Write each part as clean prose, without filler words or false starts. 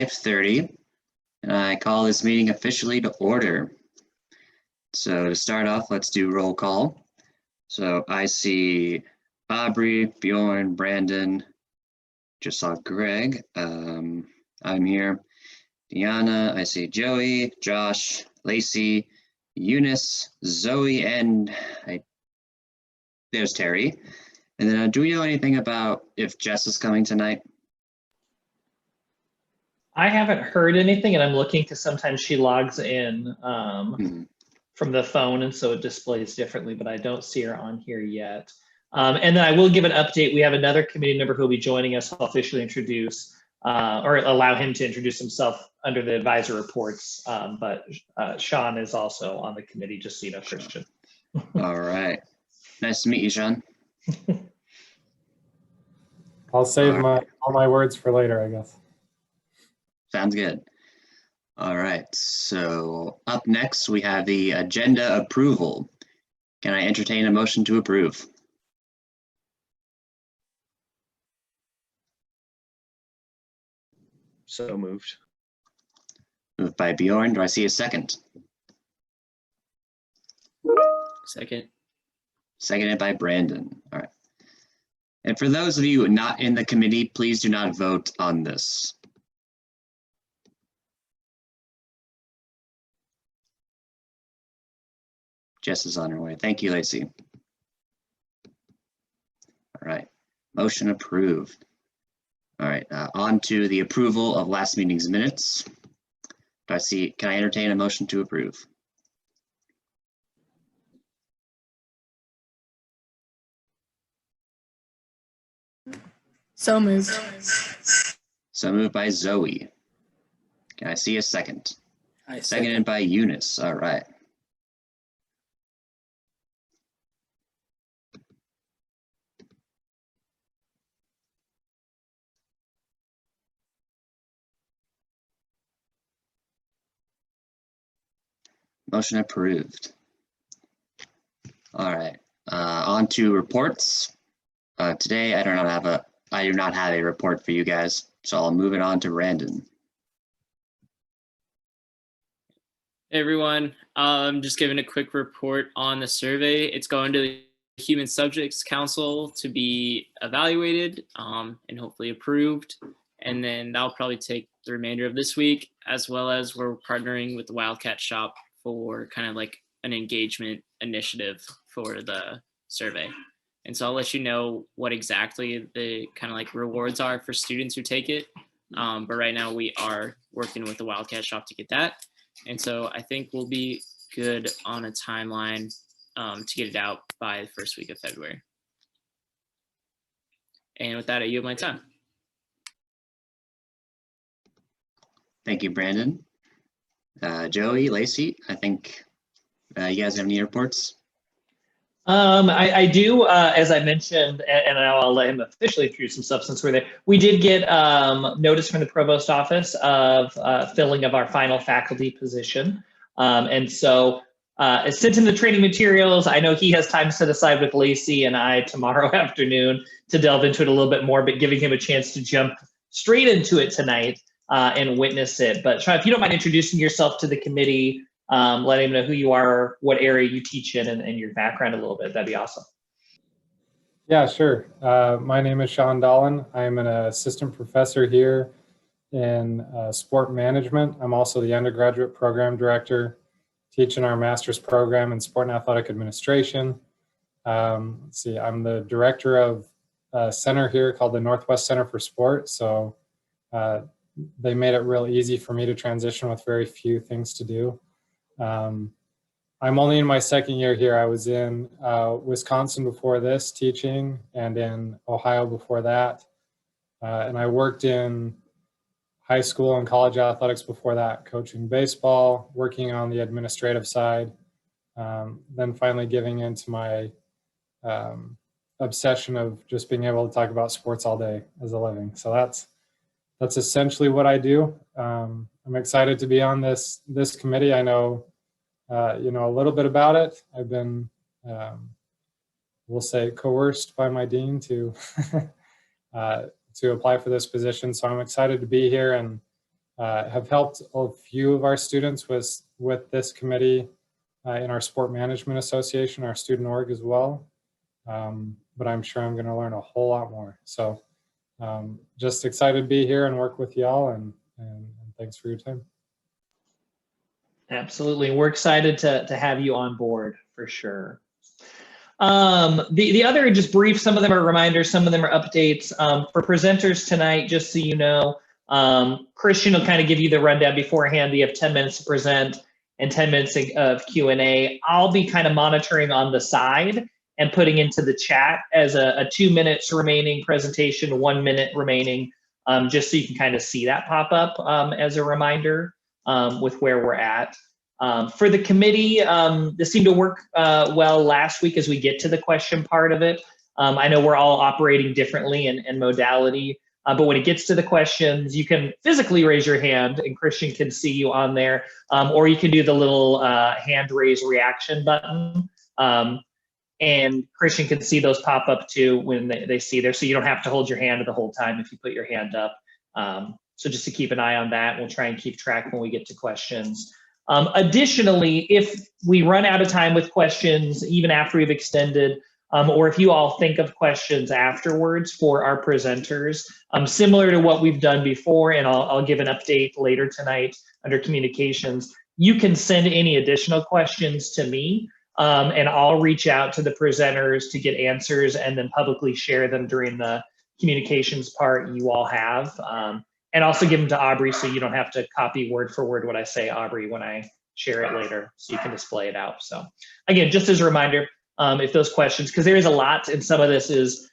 5:30, and I call this meeting officially to order. So to start off, let's do roll call. So I see Aubrey, Bjorn, Brandon, just saw Greg. I'm here. Deanna, I see Joey, Josh, Lacey, Eunice, Zoe, and there's Terry. And then do we know anything about if Jess is coming tonight? I haven't heard anything, and I'm looking because sometimes she logs in from the phone, and so it displays differently, but I don't see her on here yet. And then I will give an update. We have another committee member who will be joining us. I'll officially introduce or allow him to introduce himself under the advisor reports. But Sean is also on the committee, just so you know, Christian. All right. Nice to meet you, Sean. I'll save all my words for later, I guess. Sounds good. All right, so up next we have the agenda approval. Can I entertain a motion to approve? So moved. Moved by Bjorn. Do I see a second? Second. Seconded by Brandon. All right. And for those of you not in the committee, please do not vote on this. Jess is on her way. Thank you, Lacey. All right, motion approved. All right, on to the approval of last meeting's minutes. Do I see, can I entertain a motion to approve? So moved. So moved by Zoe. Can I see a second? Seconded by Eunice. All right. Motion approved. All right, on to reports. Today I do not have a report for you guys, so I'll move it on to Brandon. Hey everyone, I'm just giving a quick report on the survey. It's going to the Human Subjects Council to be evaluated and hopefully approved. And then that'll probably take the remainder of this week, as well as we're partnering with the Wildcat Shop for kind of like an engagement initiative for the survey. And so I'll let you know what exactly the kind of like rewards are for students who take it. But right now we are working with the Wildcat Shop to get that. And so I think we'll be good on a timeline to get it out by the first week of February. And with that, I yield my time. Thank you, Brandon. Joey, Lacey, I think you guys have any reports? I do, as I mentioned, and I'll let him officially introduce himself since we're there. We did get notice from the provost office of filling of our final faculty position. And so it's sent in the training materials. I know he has time set aside with Lacey and I tomorrow afternoon to delve into it a little bit more, but giving him a chance to jump straight into it tonight and witness it. But Sean, if you don't mind introducing yourself to the committee, letting them know who you are, what area you teach in, and your background a little bit, that'd be awesome. Yeah, sure. My name is Sean Dolan. I'm an assistant professor here in sport management. I'm also the undergraduate program director, teaching our master's program in sport and athletic administration. Let's see, I'm the director of a center here called the Northwest Center for Sport. So they made it real easy for me to transition with very few things to do. I'm only in my second year here. I was in Wisconsin before this teaching and in Ohio before that. And I worked in high school and college athletics before that, coaching baseball, working on the administrative side, then finally giving into my obsession of just being able to talk about sports all day as a living. So that's essentially what I do. I'm excited to be on this committee. I know you know a little bit about it. I've been, we'll say, coerced by my dean to apply for this position. So I'm excited to be here and have helped a few of our students with this committee in our Sport Management Association, our student org as well. But I'm sure I'm going to learn a whole lot more. So just excited to be here and work with y'all, and thanks for your time. Absolutely. We're excited to have you on board for sure. The other, just brief, some of them are reminders, some of them are updates. For presenters tonight, just so you know, Christian will kind of give you the rundown beforehand. You have 10 minutes to present and 10 minutes of Q&A. I'll be kind of monitoring on the side and putting into the chat as a 2 minutes remaining presentation, 1 minute remaining, just so you can kind of see that pop up as a reminder with where we're at. For the committee, this seemed to work well last week as we get to the question part of it. I know we're all operating differently in modality, but when it gets to the questions, you can physically raise your hand and Christian can see you on there, or you can do the little hand raise reaction button. And Christian can see those pop up too when they see there, so you don't have to hold your hand the whole time if you put your hand up. So just to keep an eye on that, we'll try and keep track when we get to questions. Additionally, if we run out of time with questions, even after we've extended, or if you all think of questions afterwards for our presenters, similar to what we've done before, and I'll give an update later tonight under communications, you can send any additional questions to me, and I'll reach out to the presenters to get answers and then publicly share them during the communications part you all have. And also give them to Aubrey so you don't have to copy word for word what I say, Aubrey, when I share it later, so you can display it out. So again, just as a reminder, if those questions, because there is a lot, and some of this is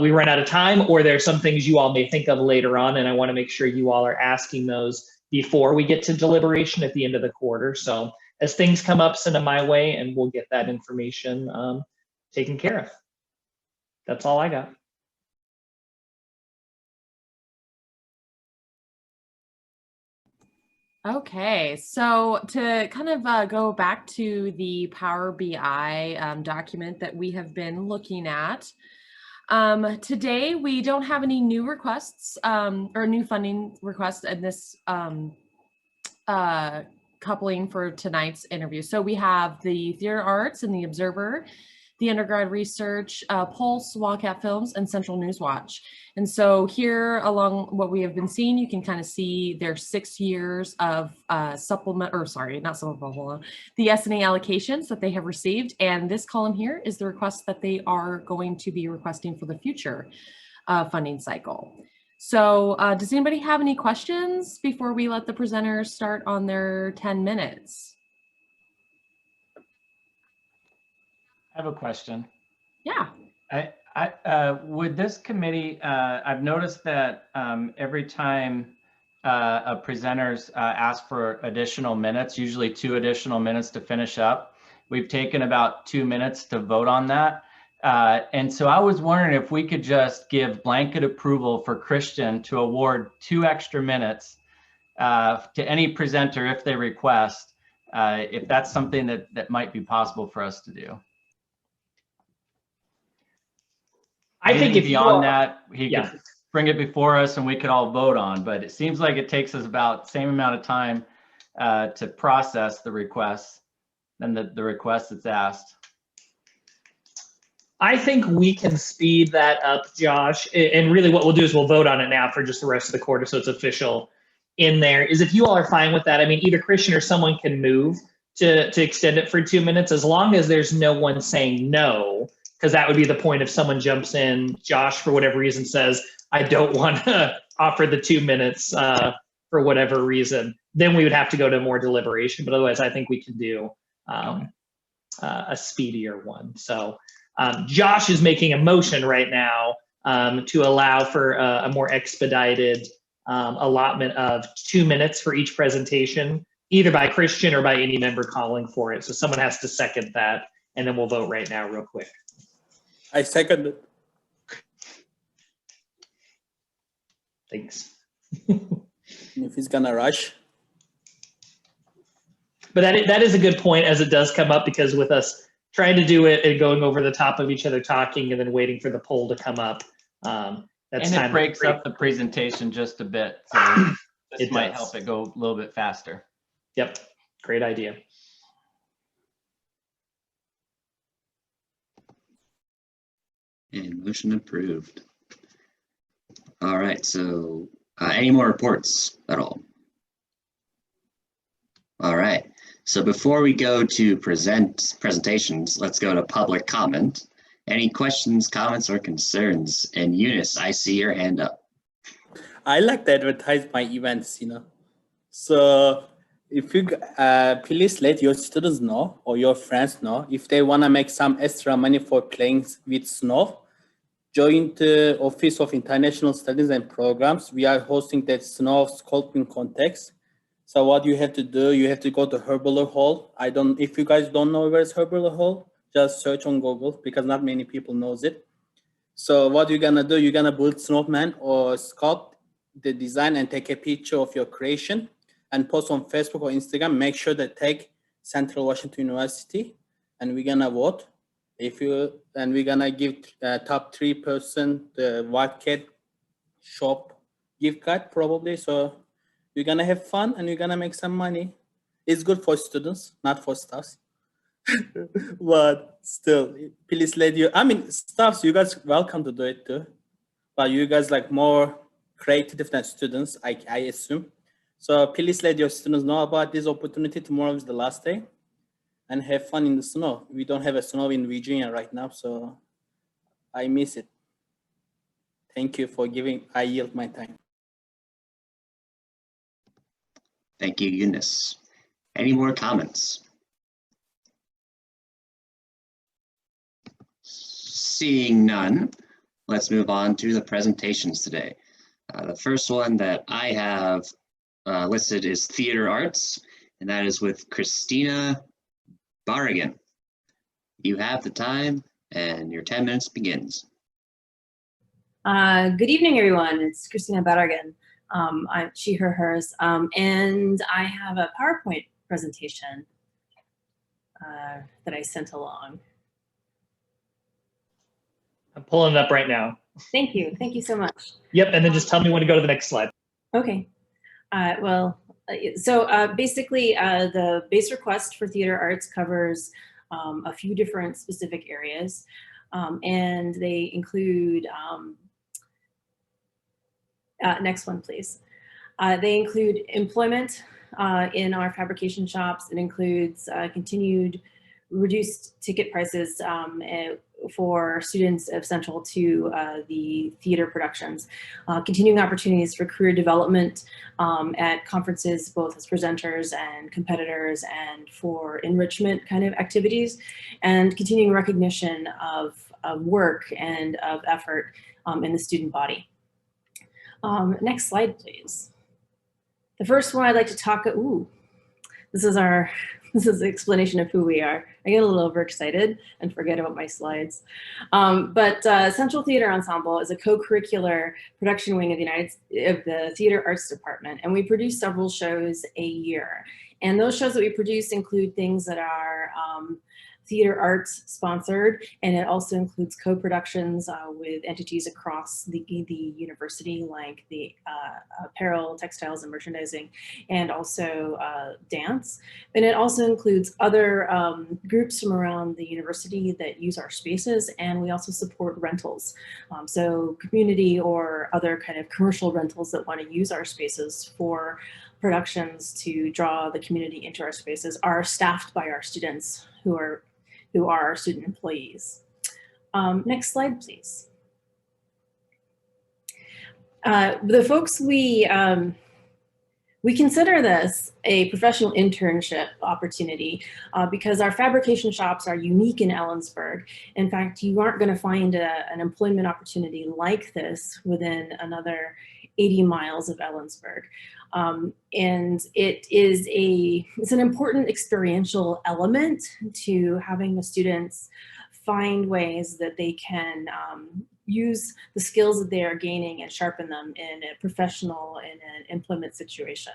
we run out of time, or there are some things you all may think of later on, and I want to make sure you all are asking those before we get to deliberation at the end of the quarter. So as things come up, send them my way, and we'll get that information taken care of. That's all I got. Okay, so to kind of go back to the Power BI document that we have been looking at, today we don't have any new requests or new funding requests in this coupling for tonight's interview. So we have the Theater Arts and the Observer, the Undergrad Research, Pulse, Wildcat Films, and Central News Watch. And so here, along what we have been seeing, you can kind of see their 6 years of supplement, or sorry, not supplemental, the S&A allocations that they have received. And this column here is the request that they are going to be requesting for the future funding cycle. So does anybody have any questions before we let the presenters start on their 10 minutes? I have a question. Yeah. Would this committee, I've noticed that every time a presenter's asked for additional minutes, usually 2 additional minutes to finish up, we've taken about 2 minutes to vote on that. And so I was wondering if we could just give blanket approval for Christian to award 2 extra minutes to any presenter if they request, if that's something that might be possible for us to do. I think if beyond that, he yeah. could bring it before us and we could all vote on, but it seems like it takes us about the same amount of time to process the requests than the request that's asked. I think we can speed that up, Josh. And really what we'll do is we'll vote on it now for just the rest of the quarter, so it's official in there. Is if you all are fine with that, I mean, either Christian or someone can move to extend it for 2 minutes, as long as there's no one saying no, because that would be the point if someone jumps in. Josh, for whatever reason, says, I don't want to offer the 2 minutes for whatever reason. Then we would have to go to more deliberation. But otherwise, I think we can do a speedier one. So Josh is making a motion right now to allow for a more expedited allotment of 2 minutes for each presentation, either by Christian or by any member calling for it. So someone has to second that, and then we'll vote right now real quick. I second it. Thanks. If he's gonna rush. But that is a good point, as it does come up, because with us trying to do it and going over the top of each other talking and then waiting for the poll to come up, that's and time it breaks up the presentation just a bit. So This might does. help it go a little bit faster. Yep, great idea. And motion approved. All right, so any more reports at all? All right, so before we go to presentations, let's go to public comment. Any questions, comments, or concerns? And Eunice, I see your hand up. I like to advertise my events, So if you please let your students know or your friends know if they want to make some extra money for playing with snow. Join the Office of International Studies and Programs. We are hosting that snow sculpting contest. So what you have to do, you have to go to Herbaler Hall. If you guys don't know where's Herbaler Hall, just search on Google because not many people knows it. So what you're gonna do, you're gonna build snowman or sculpt the design and take a picture of your creation and post on Facebook or Instagram. Make sure that tag Central Washington University and we're gonna vote. We're gonna give top 3% the Wildcat shop gift card probably. So you're gonna have fun and you're gonna make some money. It's good for students, not for staffs. But still, please staffs, you guys welcome to do it too. But you guys like more creative than students, I assume. So please let your students know about this opportunity. Tomorrow is the last day. And have fun in the snow. We don't have a snow in Virginia right now, so I miss it. Thank you for I yield my time. Thank you, Eunice. Any more comments? Seeing none, let's move on to the presentations today. The first one that I have listed is Theater Arts, and that is with Christina Barragan. You have the time and your 10 minutes begins. Good evening, everyone. It's Christina Barragan. I'm she, her, hers, and I have a PowerPoint presentation that I sent along. I'm pulling it up right now. Thank you. Thank you so much. Yep, and then just tell me when to go to the next slide. Okay. Basically, the base request for theater arts covers a few different specific areas, and they include, next one, please. They include employment in our fabrication shops. It includes continued reduced ticket prices for students essential to the theater productions, continuing opportunities for career development at conferences, both as presenters and competitors, and for enrichment kind of activities, and continuing recognition of work and of effort in the student body. Next slide, please. The first one I'd like to talk, this is the explanation of who we are. I get a little overexcited and forget about my slides. Central Theater Ensemble is a co-curricular production wing of the Theater Arts Department, and we produce several shows a year. And those shows that we produce include things that are theater arts sponsored, and it also includes co-productions with entities across the university, like the apparel, textiles, and merchandising, and also dance. And it also includes other groups from around the university that use our spaces, and we also support rentals. So community or other kind of commercial rentals that want to use our spaces for productions to draw the community into our spaces are staffed by our students who are our student employees. Next slide, please. The folks we consider this a professional internship opportunity because our fabrication shops are unique in Ellensburg. In fact, you aren't going to find an employment opportunity like this within another 80 miles of Ellensburg. And it's an important experiential element to having the students find ways that they can use the skills that they are gaining and sharpen them in a professional, in an employment situation.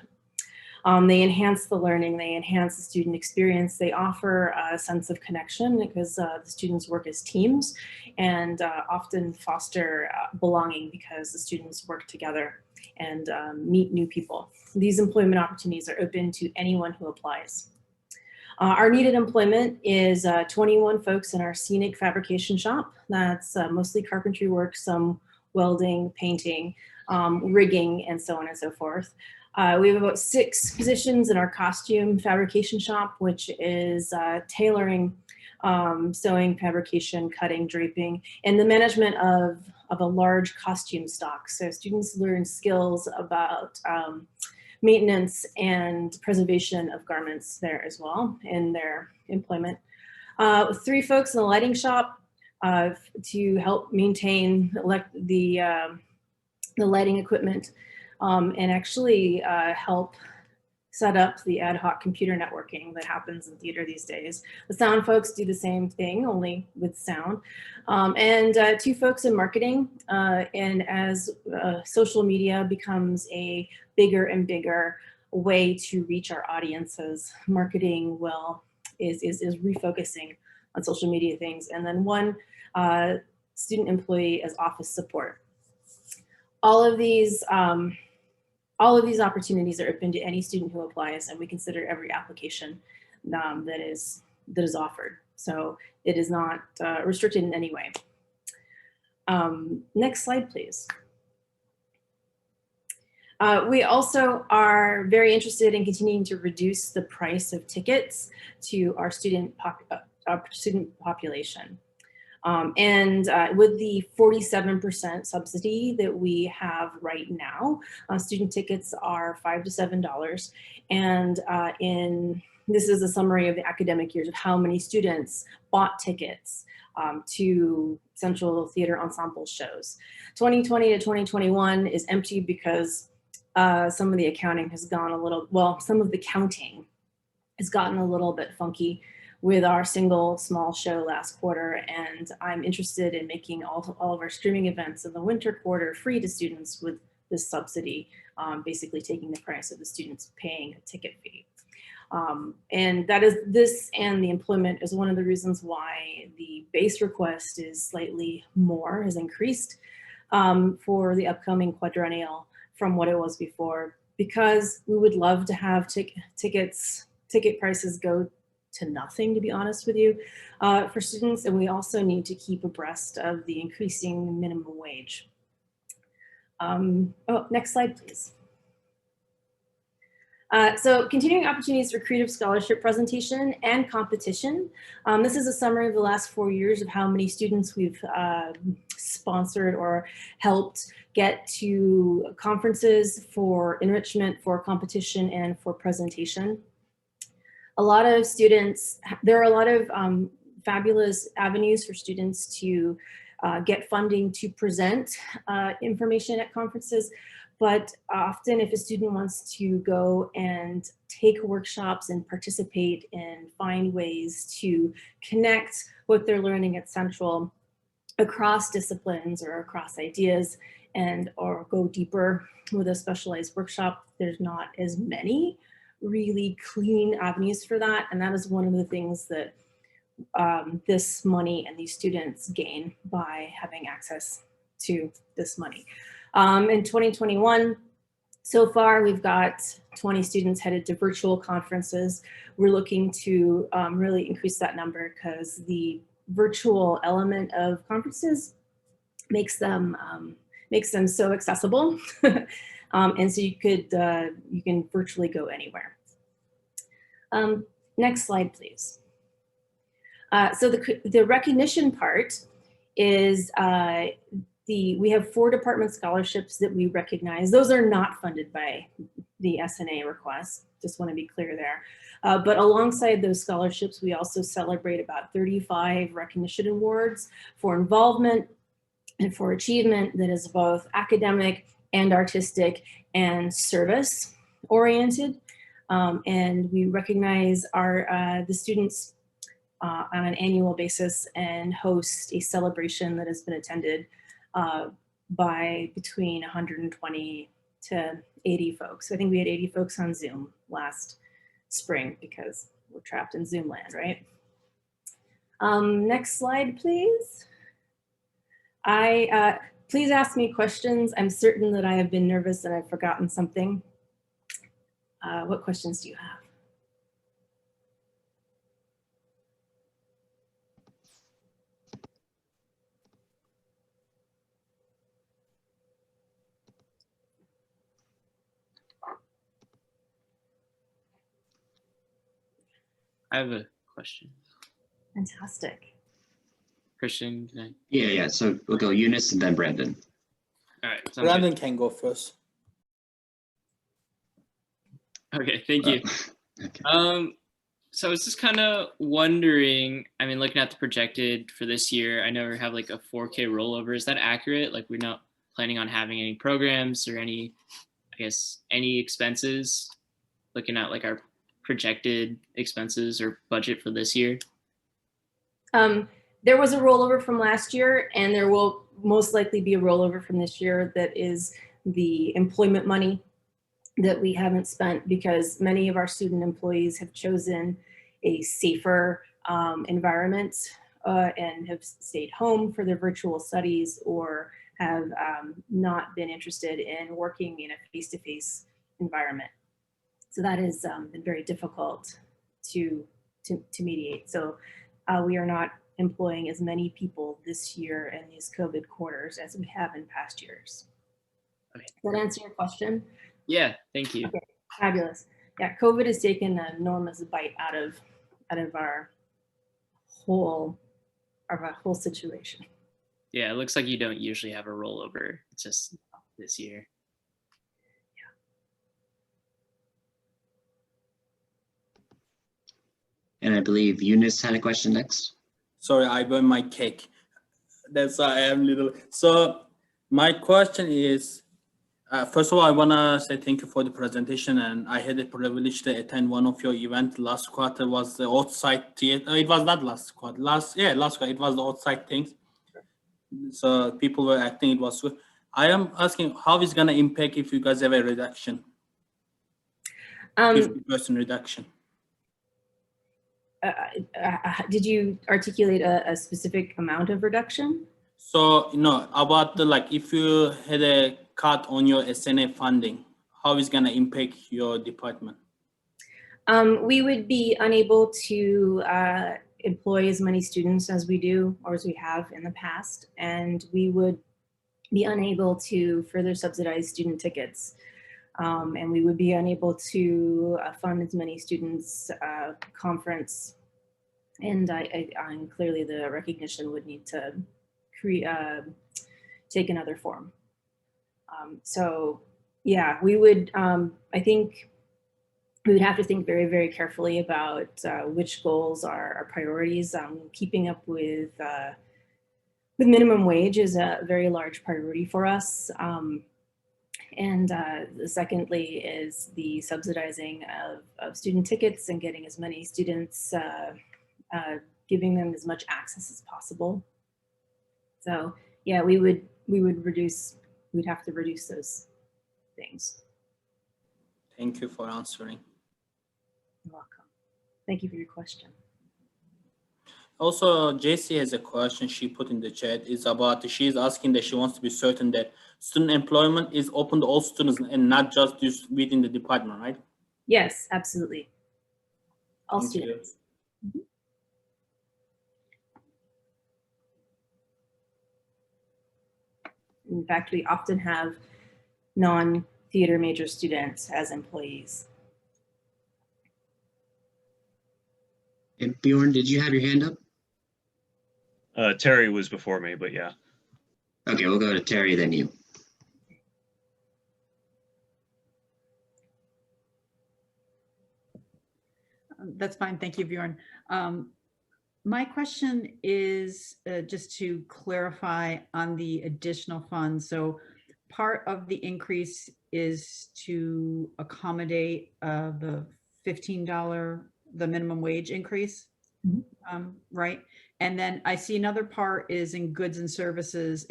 They enhance the learning, they enhance the student experience, they offer a sense of connection because the students work as teams, and often foster belonging because the students work together and meet new people. These employment opportunities are open to anyone who applies. Our needed employment is 21 folks in our scenic fabrication shop. That's mostly carpentry work, some welding, painting, rigging, and so on and so forth. We have about 6 positions in our costume fabrication shop, which is tailoring, sewing, fabrication, cutting, draping, and the management of a large costume stock. So students learn skills about maintenance and preservation of garments there as well in their employment. 3 folks in the lighting shop to help maintain the lighting equipment and actually help set up the ad hoc computer networking that happens in theater these days. The sound folks do the same thing, only with sound. And 2 folks in marketing. And as social media becomes a bigger and bigger way to reach our audiences, marketing is refocusing on social media things. And then 1 student employee as office support. All of these opportunities are open to any student who applies, and we consider every application that is offered. So it is not restricted in any way. Next slide, please. We also are very interested in continuing to reduce the price of tickets to our student population. With the 47% subsidy that we have right now, student tickets are $5 to $7. And this is a summary of the academic years of how many students bought tickets to Central Theater Ensemble shows. 2020 to 2021 is empty because some of the accounting has gone a little, well, some of the counting has gotten a little bit funky with our single small show last quarter, and I'm interested in making all of our streaming events in the winter quarter free to students with this subsidy, basically taking the price of the students paying a ticket fee. And that is this, and the employment is one of the reasons why the base request is slightly more, has increased for the upcoming quadrennial from what it was before, because we would love to have ticket prices go to nothing, to be honest with you, for students. And we also need to keep abreast of the increasing minimum wage. Next slide, please. So continuing opportunities for creative scholarship presentation and competition. This is a summary of the last 4 years of how many students we've sponsored or helped get to conferences for enrichment, for competition, and for presentation. A lot of students, there are a lot of fabulous avenues for students to get funding to present information at conferences, but often if a student wants to go and take workshops and participate and find ways to connect what they're learning at Central across disciplines or across ideas or go deeper with a specialized workshop, there's not as many really clean avenues for that. And that is one of the things that this money and these students gain by having access to this money. In 2021, so far, we've got 20 students headed to virtual conferences. We're looking to really increase that number because the virtual element of conferences makes them so accessible. And so you can virtually go anywhere. Next slide, please. So the recognition part is we have 4 department scholarships that we recognize. Those are not funded by the S&A request. Just want to be clear there. But alongside those scholarships, we also celebrate about 35 recognition awards for involvement and for achievement that is both academic and artistic and service oriented. And we recognize the students on an annual basis and host a celebration that has been attended by between 120 to 80 folks. I think we had 80 folks on Zoom last spring because we're trapped in Zoom land, right? Next slide, please. please ask me questions. I'm certain that I have been nervous and I've forgotten something. What questions do you have? I have a question. Fantastic. Christian, can I? Yeah. So we'll go Eunice and then Brandon. All right. sounds good. Brandon can go first. Okay, thank you. Okay. So I was just kind of wondering, I mean, looking at the projected for this year, I know we have like a 4K rollover. Is that accurate? Like we're not planning on having any programs or any, I guess, any expenses, looking at like our projected expenses or budget for this year? There was a rollover from last year, and there will most likely be a rollover from this year that is the employment money that we haven't spent because many of our student employees have chosen a safer environment and have stayed home for their virtual studies or have not been interested in working in a face-to-face environment. So that has been very difficult to mediate. So we are not employing as many people this year in these COVID quarters as we have in past years. Okay. Does that answer your question? Yeah, thank you. Okay, fabulous. Yeah, COVID has taken an enormous bite out of our whole situation. Yeah, it looks like you don't usually have a rollover. It's just this year. And I believe Eunice had a question next. Sorry, I burned my cake. That's why I am little. So my question is, first of all, I want to say thank you for the presentation. And I had the privilege to attend one of your events. Last quarter was the outside theater. It was not last quarter. Last quarter, it was the outside things. So people were acting, it was good. I am asking how is going to impact if you guys have a reduction? 50% reduction. Did you articulate a specific amount of reduction? So, about the, like, if you had a cut on your S&A funding, how is going to impact your department? We would be unable to employ as many students as we do or as we have in the past, and we would be unable to further subsidize student tickets. And we would be unable to fund as many students conference. And clearly the recognition would need to take another form. So yeah, we would, I think we would have to think very, very carefully about which goals are our priorities. Keeping up with minimum wage is a very large priority for us. And secondly is the subsidizing of student tickets and getting as many students, giving them as much access as possible. So yeah, we'd have to reduce those things. Thank you for answering. You're welcome. Thank you for your question. Also, JC has a question she put in the chat. Is about, she's asking that she wants to be certain that student employment is open to all students and not just within the department, right? Yes, absolutely. All Thank students. Mhm. In fact, we often have non-theater major students as employees. And Bjorn, did you have your hand up? Terry was before me, but yeah. Okay, we'll go to Terry, then you. That's fine. Thank you, Bjorn. My question is just to clarify on the additional funds. So part of the increase is to accommodate the $15, the minimum wage increase, right? And then I see another part is in goods and services.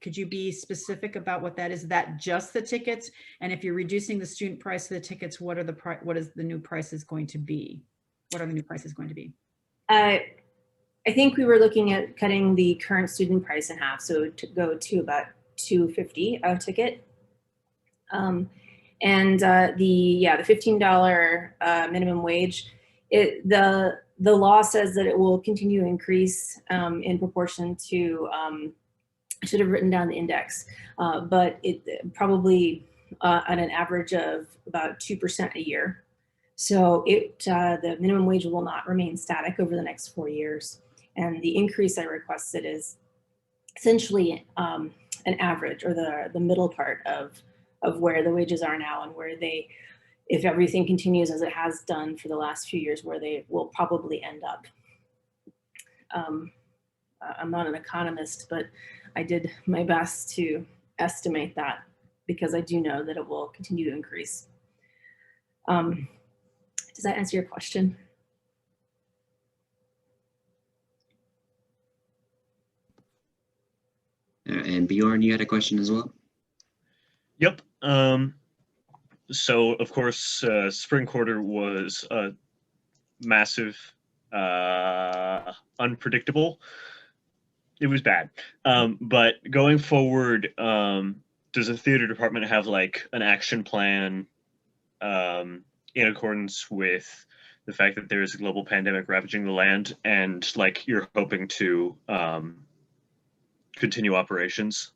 Could you be specific about what that is? Is that just the tickets? And if you're reducing the student price of the tickets, what is the new prices going to be? What are the new prices going to be? I think we were looking at cutting the current student price in half, so to go to about $2.50 a ticket. And the $15 minimum wage, the law says that it will continue to increase in proportion to, I should have written down the index, but it probably on an average of about 2% a year. So the minimum wage will not remain static over the next 4 years. And the increase I requested is essentially an average, or the middle part of where the wages are now, and where they, if everything continues as it has done for the last few years, where they will probably end up. I'm not an economist, but I did my best to estimate that, because I do know that it will continue to increase. Does that answer your question? And Bjorn, you had a question as well? Yep. So of course, spring quarter was massive, unpredictable. It was bad. But going forward, does the theater department have like an action plan in accordance with the fact that there is a global pandemic ravaging the land, and like you're hoping to continue operations?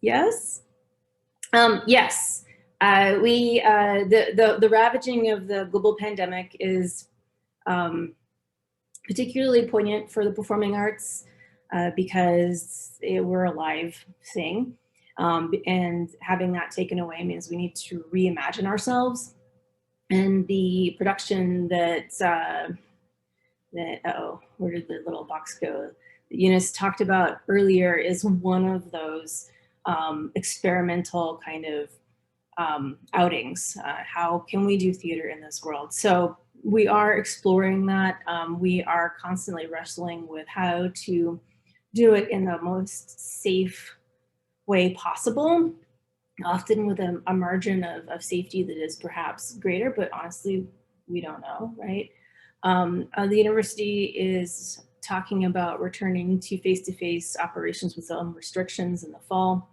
Yes. Yes. The ravaging of the global pandemic is particularly poignant for the performing arts because we're a live thing. And having that taken away means we need to reimagine ourselves. And the production that where did the little box go? That Eunice talked about earlier is one of those experimental kind of outings. How can we do theater in this world? So we are exploring that. We are constantly wrestling with how to do it in the most safe way possible, often with a margin of safety that is perhaps greater, but honestly, we don't know, right? The university is talking about returning to face-to-face operations with some restrictions in the fall.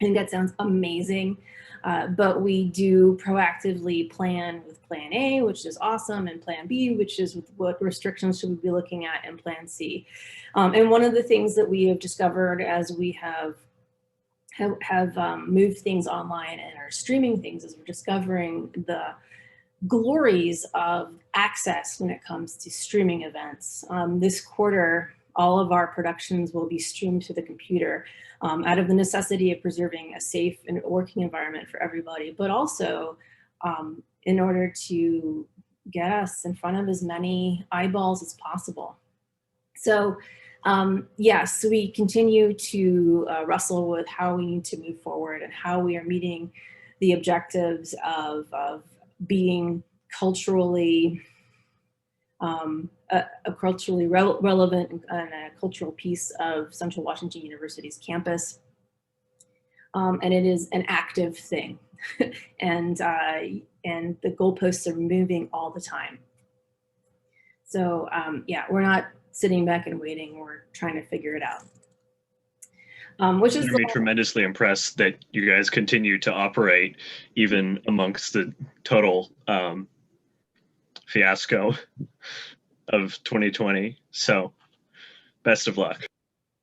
I think that sounds amazing, but we do proactively plan with Plan A, which is awesome, and Plan B, which is with what restrictions should we be looking at, and Plan C. And one of the things that we have discovered as we have moved things online and are streaming things is we're discovering the glories of access when it comes to streaming events. This quarter, all of our productions will be streamed to the computer out of the necessity of preserving a safe and working environment for everybody, but also in order to get us in front of as many eyeballs as possible. So yes, we continue to wrestle with how we need to move forward and how we are meeting the objectives of being culturally a culturally relevant and a cultural piece of Central Washington University's campus. And it is an active thing. and the goalposts are moving all the time. So yeah, we're not sitting back and waiting, we're trying to figure it out. Which is tremendously impressed that you guys continue to operate even amongst the total fiasco of 2020. So best of luck.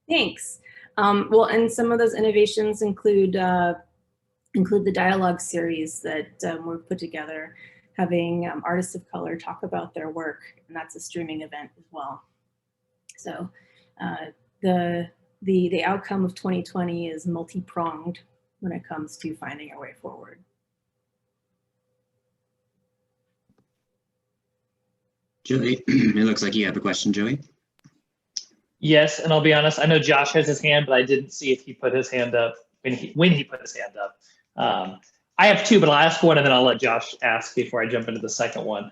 Thanks. Well, and some of those innovations include the dialogue series that we've put together, having artists of color talk about their work, and that's a streaming event as well. So the outcome of 2020 is multi-pronged when it comes to finding our way forward. Joey, it looks like you have a question, Joey. Yes, and I'll be honest, I know Josh has his hand, but I didn't see if he put his hand up when he put his hand up. I have two, but I'll ask one and then I'll let Josh ask before I jump into the second one.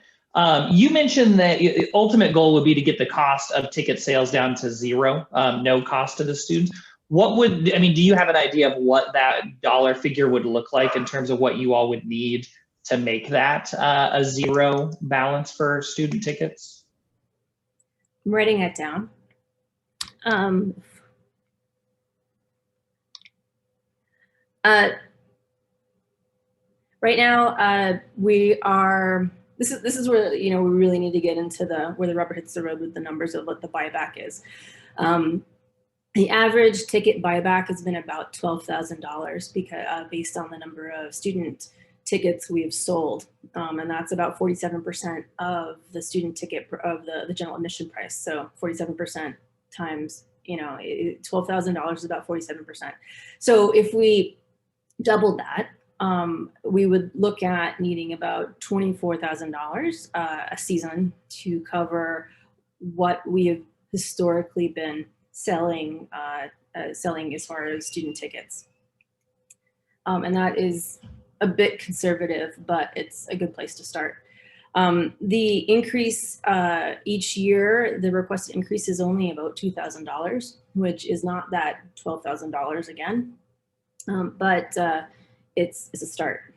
You mentioned that the ultimate goal would be to get the cost of ticket sales down to zero, no cost to the students. What would, I mean, do you have an idea of what that dollar figure would look like in terms of what you all would need to make that a zero balance for student tickets? I'm writing that down. Right now, we are. This is where we really need to get into where the rubber hits the road with the numbers of what the buyback is. The average ticket buyback has been about $12,000 because based on the number of student tickets we've sold, and that's about 47% of the student ticket of the general admission price. So 47% times $12,000 is about 47%. So if we doubled that, we would look at needing about $24,000 a season to cover what we have historically been selling as far as student tickets. And that is a bit conservative, but it's a good place to start. The increase each year, the requested increase is only about $2,000, which is not that $12,000 again, but it's a start.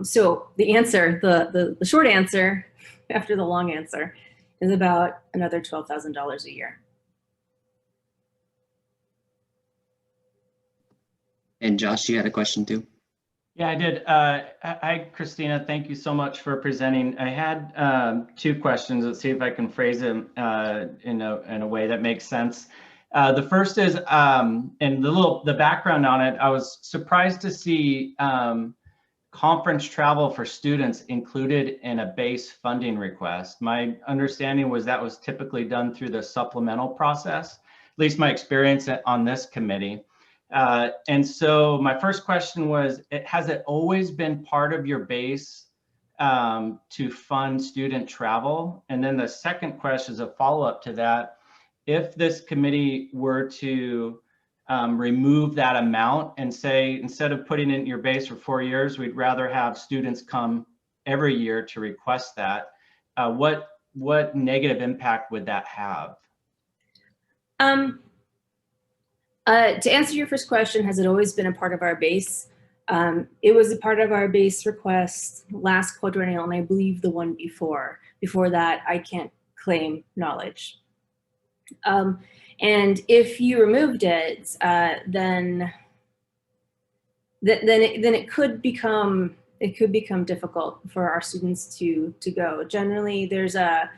So the answer, the short answer after the long answer is about another $12,000 a year. And Josh, you had a question too? Yeah, I did. Hi, Christina. Thank you so much for presenting. I had two questions. Let's see if I can phrase them in a way that makes sense. The first is, and the background on it, I was surprised to see conference travel for students included in a base funding request. My understanding was that was typically done through the supplemental process, at least my experience on this committee. And so my first question was, has it always been part of your base to fund student travel? And then the second question is a follow-up to that. If this committee were to remove that amount and say, instead of putting it in your base for 4 years, we'd rather have students come every year to request that, what negative impact would that have? To answer your first question, has it always been a part of our base? It was a part of our base request last quadrennial, and I believe the one before. Before that, I can't claim knowledge. And if you removed it, then it could become difficult for our students to go. Generally, there's a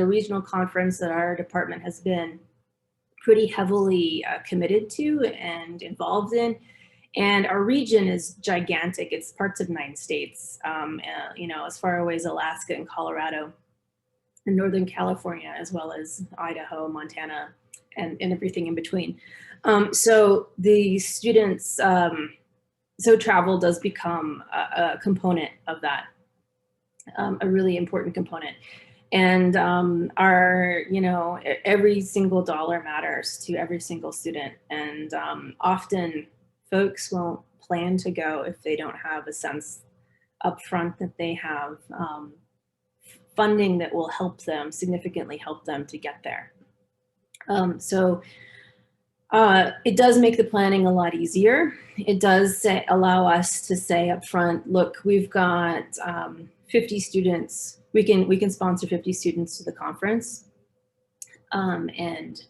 regional conference that our department has been pretty heavily committed to and involved in. And our region is gigantic. It's parts of 9 states, as far away as Alaska and Colorado and Northern California, as well as Idaho, Montana, and everything in between. So the students, so travel does become a component of that, a really important component. And every single dollar matters to every single student. And often folks won't plan to go if they don't have a sense up front that they have funding that will significantly help them to get there. So it does make the planning a lot easier. It does allow us to say up front, look, we've got 50 students. We can sponsor 50 students to the conference, and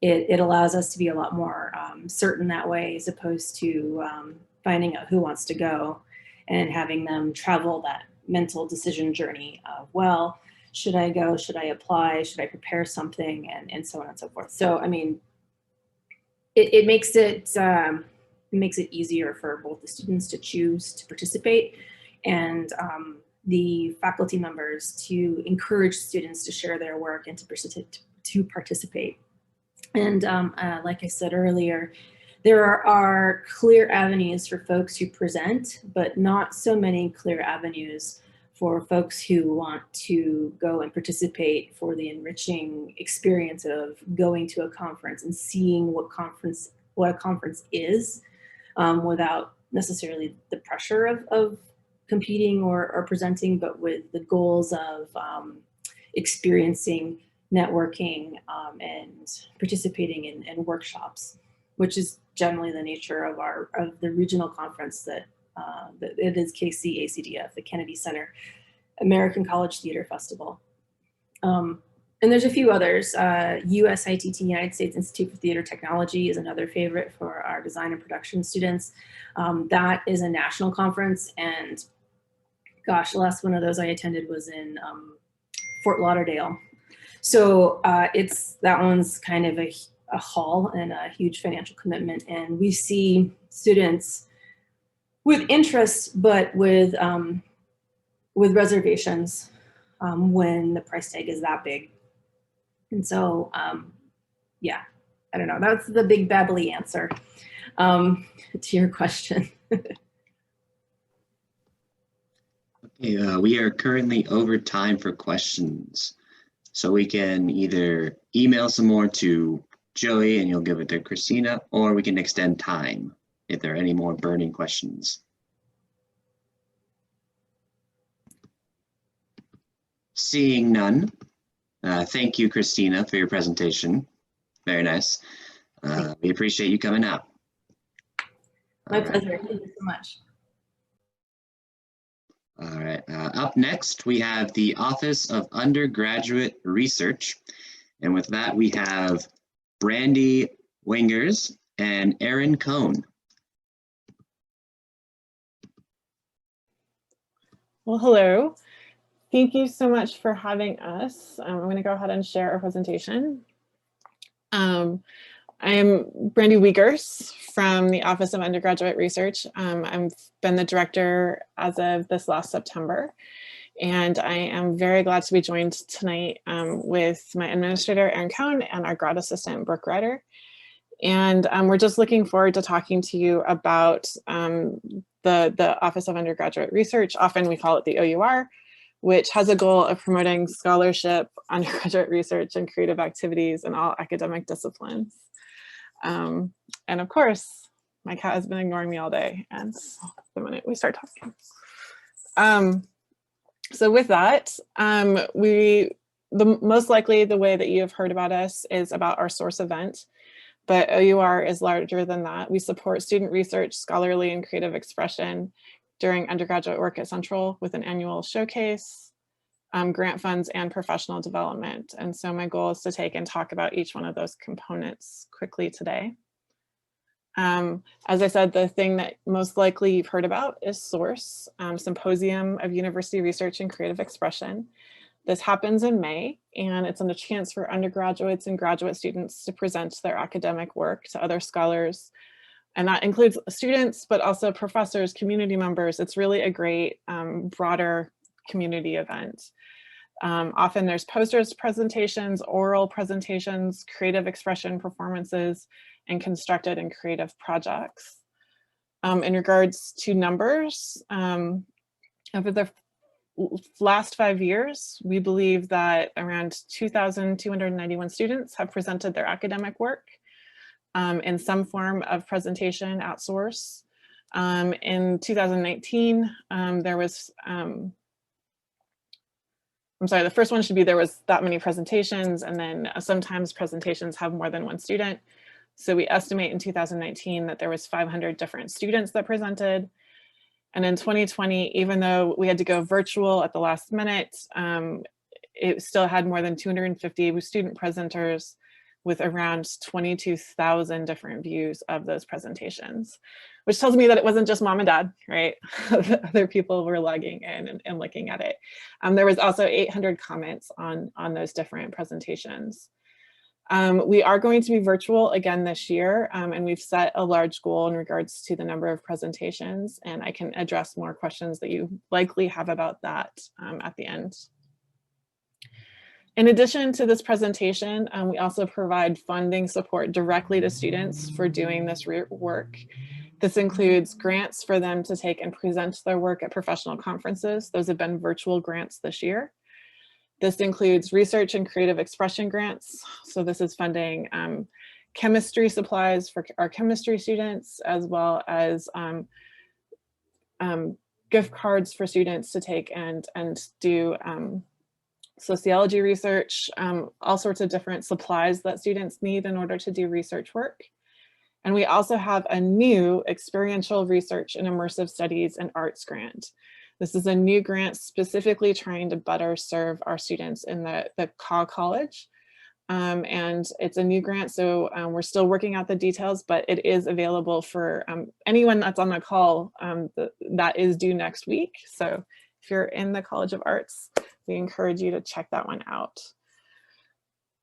it allows us to be a lot more certain that way, as opposed to finding out who wants to go and having them travel that mental decision journey of, well, should I go? Should I apply? Should I prepare something? And so on and so forth. So, I mean, it makes it easier for both the students to choose to participate and the faculty members to encourage students to share their work and to participate. And like I said earlier, there are clear avenues for folks who present, but not so many clear avenues for folks who want to go and participate for the enriching experience of going to a conference and seeing what a conference is, without necessarily the pressure of competing or presenting, but with the goals of experiencing, networking, and participating in workshops, which is generally the nature of the regional conference that it is KC-ACDF, the Kennedy Center American College Theater Festival. And there's a few others. USITT, United States Institute for Theater Technology, is another favorite for our design and production students. That is a national conference, and gosh, the last one of those I attended was in Fort Lauderdale. So that one's kind of a haul and a huge financial commitment, and we see students with interest, but with reservations when the price tag is that big. And so, yeah, I don't know. That's the big babbly answer to your question. Okay, we are currently over time for questions. So we can either email some more to Joey and you'll give it to Christina, or we can extend time if there are any more burning questions. Seeing none, thank you, Christina, for your presentation. Very nice. We appreciate you coming out. My pleasure. Thank you so much. All right. Up next, we have the Office of Undergraduate Research. And with that, we have Brandy Wingers and Erin Cohn. Well, hello. Thank you so much for having us. I'm going to go ahead and share our presentation. I am Brandy Wiegers from the Office of Undergraduate Research. I've been the director as of this last September, and I am very glad to be joined tonight with my administrator, Erin Cohn, and our grad assistant, Brooke Ryder. And we're just looking forward to talking to you about the Office of Undergraduate Research. Often we call it the OUR, which has a goal of promoting scholarship, undergraduate research, and creative activities in all academic disciplines. And of course, my cat has been ignoring me all day, and the minute we start talking. So with that, most likely the way that you have heard about us is about our source event, but OUR is larger than that. We support student research, scholarly, and creative expression during undergraduate work at Central with an annual showcase, grant funds, and professional development. And so my goal is to take and talk about each one of those components quickly today. As I said, the thing that most likely you've heard about is SOURCE, Symposium of University Research and Creative Expression. This happens in May, and it's a chance for undergraduates and graduate students to present their academic work to other scholars. And that includes students, but also professors, community members. It's really a great broader community event. Often there's posters, presentations, oral presentations, creative expression performances, and constructed and creative projects. In regards to numbers, over the last 5 years, we believe that around 2,291 students have presented their academic work in some form of presentation at SOURCE. In 2019, there was, I'm sorry, the first one should be there was that many presentations, and then sometimes presentations have more than one student. So we estimate in 2019 that there was 500 different students that presented. And in 2020, even though we had to go virtual at the last minute, it still had more than 250 student presenters with around 22,000 different views of those presentations, which tells me that it wasn't just mom and dad, right? Other people were logging in and looking at it. There was also 800 comments on those different presentations. We are going to be virtual again this year, and we've set a large goal in regards to the number of presentations, and I can address more questions that you likely have about that at the end. In addition to this presentation, we also provide funding support directly to students for doing this work. This includes grants for them to take and present their work at professional conferences. Those have been virtual grants this year. This includes research and creative expression grants. So this is funding chemistry supplies for our chemistry students, as well as gift cards for students to take and do sociology research, all sorts of different supplies that students need in order to do research work. And we also have a new experiential research and immersive studies and arts grant. This is a new grant specifically trying to better serve our students in the college. And it's a new grant, so we're still working out the details, but it is available for anyone that's on the call. That is due next week. So if you're in the College of Arts, we encourage you to check that one out.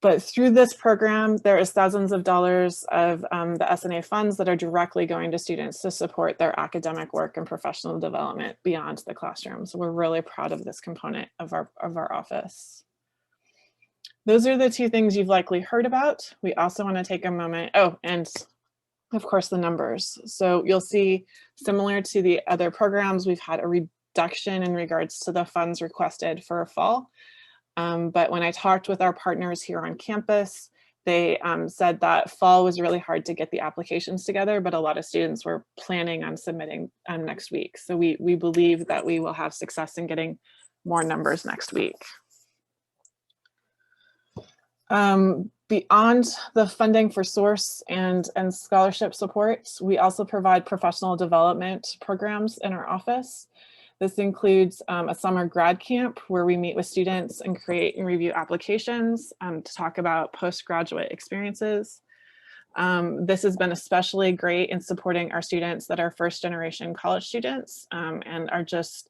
But through this program, there is thousands of dollars of the S&A funds that are directly going to students to support their academic work and professional development beyond the classroom. So we're really proud of this component of our office. Those are the two things you've likely heard about. We also want to take a moment. Oh, and of course the numbers. So you'll see, similar to the other programs, we've had a reduction in regards to the funds requested for fall. But when I talked with our partners here on campus, they said that fall was really hard to get the applications together, but a lot of students were planning on submitting next week. So we believe that we will have success in getting more numbers next week. Beyond the funding for source and scholarship support, we also provide professional development programs in our office. This includes a summer grad camp where we meet with students and create and review applications to talk about postgraduate experiences. This has been especially great in supporting our students that are first generation college students and are just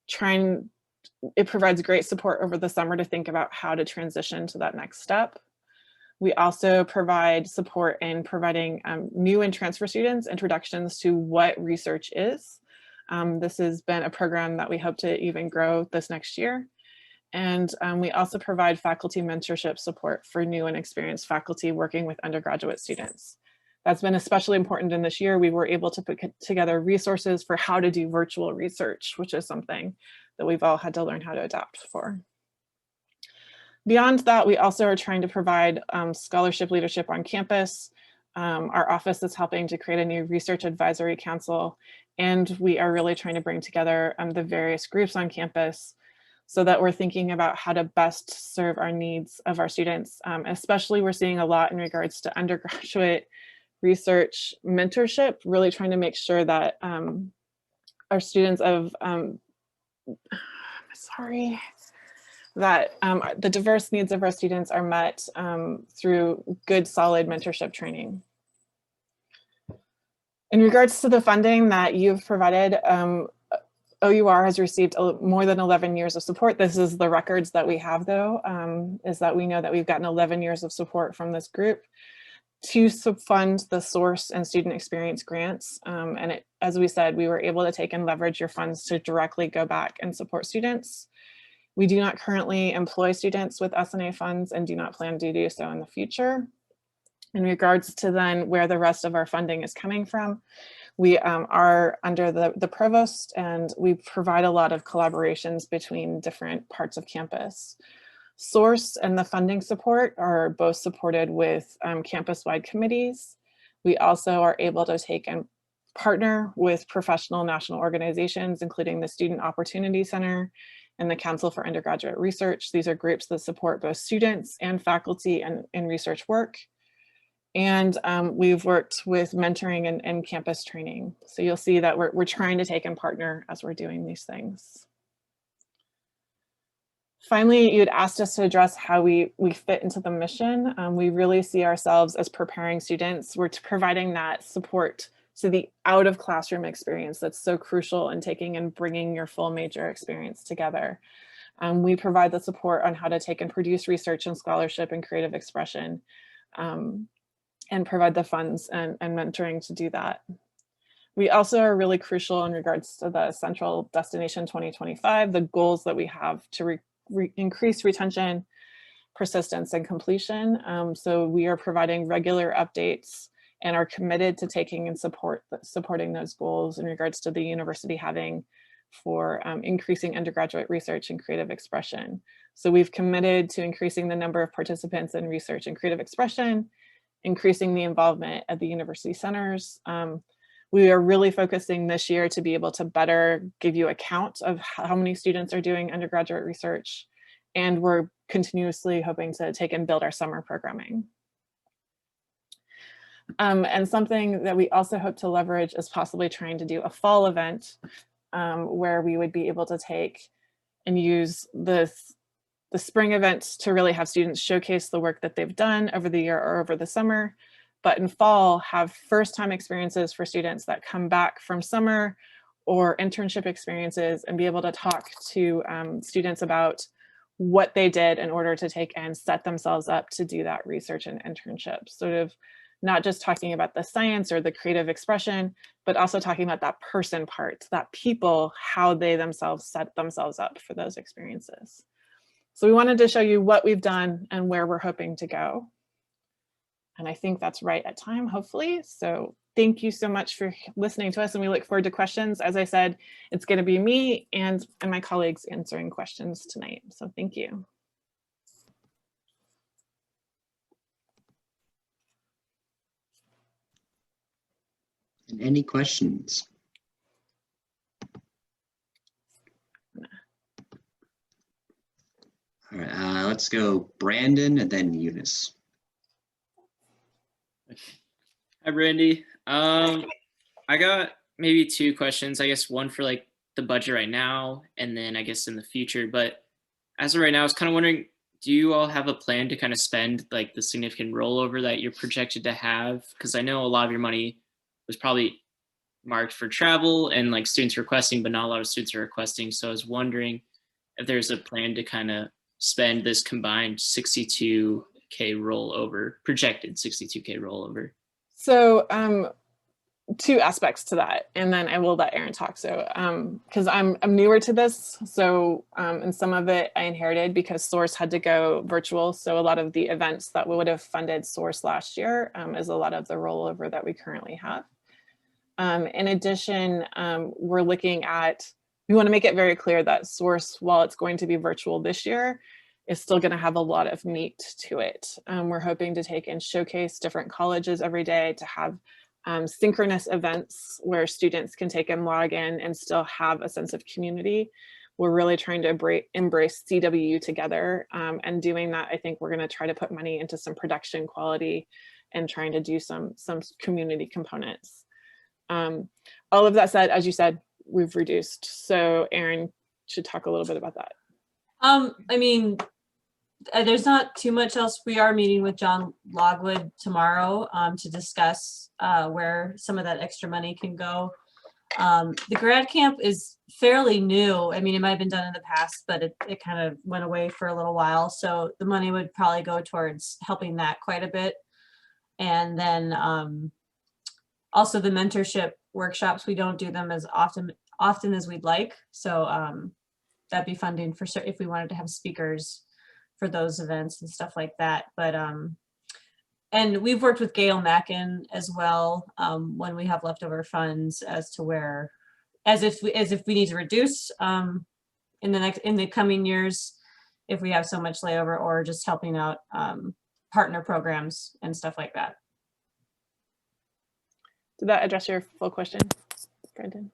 trying. It provides great support over the summer to think about how to transition to that next step. We also provide support in providing new and transfer students introductions to what research is. This has been a program that we hope to even grow this next year. And we also provide faculty mentorship support for new and experienced faculty working with undergraduate students. That's been especially important in this year. We were able to put together resources for how to do virtual research, which is something that we've all had to learn how to adapt for. Beyond that, we also are trying to provide scholarship leadership on campus. Our office is helping to create a new research advisory council, and we are really trying to bring together the various groups on campus so that we're thinking about how to best serve our needs of our students. Especially we're seeing a lot in regards to undergraduate research mentorship, really trying to make sure that our students of that the diverse needs of our students are met through good, solid mentorship training. In regards to the funding that you've provided, OUR has received more than 11 years of support. This is the records that we have, though, is that we know that we've gotten 11 years of support from this group to fund the source and student experience grants. And as we said, we were able to take and leverage your funds to directly go back and support students. We do not currently employ students with S&A funds and do not plan to do so in the future. In regards to then where the rest of our funding is coming from, we are under the provost, and we provide a lot of collaborations between different parts of campus. Source and the funding support are both supported with campus-wide committees. We also are able to take and partner with professional national organizations, including the Student Opportunity Center and the Council for Undergraduate Research. These are groups that support both students and faculty in research work. And we've worked with mentoring and campus training. So you'll see that we're trying to take and partner as we're doing these things. Finally, you had asked us to address how we fit into the mission. We really see ourselves as preparing students. We're providing that support to the out of classroom experience that's so crucial in taking and bringing your full major experience together. We provide the support on how to take and produce research and scholarship and creative expression, and provide the funds and mentoring to do that. We also are really crucial in regards to the Central Destination 2025, the goals that we have to increase retention, persistence, and completion. So we are providing regular updates and are committed to taking and supporting those goals in regards to the university having for increasing undergraduate research and creative expression. So we've committed to increasing the number of participants in research and creative expression, increasing the involvement at the university centers. We are really focusing this year to be able to better give you a count of how many students are doing undergraduate research, and we're continuously hoping to take and build our summer programming. And something that we also hope to leverage is possibly trying to do a fall event where we would be able to take and use the spring events to really have students showcase the work that they've done over the year or over the summer, but in fall have first-time experiences for students that come back from summer or internship experiences and be able to talk to students about what they did in order to take and set themselves up to do that research and internship. Sort of not just talking about the science or the creative expression, but also talking about that person part, that people, how they themselves set themselves up for those experiences. So we wanted to show you what we've done and where we're hoping to go. And I think that's right at time, hopefully. So thank you so much for listening to us, and we look forward to questions. As I said, it's going to be me and my colleagues answering questions tonight. So thank you. Any questions? All right, let's go Brandon and then Eunice. Hi, Brandy. I got maybe two questions. I guess one for like the budget right now, and then I guess in the future. But as of right now, I was kind of wondering, do you all have a plan to kind of spend like the significant rollover that you're projected to have? Because I know a lot of your money was probably marked for travel and like students requesting, but not a lot of students are requesting. So I was wondering if there's a plan to kind of spend this combined 62K rollover, projected 62K rollover. So two aspects to that, and then I will let Aaron talk. So because I'm newer to this, so and some of it I inherited because Source had to go virtual. So a lot of the events that we would have funded Source last year is a lot of the rollover that we currently have. In addition, we're looking at, we want to make it very clear that Source, while it's going to be virtual this year, is still going to have a lot of meat to it. We're hoping to take and showcase different colleges every day, to have synchronous events where students can take and log in and still have a sense of community. We're really trying to embrace CWU together, and doing that, I think we're going to try to put money into some production quality and trying to do some community components. All of that said, as you said, we've reduced. So Aaron should talk a little bit about that. I mean, there's not too much else. We are meeting with John Logwood tomorrow to discuss where some of that extra money can go. The grad camp is fairly new. I mean, it might have been done in the past, but it kind of went away for a little while. So the money would probably go towards helping that quite a bit. And then also the mentorship workshops, we don't do them as often as we'd like. So that'd be funding for if we wanted to have speakers for those events and stuff like that. But and we've worked with Gail Mackin as well when we have leftover funds as to where, as if we need to reduce in the coming years, if we have so much layover, or just helping out partner programs and stuff like that. Did that address your full question, Brandon?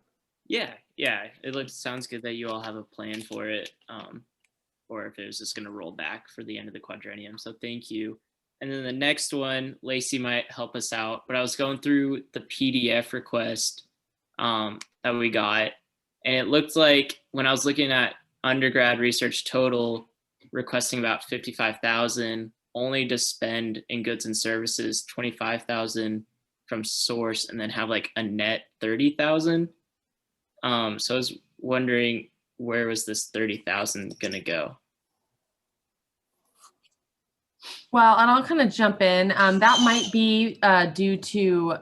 Yeah, it sounds good that you all have a plan for it, or if it was just going to roll back for the end of the quadrennium. So thank you. And then the next one, Lacey might help us out, but I was going through the PDF request that we got, and it looked like when I was looking at undergrad research total, requesting about 55,000, only to spend in goods and services 25,000 from Source, and then have like a net 30,000. So I was wondering, where was this 30,000 gonna go? Well, and I'll kind of jump in. That might be due to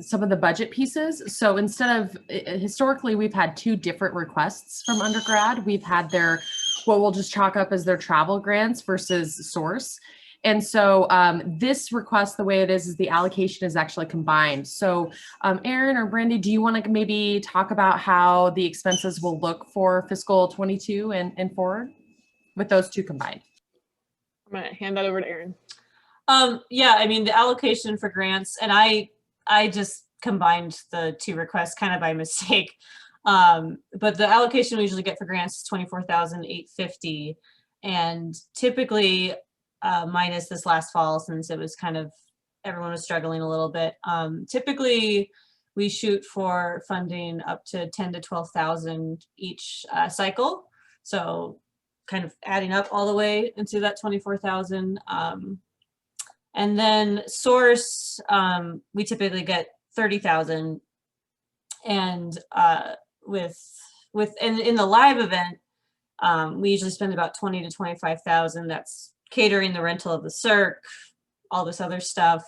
some of the budget pieces. So instead of, historically, we've had two different requests from undergrad. We've had what we'll just chalk up as their travel grants versus Source. And so this request, the way it is the allocation is actually combined. So Aaron or Brandy, do you want to maybe talk about how the expenses will look for fiscal 22 and forward with those two combined? I'm going to hand that over to Aaron. Yeah, I mean, the allocation for grants, and I just combined the two requests kind of by mistake. But the allocation we usually get for grants is $24,850. And typically, minus this last fall, since it was kind of, everyone was struggling a little bit. Typically, we shoot for funding up to 10 to 12,000 each cycle. So kind of adding up all the way into that 24,000. And then source, we typically get 30,000. And in the live event, we usually spend about 20 to 25,000. That's catering, the rental of the circ, all this other stuff.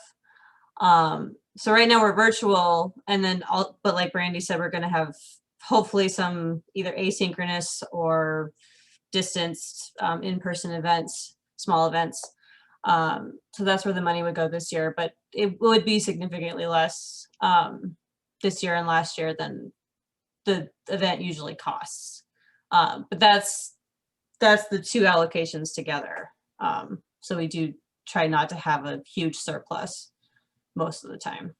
So right now we're virtual, and then but like Brandy said, we're going to have hopefully some either asynchronous or distanced in-person events, small events. So that's where the money would go this year, but it would be significantly less this year and last year than the event usually costs. But that's the two allocations together. So we do try not to have a huge surplus most of the time.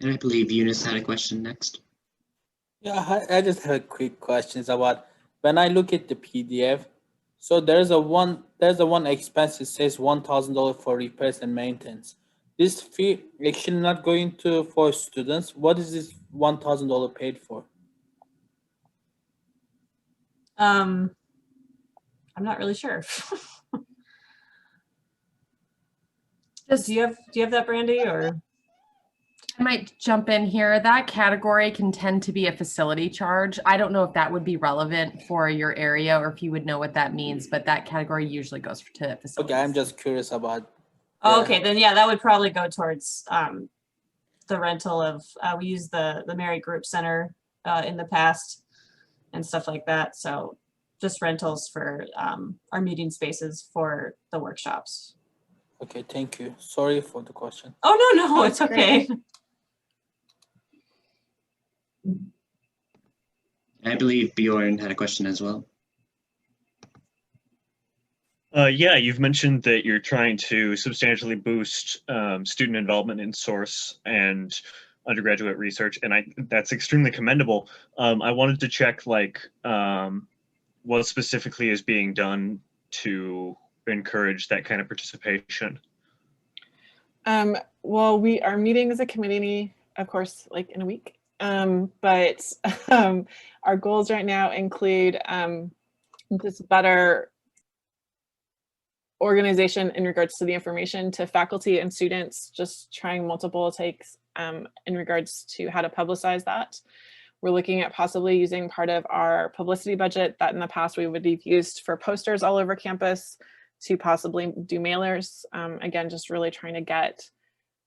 And I believe Eunice had a question next. Yeah, I just have quick questions about when I look at the PDF. So there's a one expense that says $1,000 for repairs and maintenance. This fee actually not going for students. What is this $1,000 paid for? I'm not really sure. Just, do you have that, Brandy, or? I might jump in here. That category can tend to be a facility charge. I don't know if that would be relevant for your area or if you would know what that means, but that category usually goes to facilities. Okay, I'm just curious about. Oh, okay, then yeah, that would probably go towards the rental of, we use the Mary Group Center in the past and stuff like that. So just rentals for our meeting spaces for the workshops. Okay, thank you. Sorry for the question. Oh, no, it's okay. I believe Bjorn had a question as well. Yeah, you've mentioned that you're trying to substantially boost student involvement in source and undergraduate research, and that's extremely commendable. I wanted to check what specifically is being done to encourage that kind of participation. Well, we are meeting as a committee, of course, like in a week. But our goals right now include just better organization in regards to the information to faculty and students, just trying multiple takes in regards to how to publicize that. We're looking at possibly using part of our publicity budget that in the past we would have used for posters all over campus to possibly do mailers. Again, just really trying to get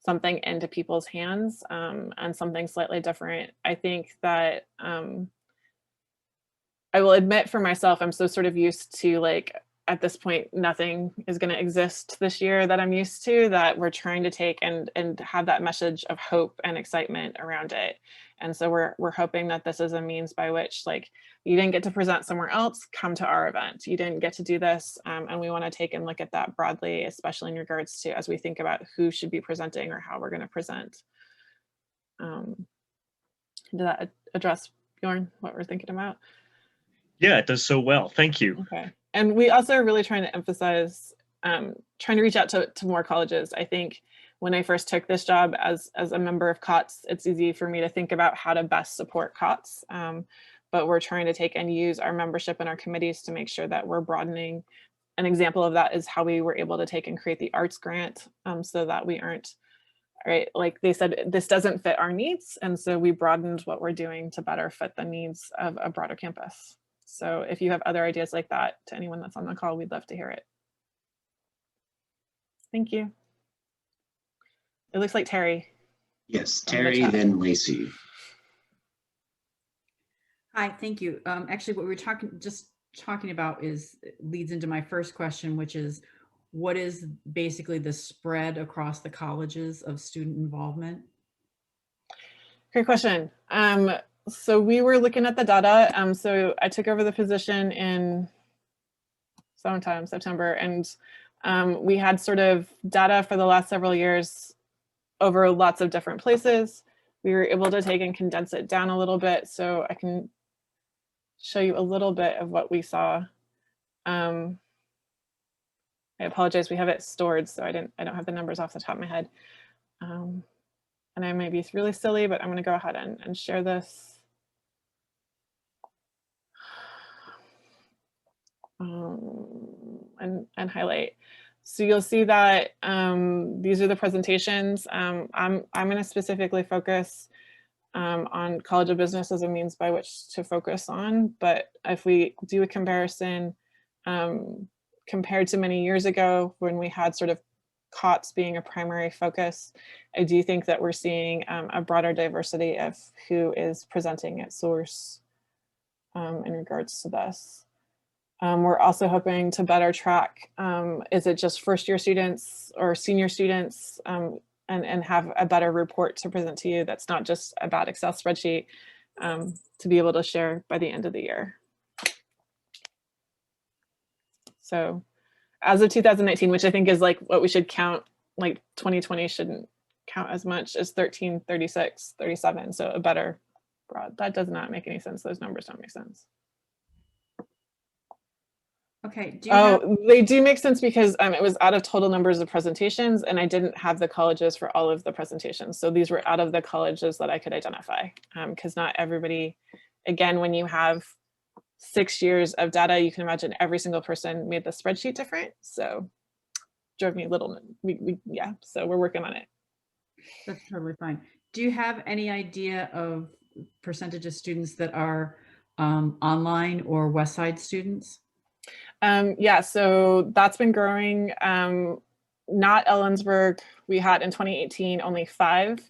something into people's hands and something slightly different. I think that I will admit for myself, I'm so sort of used to at this point, nothing is going to exist this year that I'm used to, that we're trying to take and have that message of hope and excitement around it. And so we're hoping that this is a means by which you didn't get to present somewhere else, come to our event. You didn't get to do this. And we want to take and look at that broadly, especially in regards to as we think about who should be presenting or how we're going to present. Did that address, Bjorn, what we're thinking about? Yeah, it does so well. Thank you. Okay. And we also are really trying to emphasize, trying to reach out to more colleges. I think when I first took this job as a member of COTS, it's easy for me to think about how to best support COTS. But we're trying to take and use our membership and our committees to make sure that we're broadening. An example of that is how we were able to take and create the arts grant so that we aren't, right, like they said, this doesn't fit our needs. And so we broadened what we're doing to better fit the needs of a broader campus. So if you have other ideas like that, to anyone that's on the call, we'd love to hear it. Thank you. It looks like Terry. Yes, Terry, then Lacey. Hi, thank you. Actually, what we were talking about leads into my first question, which is what is basically the spread across the colleges of student involvement? Great question. So we were looking at the data. So I took over the position in sometime September, and we had sort of data for the last several years over lots of different places. We were able to take and condense it down a little bit, so I can show you a little bit of what we saw. I apologize, we have it stored, so I don't have the numbers off the top of my head. And I may be really silly, but I'm gonna go ahead and share this. And highlight. So you'll see that these are the presentations. I'm going to specifically focus on College of Business as a means by which to focus on. But if we do a comparison compared to many years ago when we had sort of COTS being a primary focus, I do think that we're seeing a broader diversity of who is presenting at source in regards to this. We're also hoping to better track, is it just first year students or senior students, and have a better report to present to you that's not just a bad Excel spreadsheet to be able to share by the end of the year. So as of 2019, which I think is like what we should count, like 2020 shouldn't count as much as 13, 36, 37. So a better broad, that does not make any sense. Those numbers don't make sense. Okay. Do you They do make sense because it was out of total numbers of presentations and I didn't have the colleges for all of the presentations. So these were out of the colleges that I could identify because not everybody, again, when you have 6 years of data, you can imagine every single person made the spreadsheet different. So drove me a little, yeah, so we're working on it. That's totally fine. Do you have any idea of percentage of students that are online or West Side students? Yeah, so that's been growing. Not Ellensburg, we had in 2018 only 5.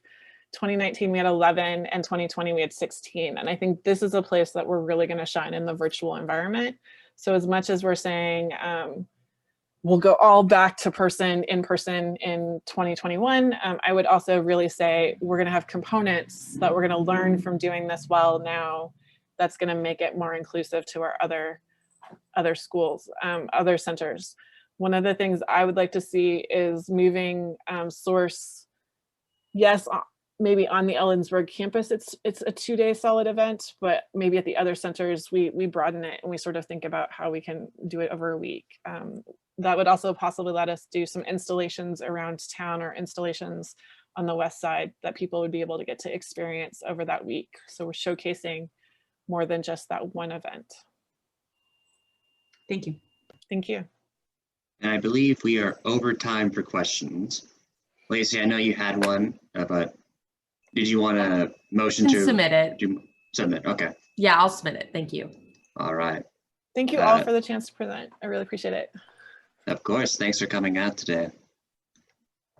2019 we had 11 and 2020 we had 16. And I think this is a place that we're really going to shine in the virtual environment. So as much as we're saying we'll go all back to in person in 2021, I would also really say we're going to have components that we're going to learn from doing this well now that's going to make it more inclusive to our other schools, other centers. One of the things I would like to see is moving source, yes, maybe on the Ellensburg campus, it's a 2-day solid event, but maybe at the other centers, we broaden it and we sort of think about how we can do it over a week. That would also possibly let us do some installations around town or installations on the west side that people would be able to get to experience over that week. So we're showcasing more than just that one event. Thank you. Thank you. And I believe we are over time for questions. Lacey, I know you had one, but did you want a motion to submit it? Submit, okay. Yeah, I'll submit it. Thank you. All right. Thank you all for the chance to present. I really appreciate it. Of course, thanks for coming out today.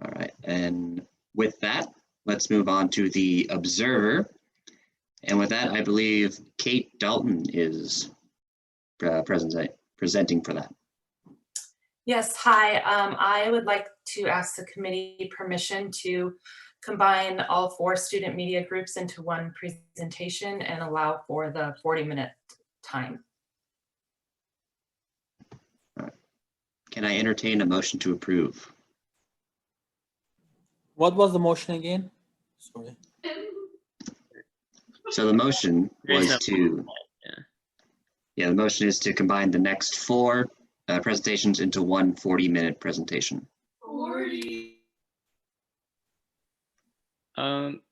All right, and with that, let's move on to the Observer. And with that, I believe Kate Dalton is presenting for that. Yes, hi. I would like to ask the committee permission to combine all 4 student media groups into one presentation and allow for the 40-minute time. All right. Can I entertain a motion to approve? What was the motion again? Sorry. So the motion was to, the motion is to combine the next 4 presentations into one 40-minute presentation. 40.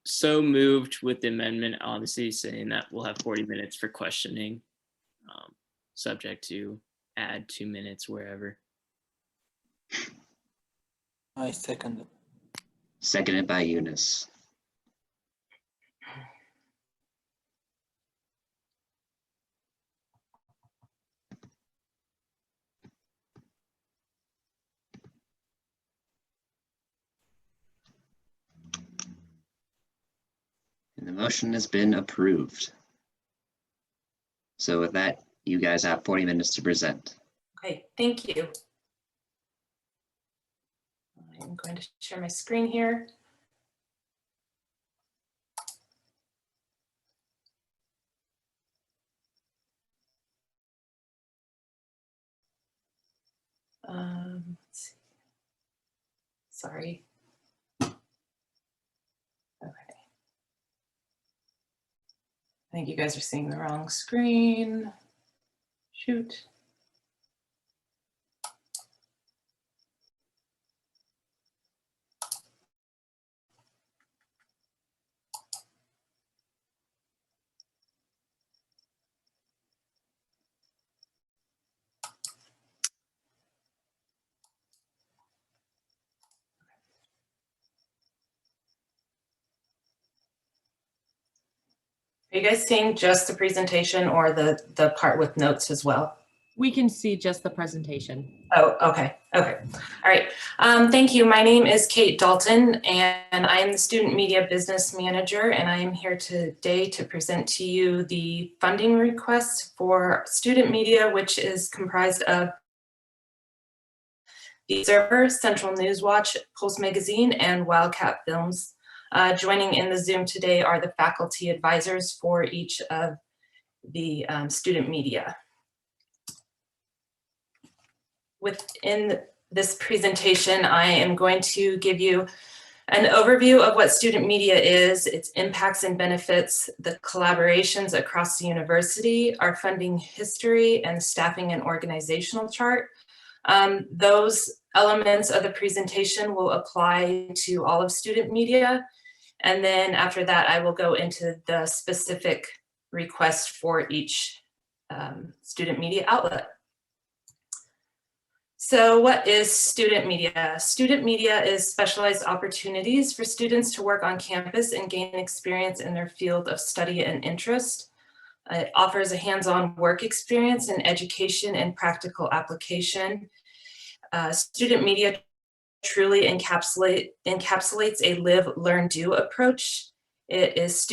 So moved with the amendment, obviously saying that we'll have 40 minutes for questioning, subject to add 2 minutes wherever. I second it. Seconded by Eunice. And the motion has been approved. So with that, you guys have 40 minutes to present. Okay, thank you. I'm going to share my screen here. Let's see. Sorry. Okay. I think you guys are seeing the wrong screen. Shoot. you guys seeing just the presentation or the part with notes as well? We can see just the presentation. Oh, okay. Okay. All right. Thank you. My name is Kate Dalton, and I am the Student Media Business Manager, and I am here today to present to you the funding request for student media, which is comprised of the Observer, Central News Watch, Pulse Magazine, and Wildcat Films. Joining in the Zoom today are the faculty advisors for each of the student media. Within this presentation, I am going to give you an overview of what student media is, its impacts and benefits, the collaborations across the university, our funding history, and staffing and organizational chart. Those elements of the presentation will apply to all of student media. And then after that, I will go into the specific request for each student media outlet. So what is student media? Student media is specialized opportunities for students to work on campus and gain experience in their field of study and interest. It offers a hands-on work experience in education and practical application. Student media truly encapsulates a live, learn, do approach. It's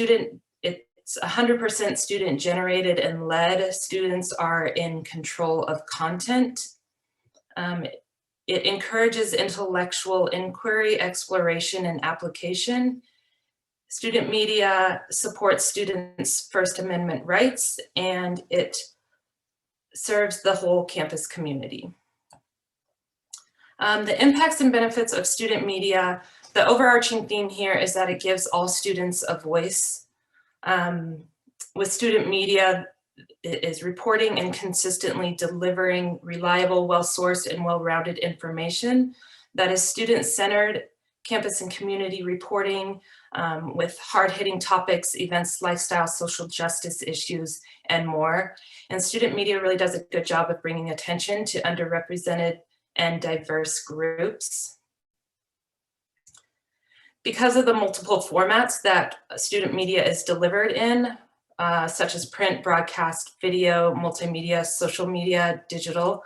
100% student generated and led. Students are in control of content. It encourages intellectual inquiry, exploration, and application. Student media supports students' First Amendment rights, and it serves the whole campus community. The impacts and benefits of student media, the overarching theme here is that it gives all students a voice. With student media, it is reporting and consistently delivering reliable, well-sourced, and well-rounded information that is student-centered, campus and community reporting with hard-hitting topics, events, lifestyle, social justice issues, and more. And student media really does a good job of bringing attention to underrepresented and diverse groups. Because of the multiple formats that student media is delivered in, such as print, broadcast, video, multimedia, social media, digital,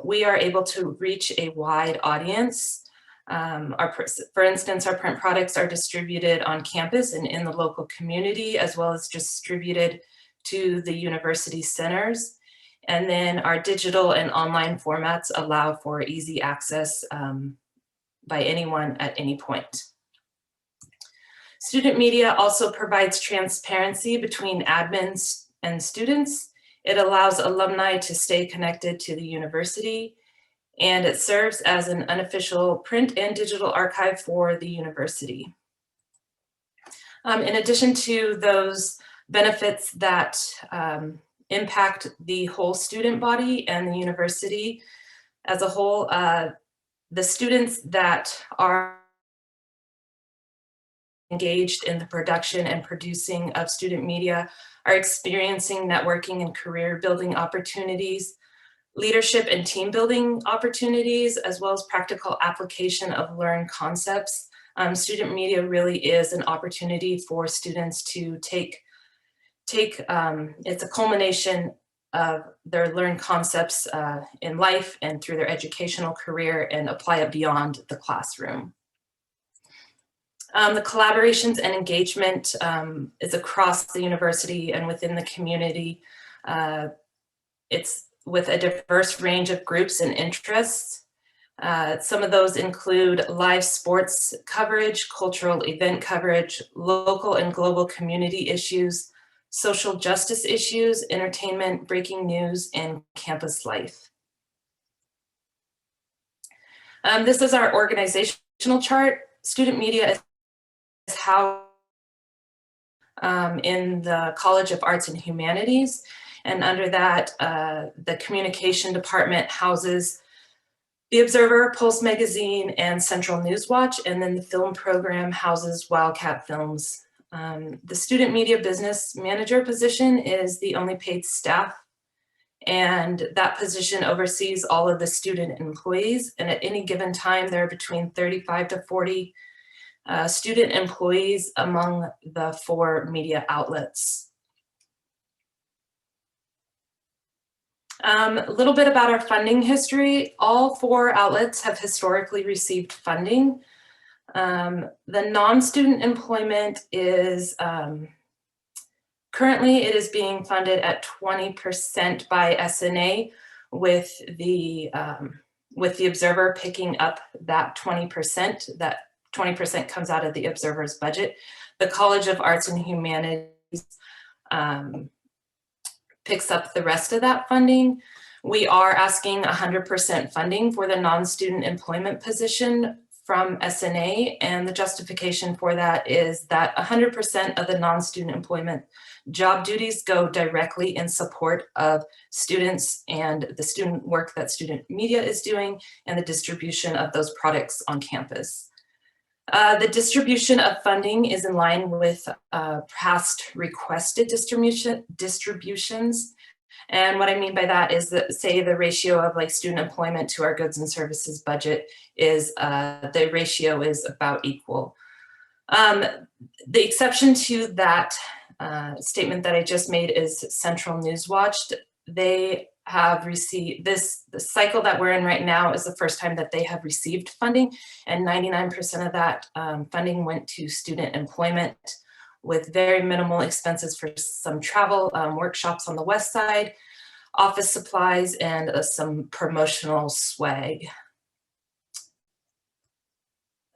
we are able to reach a wide audience. For instance, our print products are distributed on campus and in the local community, as well as distributed to the university centers. And then our digital and online formats allow for easy access by anyone at any point. Student media also provides transparency between admins and students. It allows alumni to stay connected to the university, and it serves as an unofficial print and digital archive for the university. In addition to those benefits that impact the whole student body and the university as a whole, the students that are engaged in the production and producing of student media are experiencing networking and career building opportunities, leadership and team building opportunities, as well as practical application of learned concepts. Student media really is an opportunity for students to it's a culmination of their learned concepts in life and through their educational career and apply it beyond the classroom. The collaborations and engagement is across the university and within the community. It's with a diverse range of groups and interests. Some of those include live sports coverage, cultural event coverage, local and global community issues, social justice issues, entertainment, breaking news, and campus life. This is our organizational chart. Student media is housed in the College of Arts and Humanities. And under that, the communication department houses the Observer, Pulse Magazine, and Central News Watch. And then the film program houses Wildcat Films. The student media business manager position is the only paid staff. And that position oversees all of the student employees. And at any given time, there are between 35 to 40 student employees among the 4 media outlets. A little bit about our funding history. All 4 outlets have historically received funding. The non-student employment is currently it is being funded at 20% by S&A, with the Observer picking up that 20%. That 20% comes out of the Observer's budget. The College of Arts and Humanities picks up the rest of that funding. We are asking 100% funding for the non-student employment position from S&A, and the justification for that is that 100% of the non-student employment job duties go directly in support of students and the student work that student media is doing and the distribution of those products on campus. The distribution of funding is in line with past requested distributions. And what I mean by that is that, say, the ratio of like student employment to our goods and services budget is, the ratio is about equal. The exception to that statement that I just made is Central Newswatch. They have received the cycle that we're in right now is the first time that they have received funding, and 99% of that funding went to student employment, with very minimal expenses for some travel, workshops on the west side, office supplies, and some promotional swag.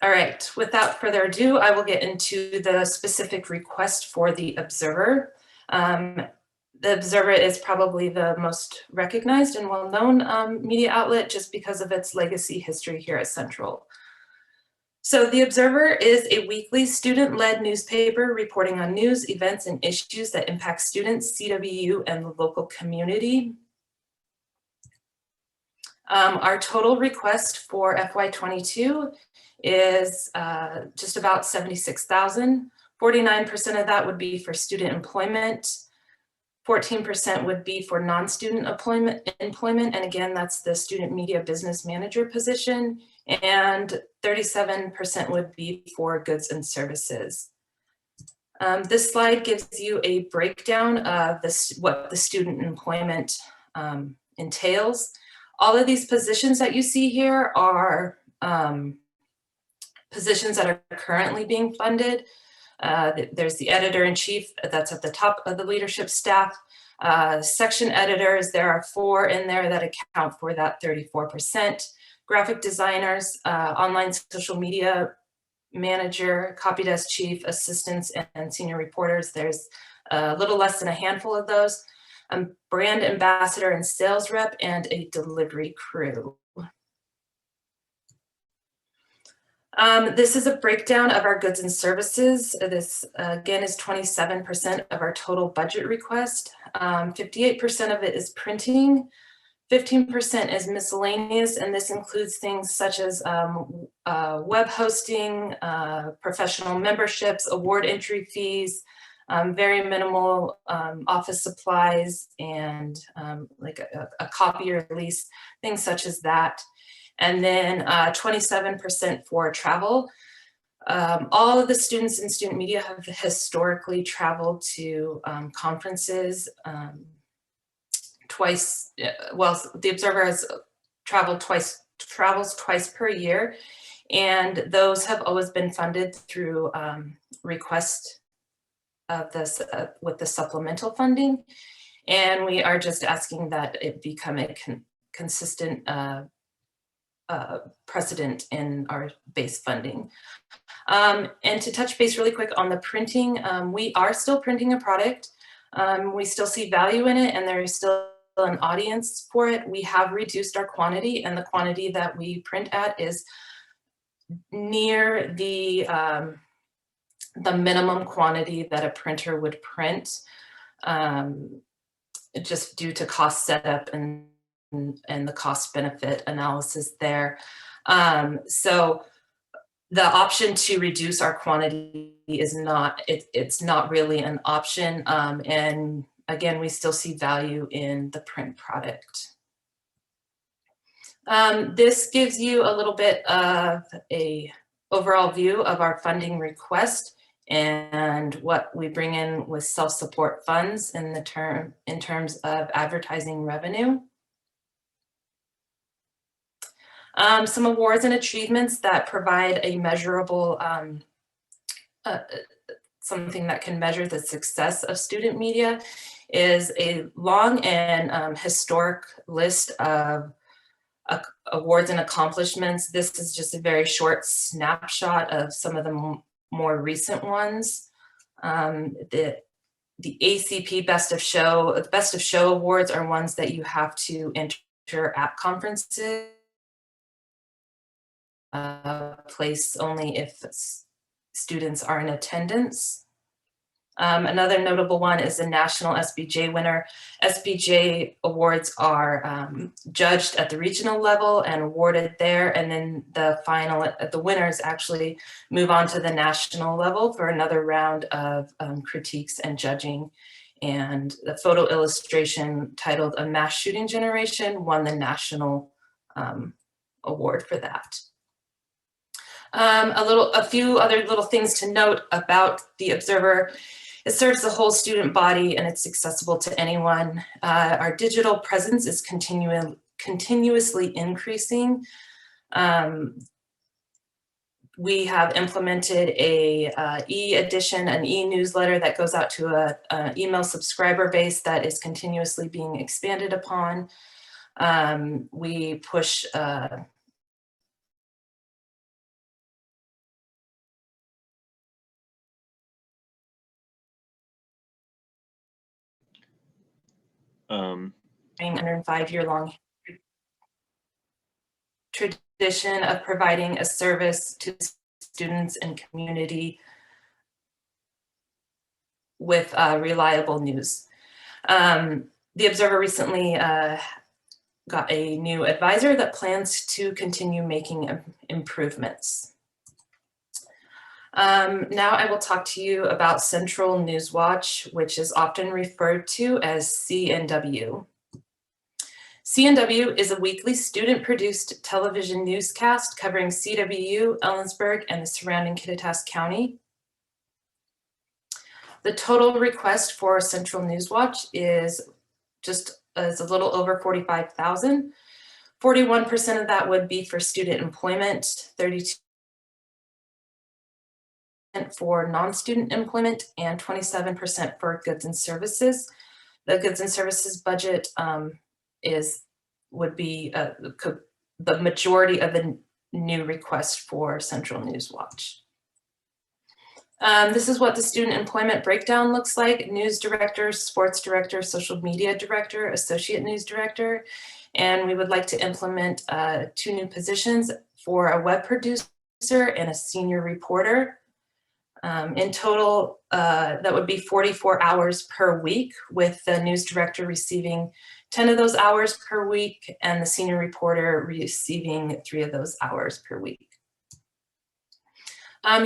All right, without further ado, I will get into the specific request for the Observer. The Observer is probably the most recognized and well-known media outlet just because of its legacy history here at Central. So the Observer is a weekly student-led newspaper reporting on news, events, and issues that impact students, CWU, and the local community. Our total request for FY22 is just about $76,000. 49% of that would be for student employment. 14% would be for non-student employment, and again, that's the student media business manager position, and 37% would be for goods and services. This slide gives you a breakdown of what the student employment entails. All of these positions that you see here are positions that are currently being funded. There's the editor-in-chief, that's at the top of the leadership staff. Section editors, there are 4 in there that account for that 34%. Graphic designers, online social media manager, copy desk chief, assistants, and senior reporters. There's a little less than a handful of those. Brand ambassador and sales rep, and a delivery crew. This is a breakdown of our goods and services. This again is 27% of our total budget request. 58% of it is printing, 15% is miscellaneous, and this includes things such as web hosting, professional memberships, award entry fees, very minimal office supplies, and like a copier lease, things such as that. And then 27% for travel. All of the students in student media have historically traveled to conferences twice. Well, the Observer has travels twice per year, and those have always been funded through request of this with the supplemental funding. And we are just asking that it become a consistent precedent in our base funding. And to touch base really quick on the printing, we are still printing a product. We still see value in it, and there is still an audience for it. We have reduced our quantity, and the quantity that we print at is near the minimum quantity that a printer would print, just due to cost setup and the cost benefit analysis there. So the option to reduce our quantity is not, it's not really an option. And again, we still see value in the print product. This gives you a little bit of a overall view of our funding request and what we bring in with self-support funds in terms of advertising revenue. Some awards and achievements that provide a measurable, something that can measure the success of student media is a long and historic list of awards and accomplishments. This is just a very short snapshot of some of the more recent ones. The ACP Best of Show awards are ones that you have to enter at conferences. Place only if students are in attendance. Another notable one is the National SBJ winner. SBJ awards are judged at the regional level and awarded there, and then the winners actually move on to the national level for another round of critiques and judging. And the photo illustration titled "A Mass Shooting Generation" won the national award for that. A few other little things to note about the Observer. It serves the whole student body and it's accessible to anyone. Our digital presence is continuously increasing. We have implemented a e-edition, an e-newsletter that goes out to an email subscriber base that is continuously being expanded upon. We push Um, 105-year-long tradition of providing a service to students and community with reliable news. The Observer recently got a new advisor that plans to continue making improvements. Now I will talk to you about Central News Watch, which is often referred to as CNW. CNW is a weekly student-produced television newscast covering CWU, Ellensburg, and the surrounding Kittitas County. The total request for Central News Watch is a little over $45,000. 41% of that would be for student employment, 32% for non-student employment, and 27% for goods and services. The goods and services budget would be the majority of the new request for Central News Watch. This is what the student employment breakdown looks like: news director, sports director, social media director, associate news director. And we would like to implement 2 new positions for a web producer and a senior reporter. In total, that would be 44 hours per week, with the news director receiving 10 of those hours per week and the senior reporter receiving 3 of those hours per week.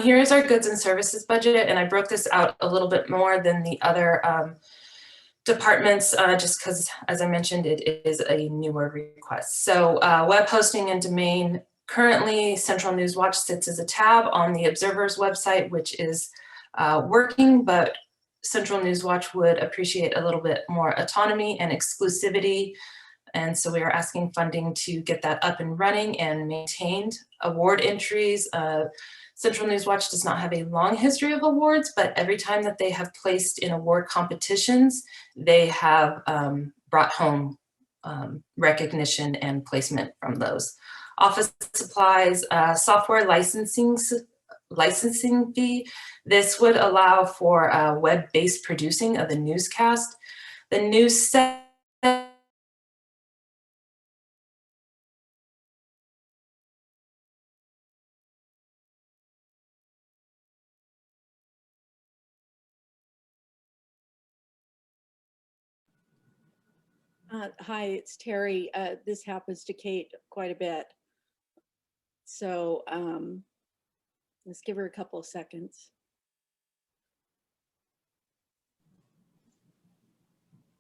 Here is our goods and services budget, and I broke this out a little bit more than the other departments, just because, as I mentioned, it is a newer request. So web hosting and domain. Currently, Central News Watch sits as a tab on the Observer's website, which is working, but Central News Watch would appreciate a little bit more autonomy and exclusivity. And so we are asking funding to get that up and running and maintained. Award entries. Central News Watch does not have a long history of awards, but every time that they have placed in award competitions, they have brought home recognition and placement from those. Office supplies, software licensing fee. This would allow for web-based producing of the newscast. The news set Hi, it's Terry. This happens to Kate quite a bit. So let's give her a couple of seconds.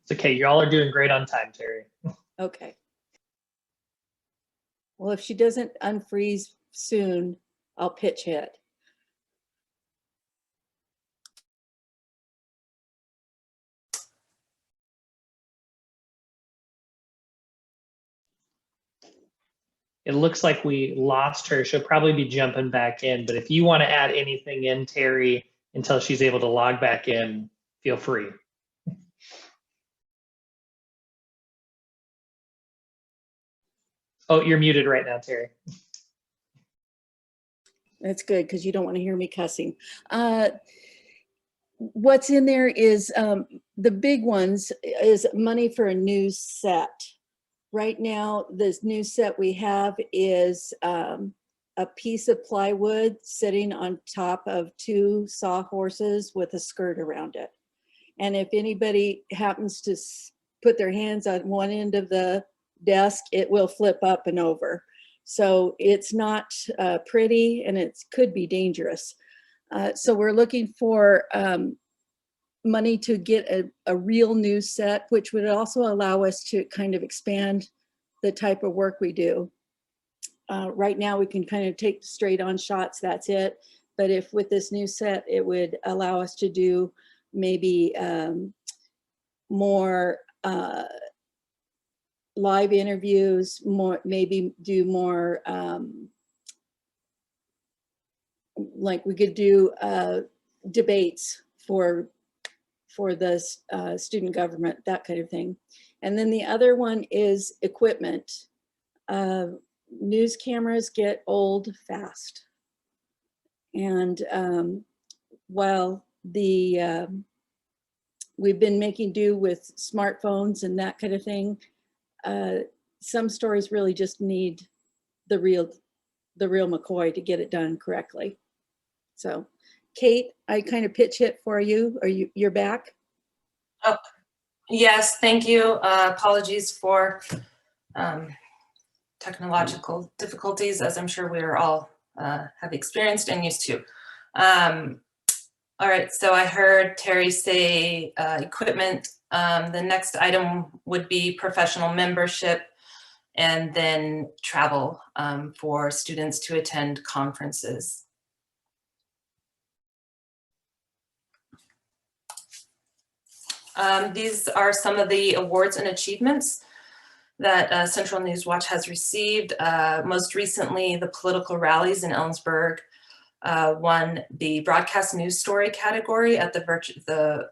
It's okay. Y'all are doing great on time, Terry. Okay. Well, if she doesn't unfreeze soon, I'll pitch hit. It looks like we lost her. She'll probably be jumping back in, but if you want to add anything in, Terry, until she's able to log back in, feel free. Oh, you're muted right now, Terry. That's good because you don't want to hear me cussing. What's in there is the big ones is money for a new set. Right now, this new set we have is a piece of plywood sitting on top of 2 sawhorses with a skirt around it. And if anybody happens to put their hands on one end of the desk, it will flip up and over. So it's not pretty, and it could be dangerous. So we're looking for money to get a real new set, which would also allow us to kind of expand the type of work we do. Right now we can kind of take straight on shots, that's it. But if with this new set, it would allow us to do maybe more live interviews, maybe do more, like we could do debates for the student government, that kind of thing. And then the other one is equipment. News cameras get old fast. And while we've been making do with smartphones and that kind of thing, some stories really just need the real McCoy to get it done correctly. So Kate, I kind of pitch hit for you. You're back? Oh, yes, thank you. Apologies for technological difficulties, as I'm sure we're all have experienced and used to. All right, so I heard Terry say equipment. The next item would be professional membership, and then travel for students to attend conferences. These are some of the awards and achievements that Central News Watch has received. Most recently, the political rallies in Ellensburg won the broadcast news story category at the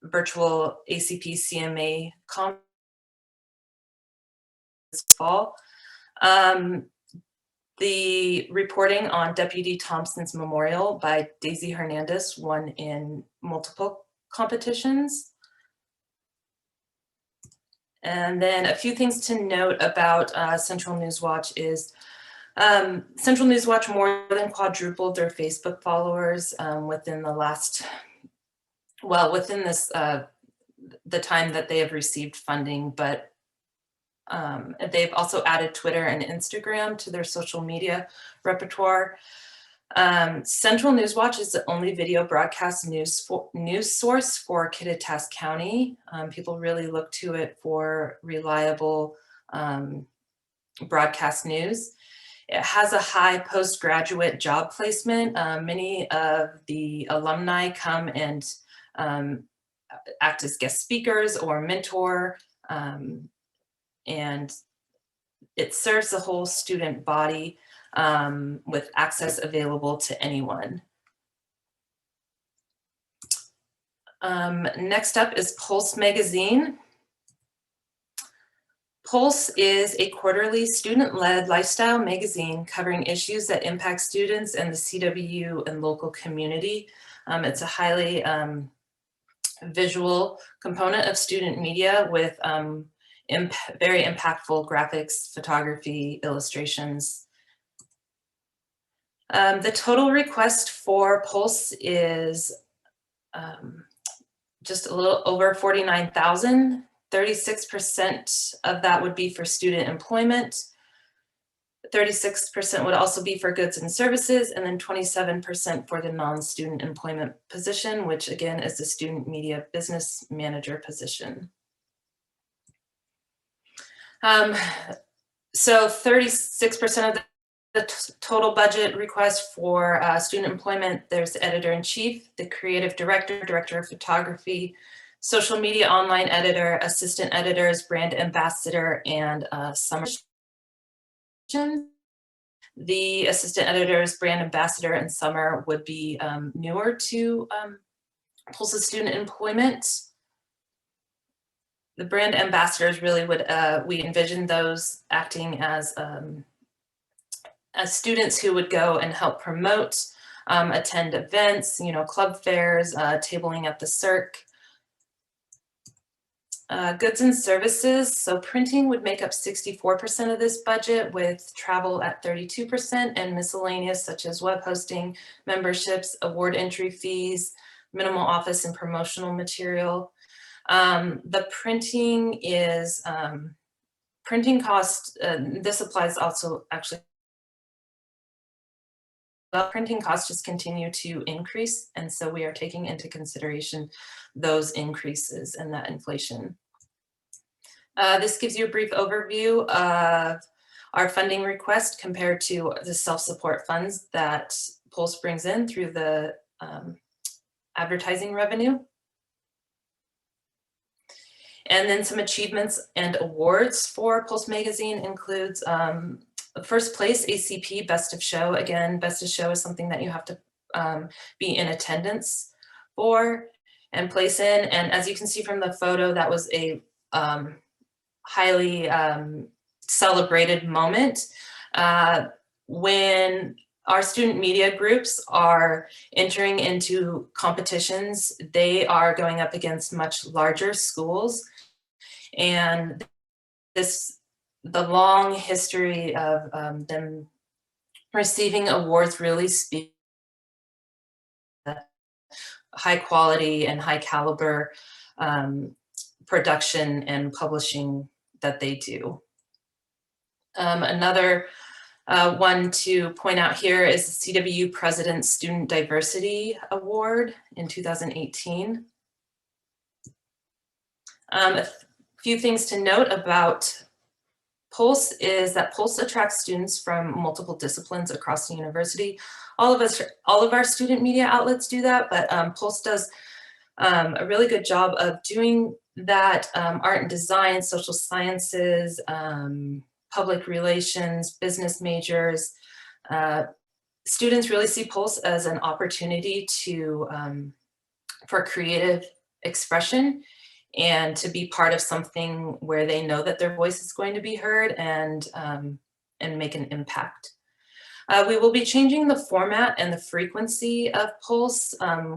virtual ACP CMA conference this fall. The reporting on Deputy Thompson's memorial by Daisy Hernandez won in multiple competitions. And then a few things to note about Central News Watch is Central News Watch more than quadrupled their Facebook followers within the last, well, within this, the time that they have received funding, but they've also added Twitter and Instagram to their social media repertoire. Central News Watch is the only video broadcast news source for Kittitas County. People really look to it for reliable broadcast news. It has a high postgraduate job placement. Many of the alumni come and act as guest speakers or mentor, and it serves the whole student body with access available to anyone. Next up is Pulse Magazine. Pulse is a quarterly student-led lifestyle magazine covering issues that impact students and the CWU and local community. It's a highly visual component of student media with very impactful graphics, photography, illustrations. The total request for Pulse is just a little over 49,000. 36% of that would be for student employment. 36% would also be for goods and services, and then 27% for the non-student employment position, which again is the student media business manager position. So 36% of the total budget request for student employment, there's the editor-in-chief, the creative director, director of photography, social media online editor, assistant editors, brand ambassador, and summer. The assistant editors, brand ambassador, and summer would be newer to Pulse's student employment. The brand ambassadors really would, we envision those acting as students who would go and help promote, attend events, club fairs, tabling at the circ. Goods and services, so printing would make up 64% of this budget, with travel at 32% and miscellaneous such as web hosting, memberships, award entry fees, minimal office and promotional material. The printing is, printing cost, this applies also actually, printing costs just continue to increase, and so we are taking into consideration those increases and that inflation. This gives you a brief overview of our funding request compared to the self-support funds that Pulse brings in through the advertising revenue. And then some achievements and awards for Pulse Magazine includes first place ACP Best of Show. Again, Best of Show is something that you have to be in attendance for and place in. And as you can see from the photo, that was a highly celebrated moment. When our student media groups are entering into competitions, they are going up against much larger schools. And the long history of them receiving awards really speaks to high quality and high caliber production and publishing that they do. Another one to point out here is the CWU President Student Diversity Award in 2018. A few things to note about Pulse is that Pulse attracts students from multiple disciplines across the university. All of our student media outlets do that, but Pulse does a really good job of doing that. Art and design, social sciences, public relations, business majors. Students really see Pulse as an opportunity to for creative expression and to be part of something where they know that their voice is going to be heard and make an impact. We will be changing the format and the frequency of Pulse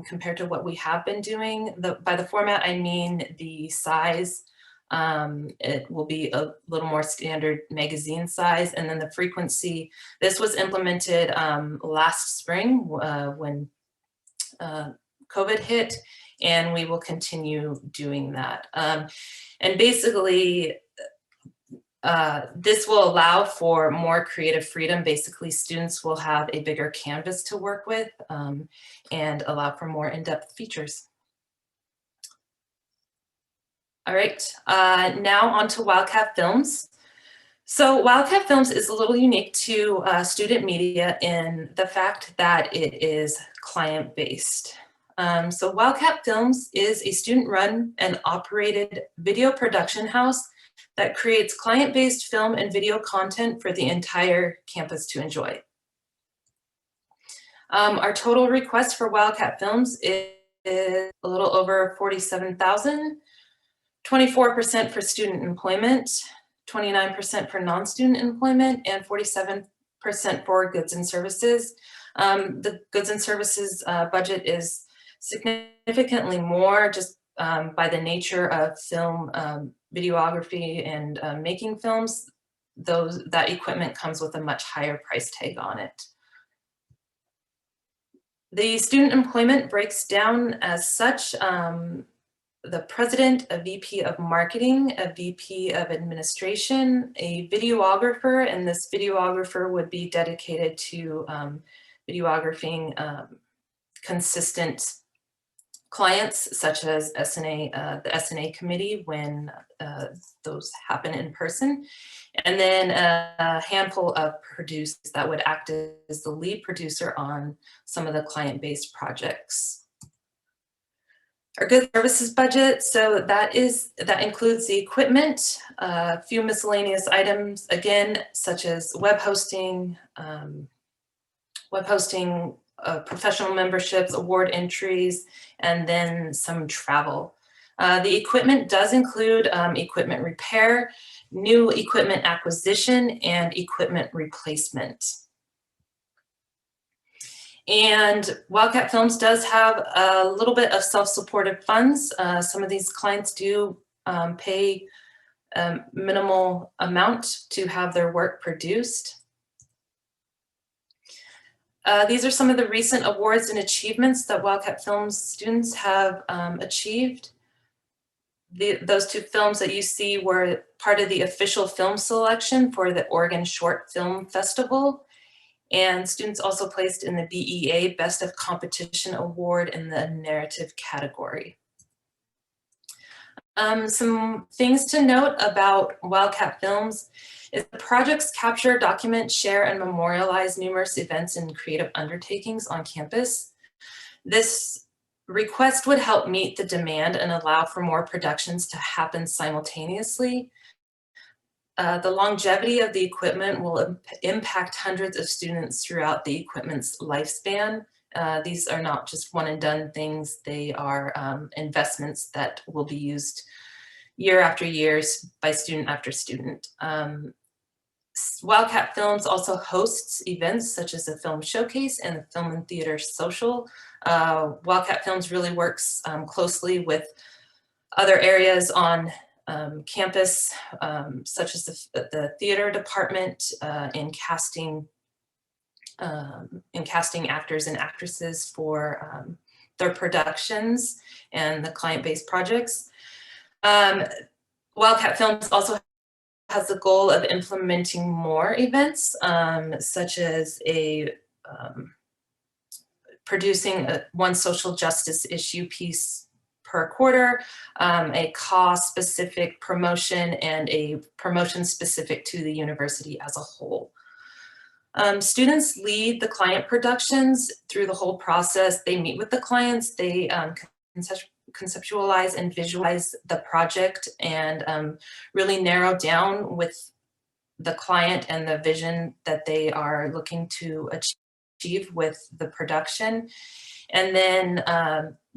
compared to what we have been doing. By the format, I mean the size. It will be a little more standard magazine size, and then the frequency. This was implemented last spring when COVID hit, and we will continue doing that. And basically, this will allow for more creative freedom. Basically, students will have a bigger canvas to work with and allow for more in-depth features. All right, now on to Wildcat Films. So Wildcat Films is a little unique to student media in the fact that it is client-based. So Wildcat Films is a student-run and operated video production house that creates client-based film and video content for the entire campus to enjoy. Our total request for Wildcat Films is a little over $47,000, 24% for student employment, 29% for non-student employment, and 47% for goods and services. The goods and services budget is significantly more just by the nature of film videography and making films. That equipment comes with a much higher price tag on it. The student employment breaks down as such. The president, a VP of marketing, a VP of administration, a videographer, and this videographer would be dedicated to videographing consistent clients such as S&A, the S&A committee when those happen in person. And then a handful of producers that would act as the lead producer on some of the client-based projects. Our good services budget, so that includes the equipment, a few miscellaneous items, again, such as web hosting, professional memberships, award entries, and then some travel. The equipment does include equipment repair, new equipment acquisition, and equipment replacement. And Wildcat Films does have a little bit of self-supported funds. Some of these clients do pay a minimal amount to have their work produced. These are some of the recent awards and achievements that Wildcat Films students have achieved. Those two films that you see were part of the official film selection for the Oregon Short Film Festival. And students also placed in the BEA Best of Competition Award in the narrative category. Some things to note about Wildcat Films is the projects capture, document, share, and memorialize numerous events and creative undertakings on campus. This request would help meet the demand and allow for more productions to happen simultaneously. The longevity of the equipment will impact hundreds of students throughout the equipment's lifespan. These are not just one and done things. They are investments that will be used year after year by student after student. Wildcat Films also hosts events such as a film showcase and a film and theater social. Wildcat Films really works closely with other areas on campus, such as the theater department in casting actors and actresses for their productions and the client-based projects. Wildcat Films also has the goal of implementing more events, such as producing one social justice issue piece per quarter, a cause-specific promotion, and a promotion specific to the university as a whole. Students lead the client productions through the whole process. They meet with the clients, they conceptualize and visualize the project and really narrow down with the client and the vision that they are looking to achieve with the production. And then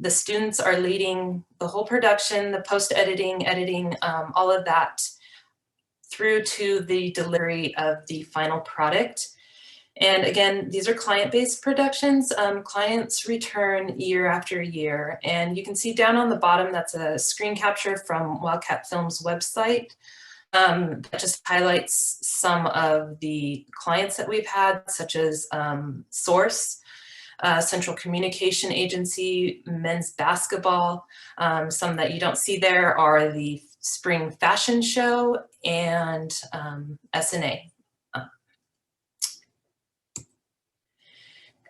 the students are leading the whole production, the post-editing, editing, all of that through to the delivery of the final product. And again, these are client-based productions. Clients return year after year. And you can see down on the bottom, that's a screen capture from Wildcat Films' website. That just highlights some of the clients that we've had, such as Source, Central Communication Agency, men's basketball. Some that you don't see there are the Spring Fashion Show and S&A.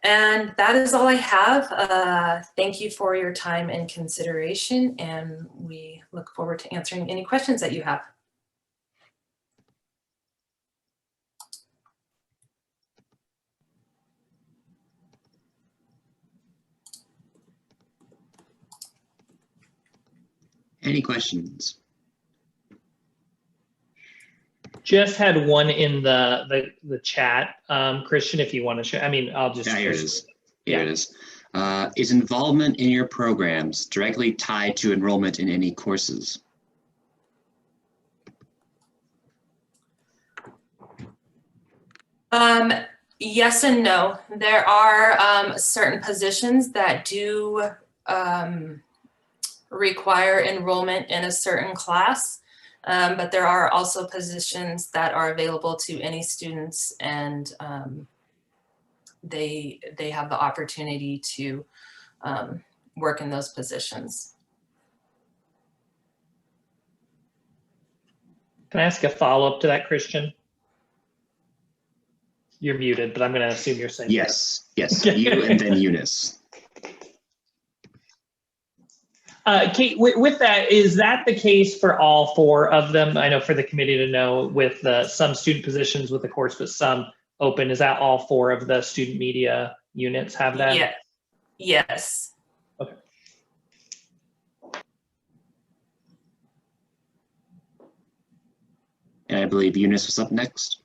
And that is all I have. Thank you for your time and consideration, and we look forward to answering any questions that you have. Any questions? Just had one in the chat. Christian, if you want to share, I mean, I'll just. Yeah, here it is. Here it is. Is involvement in your programs directly tied to enrollment in any courses? Yes and no. There are certain positions that do require enrollment in a certain class, but there are also positions that are available to any students, and they have the opportunity to work in those positions. Can I ask a follow-up to that, Christian? You're muted, but I'm going to assume you're saying yes. Yes, you and then Eunice. Kate, with that, is that the case for all 4 of them? I know for the committee to know with some student positions with the course, but some open. Is that all 4 of the student media units have that? Yeah. Yes. Okay. And I believe Eunice was up next.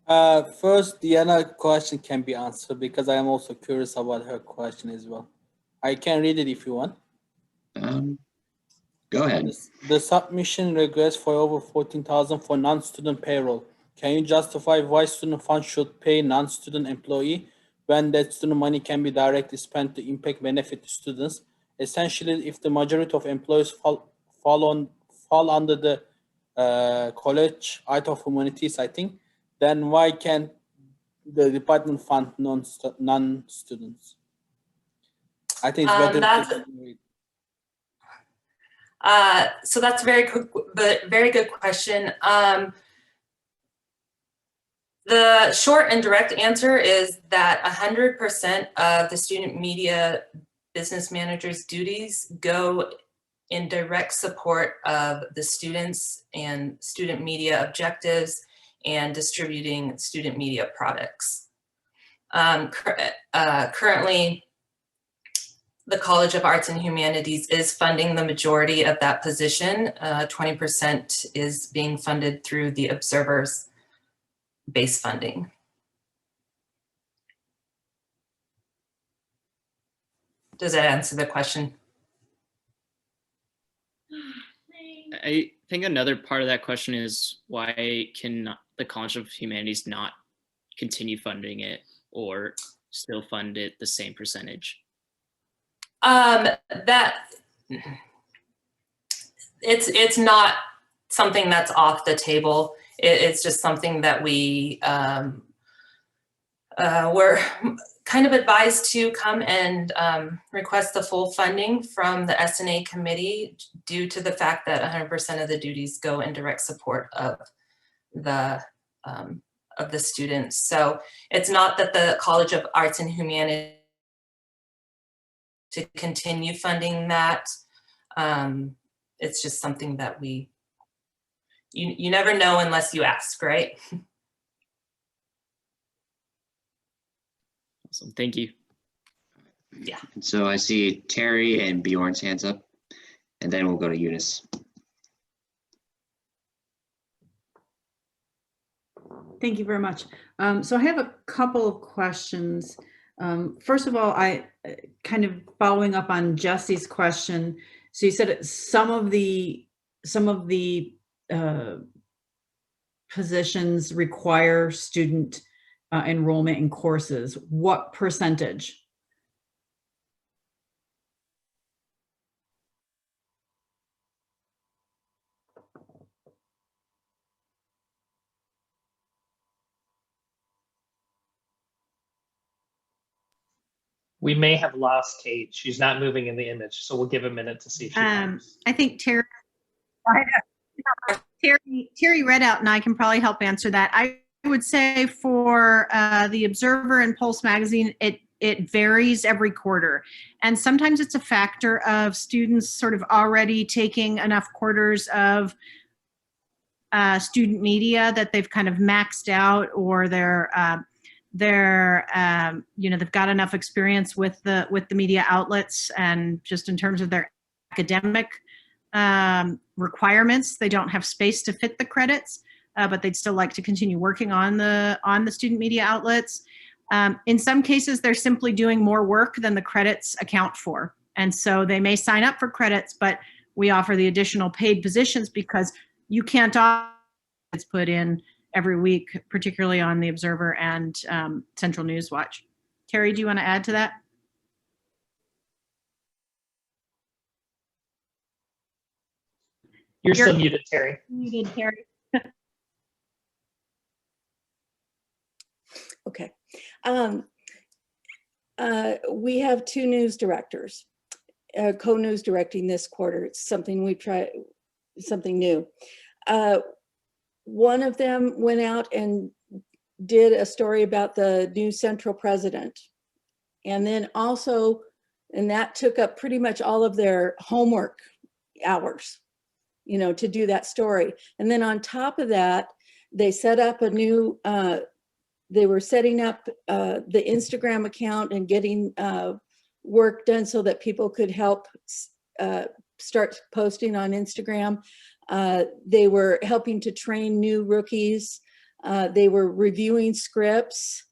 First, the other question can be answered because I am also curious about her question as well. I can read it if you want. Go ahead. The submission request for over 14,000 for non-student payroll. Can you justify why student funds should pay non-student employee when that student money can be directly spent to impact benefit to students? Essentially, if the majority of employees fall under the college art of humanities, I think, then why can't the department fund non-students? I think it's better. So that's a very good question. The short and direct answer is that 100% of the student media business manager's duties go in direct support of the students and student media objectives and distributing student media products. Currently, the College of Arts and Humanities is funding the majority of that position. 20% is being funded through the Observer's base funding. Does that answer the question? I think another part of that question is why can the College of Humanities not continue funding it or still fund it the same percentage? It's not something that's off the table. It's just something that we were kind of advised to come and request the full funding from the S&A committee due to the fact that 100% of the duties go in direct support of the students. So it's not that the College of Arts and Humanities to continue funding that. It's just something that you never know unless you ask, right? Awesome, thank you. Yeah. And so I see Terry and Bjorn's hands up, and then we'll go to Eunice. Thank you very much. So I have a couple of questions. First of all, I kind of following up on Jesse's question. So you said some of the positions require student enrollment in courses. What percentage? We may have lost Kate. She's not moving in the image, so we'll give a minute to see if she comes. I think Terry read out, and I can probably help answer that. I would say for the Observer and Pulse magazine, it varies every quarter. And sometimes it's a factor of students sort of already taking enough quarters of student media that they've kind of maxed out, or they've got enough experience with the media outlets, and just in terms of their academic requirements, they don't have space to fit the credits, but they'd still like to continue working on the student media outlets. In some cases, they're simply doing more work than the credits account for. And so they may sign up for credits, but we offer the additional paid positions because you can't put in every week, particularly on the Observer and Central News Watch. Terry, do you want to add to that? You're still muted, Terry. Muted, Terry. Okay. We have 2 news directors, co-news directing this quarter. It's something we try, something new. One of them went out and did a story about the new Central president. And then also And that took up pretty much all of their homework hours, you know, to do that story. And then on top of that, they set up a new, they were setting up the Instagram account and getting work done so that people could help start posting on Instagram. They were helping to train new rookies. They were reviewing scripts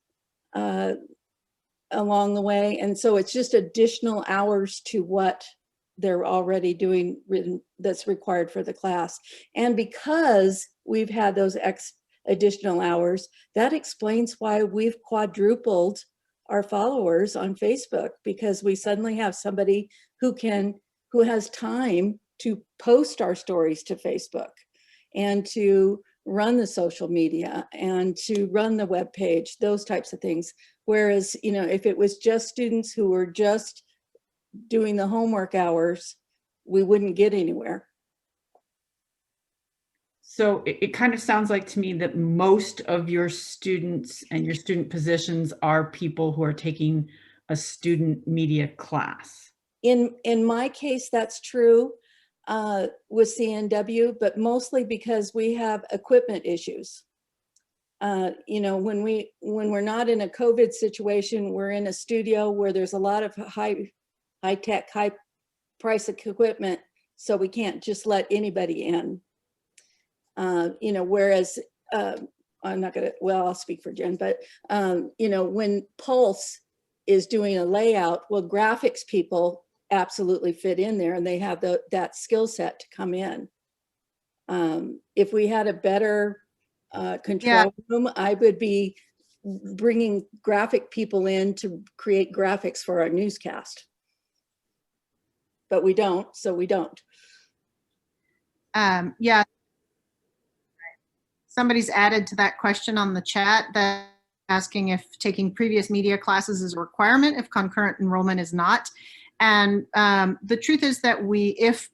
along the way. And so it's just additional hours to what they're already doing that's required for the class. And because we've had those additional hours, that explains why we've quadrupled our followers on Facebook, because we suddenly have somebody who has time to post our stories to Facebook and to run the social media and to run the web page, those types of things. Whereas, you know, if it was just students who were just doing the homework hours, we wouldn't get anywhere. So it kind of sounds like to me that most of your students and your student positions are people who are taking a student media class. In my case, that's true with CNW, but mostly because we have equipment issues. You know, when we're not in a COVID situation, we're in a studio where there's a lot of high tech, high price equipment, so we can't just let anybody in. You know, whereas I'm not gonna, well, I'll speak for Jen, but you know, when Pulse is doing a layout, well, graphics people absolutely fit in there and they have that skill set to come in. If we had a better control room, I would be bringing graphic people in to create graphics for our newscast. But we don't, so we don't. Yeah. Somebody's added to that question on the chat that asking if taking previous media classes is a requirement, if concurrent enrollment is not. And the truth is that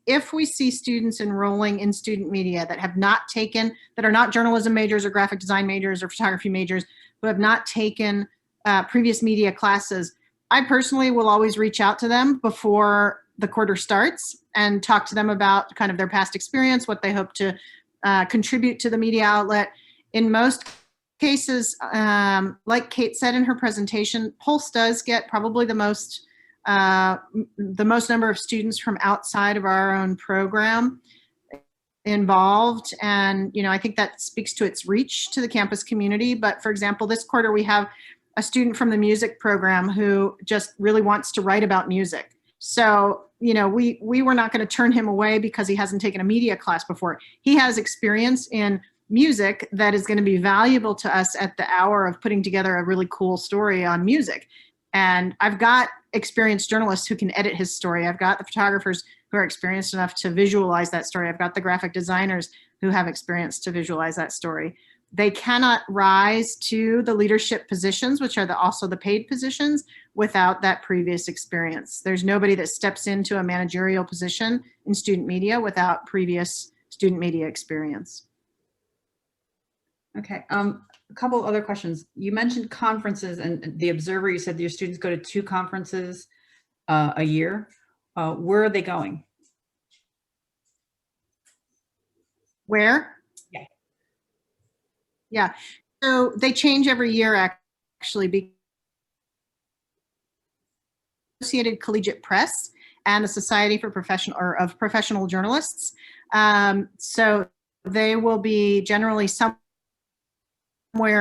if we see students enrolling in student media that have not taken, that are not journalism majors or graphic design majors or photography majors, who have not taken previous media classes, I personally will always reach out to them before the quarter starts and talk to them about kind of their past experience, what they hope to contribute to the media outlet. In most cases, like Kate said in her presentation, Pulse does get probably the most number of students from outside of our own program involved. And, you know, I think that speaks to its reach to the campus community. But for example, this quarter we have a student from the music program who just really wants to write about music. So, you know, we were not going to turn him away because he hasn't taken a media class before. He has experience in music that is going to be valuable to us at the hour of putting together a really cool story on music. And I've got experienced journalists who can edit his story. I've got the photographers who are experienced enough to visualize that story. I've got the graphic designers who have experience to visualize that story. They cannot rise to the leadership positions, which are also the paid positions, without that previous experience. There's nobody that steps into a managerial position in student media without previous student media experience. Okay, a couple other questions. You mentioned conferences and the Observer, you said your students go to 2 conferences a year. Where are they going? Where? Yeah. Yeah, so they change every year actually. Associated Collegiate Press and the Society for Professional Journalists. So they will be generally somewhere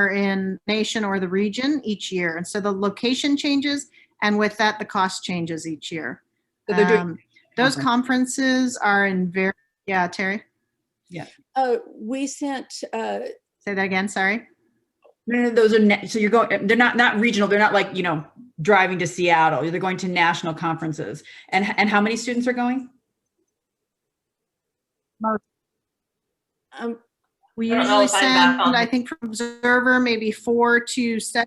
in the nation or the region each year. And so the location changes, and with that, the cost changes each year. So they're doing those conferences are in very, yeah, Terry? Yeah. We sent. Say that again, sorry. No, those are, so you're going, they're not regional. They're not like, you know, driving to Seattle. They're going to national conferences. And how many students are going? We usually send, I think from Observer, maybe 4 to 7.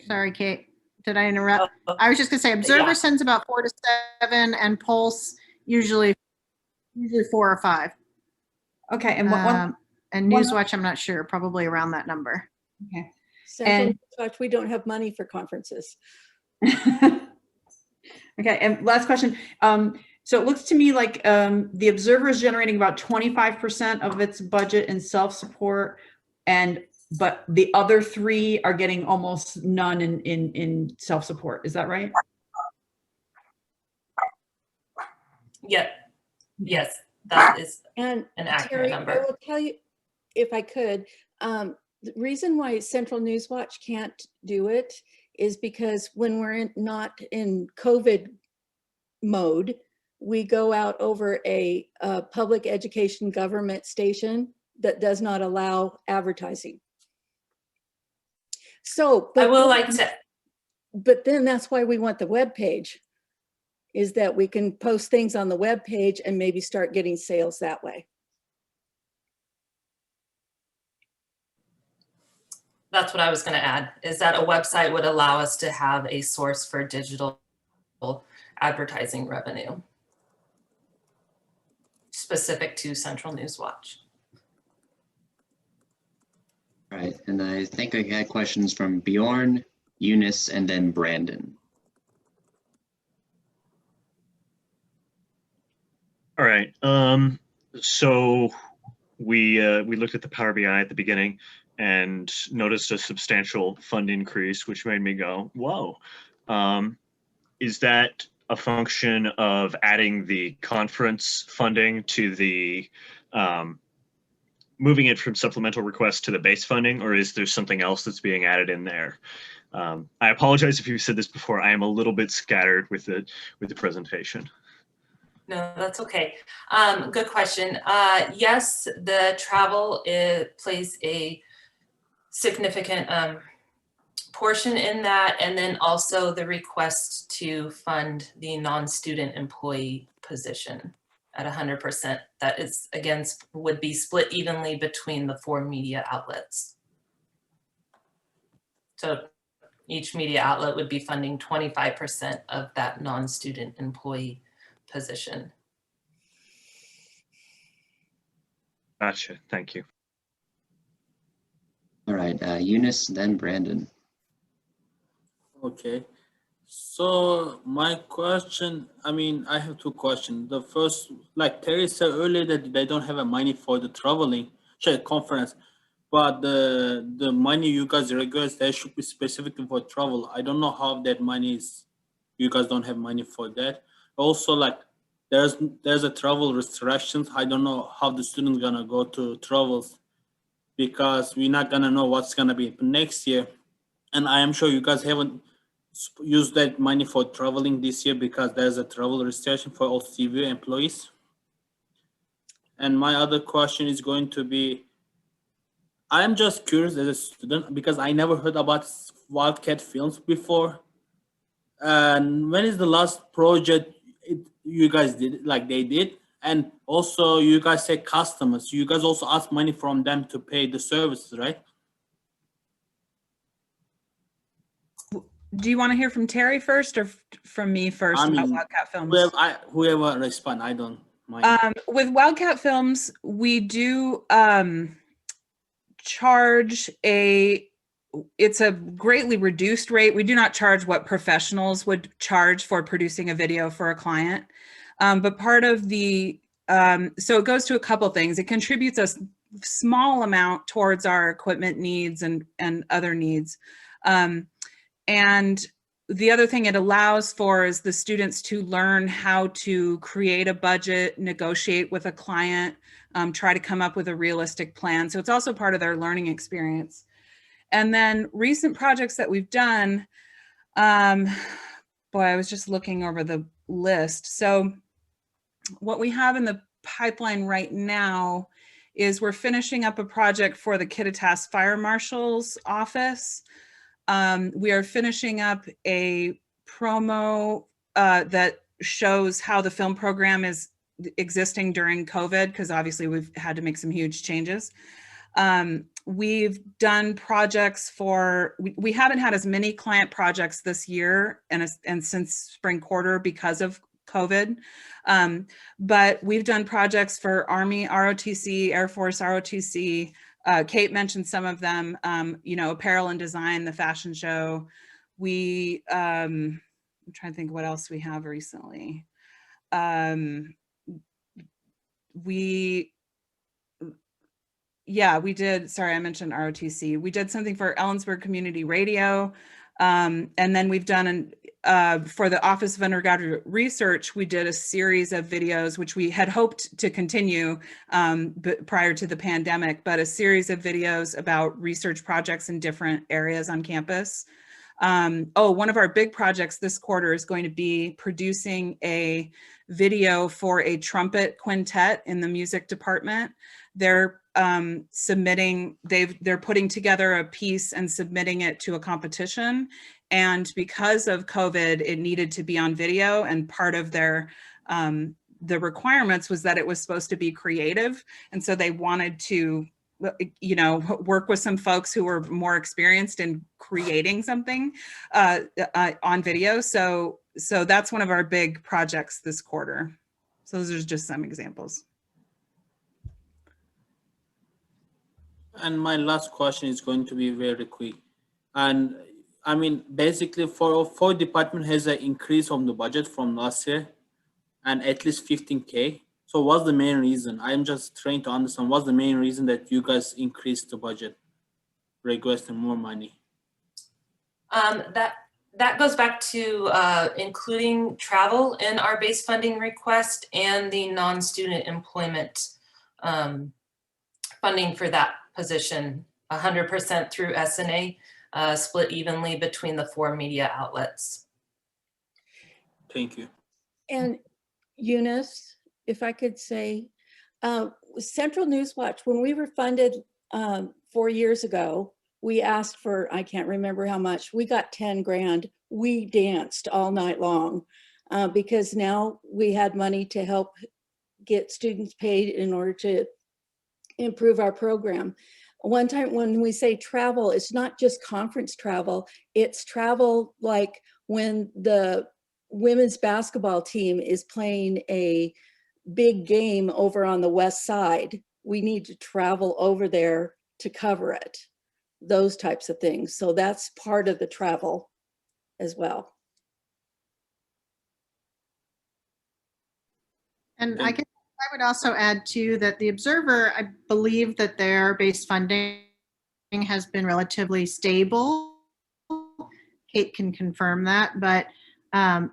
Sorry, Kate, did I interrupt? I was just gonna say Observer sends about 4 to 7 and Pulse usually 4 or 5. Okay, and and Newswatch, I'm not sure, probably around that number. Okay, Central And- Newswatch, we don't have money for conferences. Okay, and last question. So it looks to me like the Observer is generating about 25% of its budget in self-support, but the other three are getting almost none in self-support. Is that right? Yep. Yes, that is And an accurate Terry, I number. will tell you, if I could, the reason why Central Newswatch can't do it is because when we're not in COVID mode, we go out over a public education government station that does not allow advertising. So, I will like to. But then that's why we want the web page, is that we can post things on the web page and maybe start getting sales that way. That's what I was going to add, is that a website would allow us to have a source for digital advertising revenue specific to Central Newswatch. All right, and I think I had questions from Bjorn, Eunice, and then Brandon. All right. So we looked at the Power BI at the beginning and noticed a substantial fund increase, which made me go, "Whoa!" Is that a function of adding the conference funding to the moving it from supplemental requests to the base funding, or is there something else that's being added in there? I apologize if you said this before. I am a little bit scattered with the presentation. No, that's okay. Good question. Yes, the travel plays a significant portion in that, and then also the request to fund the non-student employee position at 100%. That is, again, would be split evenly between the 4 media outlets. So each media outlet would be funding 25% of that non-student employee position. Gotcha. Thank you. All right, Eunice, then Brandon. Okay. So my question, I mean, I have 2 questions. The first, like Terry said earlier, that they don't have a money for the traveling conference, but the money you guys request, that should be specifically for travel. I don't know how that money is. You guys don't have money for that. Also, like there's a travel restrictions. I don't know how the students gonna go to travels, because we're not gonna know what's gonna be next year. And I am sure you guys haven't used that money for traveling this year because there's a travel restriction for all CWU employees. And my other question is going to be, I'm just curious as a student, because I never heard about Wildcat Films before. And when is the last project you guys did, like they did? And also you guys say customers, you guys also ask money from them to pay the services, right? Do you want to hear from Terry first or from me first about Wildcat Films? Whoever respond, I don't mind. With Wildcat Films, we do charge it's a greatly reduced rate. We do not charge what professionals would charge for producing a video for a client. But part of the, so it goes to a couple things. It contributes a small amount towards our equipment needs and other needs. And the other thing it allows for is the students to learn how to create a budget, negotiate with a client, try to come up with a realistic plan. So it's also part of their learning experience. And then recent projects that we've done, boy, I was just looking over the list. So what we have in the pipeline right now is we're finishing up a project for the Kittitas Fire Marshal's office. We are finishing up a promo that shows how the film program is existing during COVID, because obviously we've had to make some huge changes. We've done projects for, we haven't had as many client projects this year and since spring quarter because of COVID, but we've done projects for Army ROTC, Air Force ROTC, Kate mentioned some of them, you know, apparel and design, the fashion show. We, I'm trying to think what else we have recently. Yeah, we did, sorry, I mentioned ROTC. We did something for Ellensburg Community Radio. And then we've done, for the Office of Undergraduate Research, we did a series of videos, which we had hoped to continue prior to the pandemic, but a series of videos about research projects in different areas on campus. One of our big projects this quarter is going to be producing a video for a trumpet quintet in the music department. They're they're putting together a piece and submitting it to a competition. And because of COVID, it needed to be on video, and part of their the requirements was that it was supposed to be creative. And so they wanted to, you know, work with some folks who were more experienced in creating something on video. So that's one of our big projects this quarter. So those are just some examples. And my last question is going to be very quick. And I mean, basically for department has an increase on the budget from last year and at least 15K. So what's the main reason? I'm just trying to understand what's the main reason that you guys increased the budget, requesting more money? That goes back to including travel in our base funding request and the non-student employment funding for that position, 100% through S&A, split evenly between the 4 media outlets. Thank you. And Eunice, if I could say, Central News Watch, when we were funded 4 years ago, we asked for, I can't remember how much, we got 10 grand. We danced all night long because now we had money to help get students paid in order to improve our program. One time when we say travel, it's not just conference travel, it's travel like when the women's basketball team is playing a big game over on the west side. We need to travel over there to cover it, those types of things. So that's part of the travel as well. And I would also add too that the Observer, I believe that their base funding has been relatively stable. Kate can confirm that, but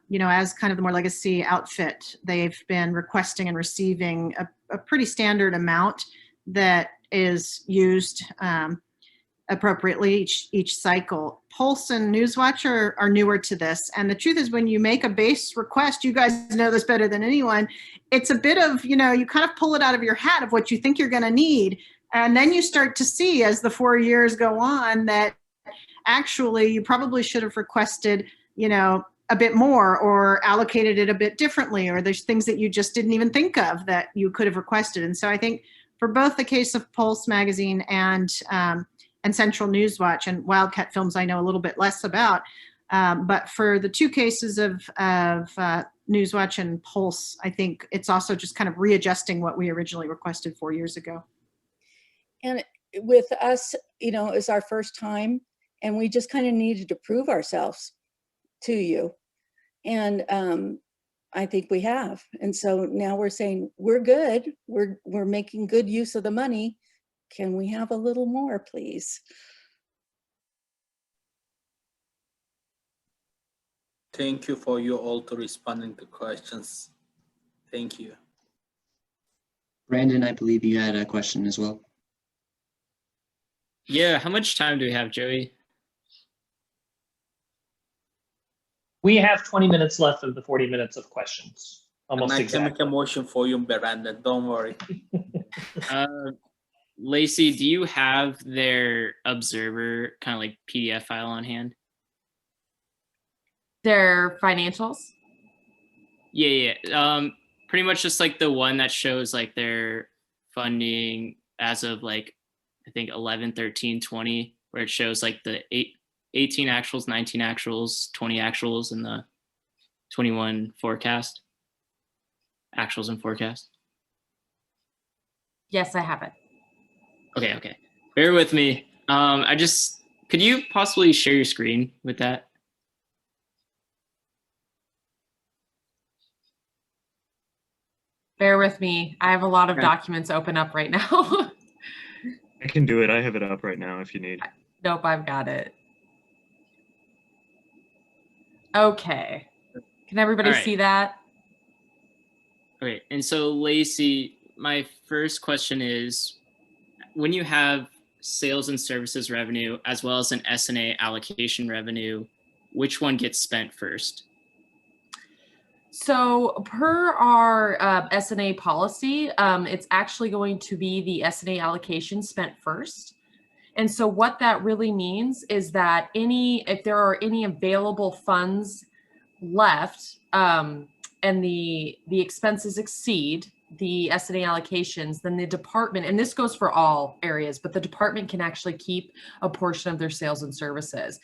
you know, as kind of the more legacy outfit, they've been requesting and receiving a pretty standard amount that is used appropriately each cycle. Pulse and Newswatch are newer to this. And the truth is, when you make a base request, you guys know this better than anyone, it's a bit of, you know, you kind of pull it out of your hat of what you think you're going to need. And then you start to see as the 4 years go on that actually you probably should have requested, you know, a bit more or allocated it a bit differently, or there's things that you just didn't even think of that you could have requested. And so I think for both the case of Pulse Magazine and Central Newswatch, and Wildcat Films I know a little bit less about, but for the two cases of Newswatch and Pulse, I think it's also just kind of readjusting what we originally requested 4 years ago. And with us, you know, it's our first time, and we just kind of needed to prove ourselves to you. And I think we have. And so now we're saying, we're good. We're making good use of the money. Can we have a little more, please? Thank you for you all to responding to questions. Thank you. Brandon, I believe you had a question as well. Yeah, how much time do we have, Joey? We have 20 minutes left of the 40 minutes of questions. Almost and I exactly. can make a motion for you, Brandon. Don't worry. Lacey, do you have their Observer kind of like PDF file on hand? Their financials? Yeah. Pretty much just like the one that shows like their funding as of like, I think 11, 13, 20, where it shows like the 18 actuals, 19 actuals, 20 actuals, and the 21 forecast. Actuals and forecast. Yes, I have it. Okay. Bear with me. Could you possibly share your screen with that? Bear with me. I have a lot of Okay. documents open up right now. I can do it. I have it up right now if you need. Nope, I've got it. Okay. Can everybody All right. see that? Okay, and so Lacey, my first question is, when you have sales and services revenue as well as an S&A allocation revenue, which one gets spent first? So per our S&A policy, it's actually going to be the S&A allocation spent first. And so what that really means is that if there are any available funds left and the expenses exceed the S&A allocations, then the department, and this goes for all areas, but the department can actually keep a portion of their sales and services.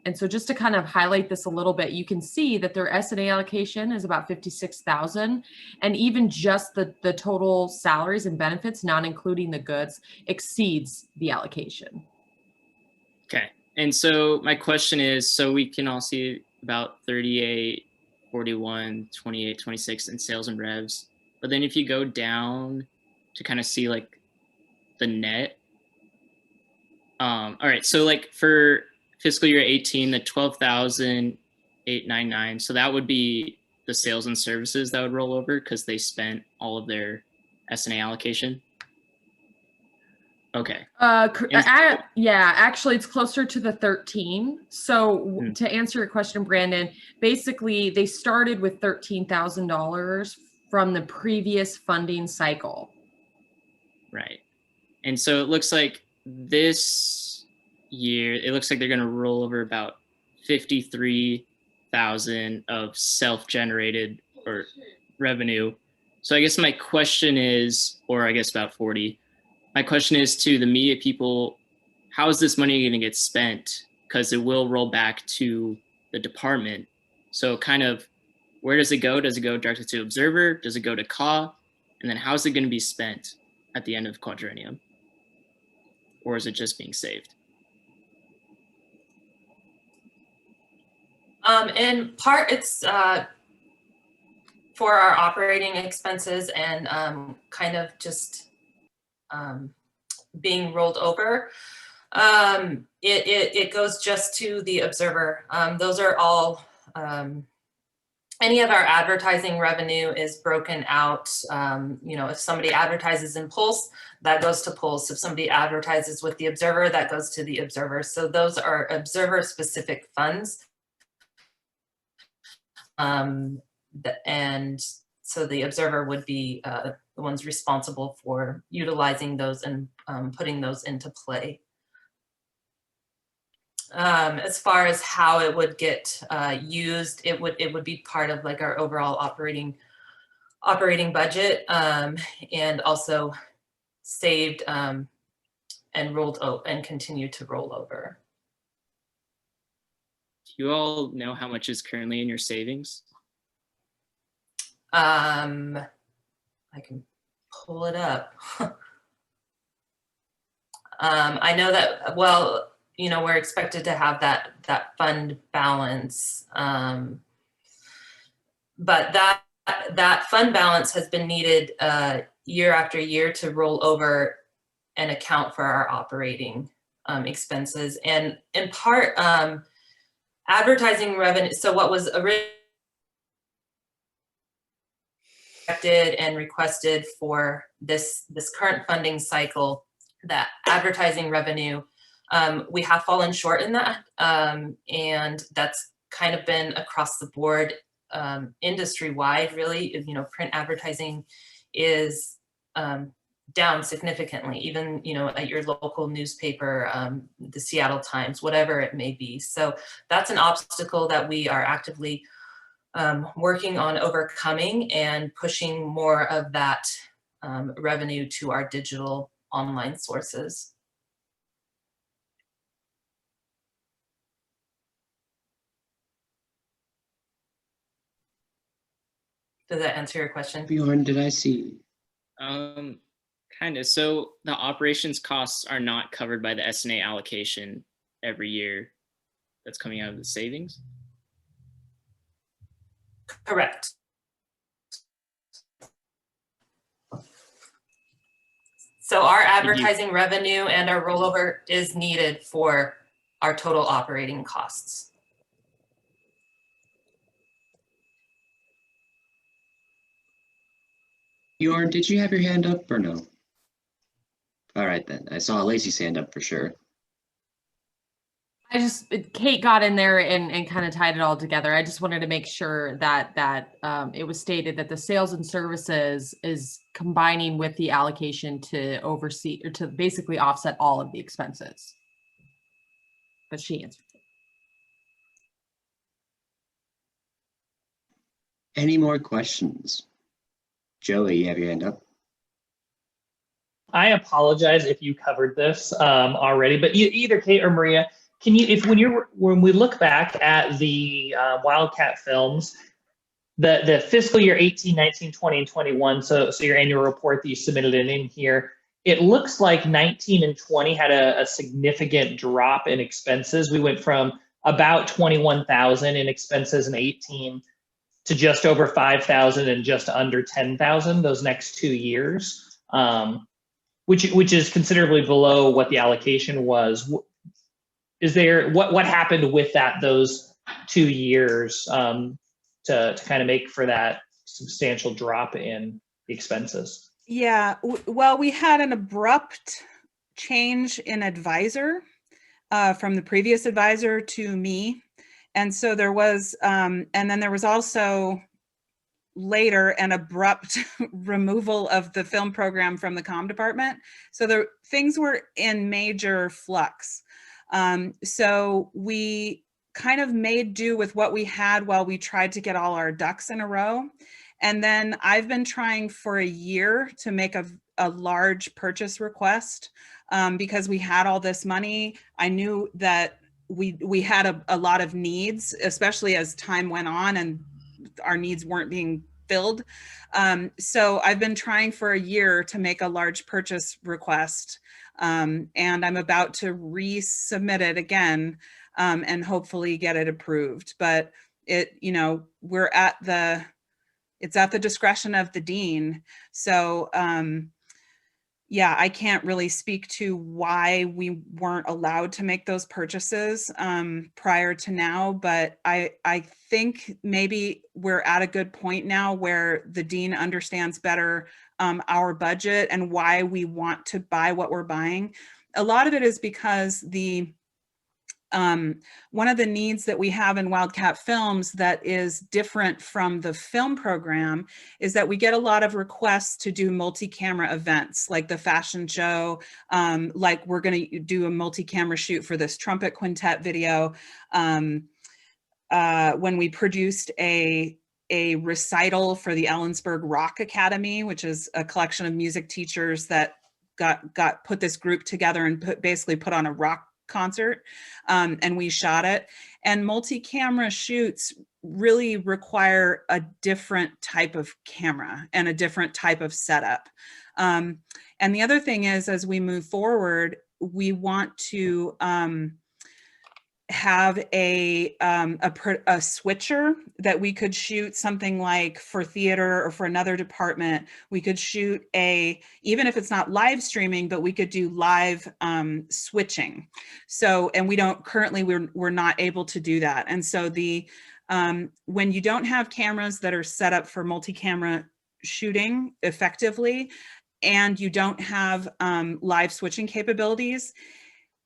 And so just to kind of highlight this a little bit, you can see that their S&A allocation is about $56,000, and even just the total salaries and benefits, not including the goods, exceeds the allocation. Okay, and so my question is, so we can all see about 38, 41, 28, 26 in sales and revs, but then if you go down to kind of see like the net, all right, so like for fiscal year 18, the 12,899. So that would be the sales and services that would roll over because they spent all of their S&A allocation. Okay. Yeah, actually it's closer to the 13. So to answer your question, Brandon, basically they started with $13,000 from the previous funding cycle. Right. And so it looks like this year, it looks like they're going to roll over about 53,000 of self-generated or revenue. So I guess my question is, or I guess about 40, my question is to the media people, how is this money going to get spent? Because it will roll back to the department. So kind of, where does it go? Does it go directly to Observer? Does it go to CAW? And then how is it going to be spent at the end of quadrennium? Or is it just being saved? In part, it's for our operating expenses and kind of just being rolled over. It goes just to the Observer. Those are all, any of our advertising revenue is broken out. If somebody advertises in Pulse, that goes to Pulse. If somebody advertises with the Observer, that goes to the Observer. So those are Observer specific funds. And so the Observer would be the ones responsible for utilizing those and putting those into play. As far as how it would get used, it would be part of like our overall operating budget, and also saved and rolled and continue to roll over. Do you all know how much is currently in your savings? I can pull it up. I know that, well, we're expected to have that fund balance, but that fund balance has been needed year after year to roll over and account for our operating expenses, and in part advertising revenue. So what was originally expected and requested for this current funding cycle, that advertising revenue, we have fallen short in that, and that's kind of been across the board, industry-wide, really. Print advertising is down significantly, even at your local newspaper, the Seattle Times, whatever it may be. So that's an obstacle that we are actively working on overcoming and pushing more of that revenue to our digital online sources. Does that answer your question? Bjorn, did I see? Kind of. So the operations costs are not covered by the S&A allocation every year that's coming out of the savings? Correct. So our advertising revenue and our rollover is needed for our total operating costs. Bjorn, did you have your hand up or no? All right then. I saw Lacey's hand up for sure. Kate got in there and kind of tied it all together. I just wanted to make sure that it was stated that the sales and services is combining with the allocation to oversee or to basically offset all of the expenses. But she answered it. Any more questions? Joey, you have your hand up. I apologize if you covered this already, but either Kate or Maria, can you, when we look back at the Wildcat films, the fiscal year 18, 19, 20, and 21, so your annual report that you submitted in here, it looks like 19 and 20 had a significant drop in expenses. We went from about 21,000 in expenses in 18 to just over 5,000 and just under 10,000 those next 2 years, which is considerably below what the allocation was. Is there what happened with those 2 years to kind of make for that substantial drop in the expenses? Yeah, well, we had an abrupt change in advisor from the previous advisor to me. And so there was, and then there was also later an abrupt removal of the film program from the comm department. So things were in major flux. So we kind of made do with what we had while we tried to get all our ducks in a row. And then I've been trying for a year to make a large purchase request because we had all this money. I knew that we had a lot of needs, especially as time went on and our needs weren't being filled. So I've been trying for a year to make a large purchase request. And I'm about to resubmit it again and hopefully get it approved. But it's at the discretion of the dean. So yeah, I can't really speak to why we weren't allowed to make those purchases prior to now, but I think maybe we're at a good point now where the dean understands better our budget and why we want to buy what we're buying. A lot of it is because one of the needs that we have in Wildcat Films that is different from the film program is that we get a lot of requests to do multi-camera events like the fashion show, like we're going to do a multi-camera shoot for this trumpet quintet video. When we produced a recital for the Ellensburg Rock Academy, which is a collection of music teachers that put this group together and basically put on a rock concert, and we shot it. And multi-camera shoots really require a different type of camera and a different type of setup. And the other thing is, as we move forward, we want to have a switcher that we could shoot something like for theater or for another department. We could shoot even if it's not live streaming, but we could do live switching. So, and we don't currently, we're not able to do that. And so when you don't have cameras that are set up for multi-camera shooting effectively, and you don't have live switching capabilities,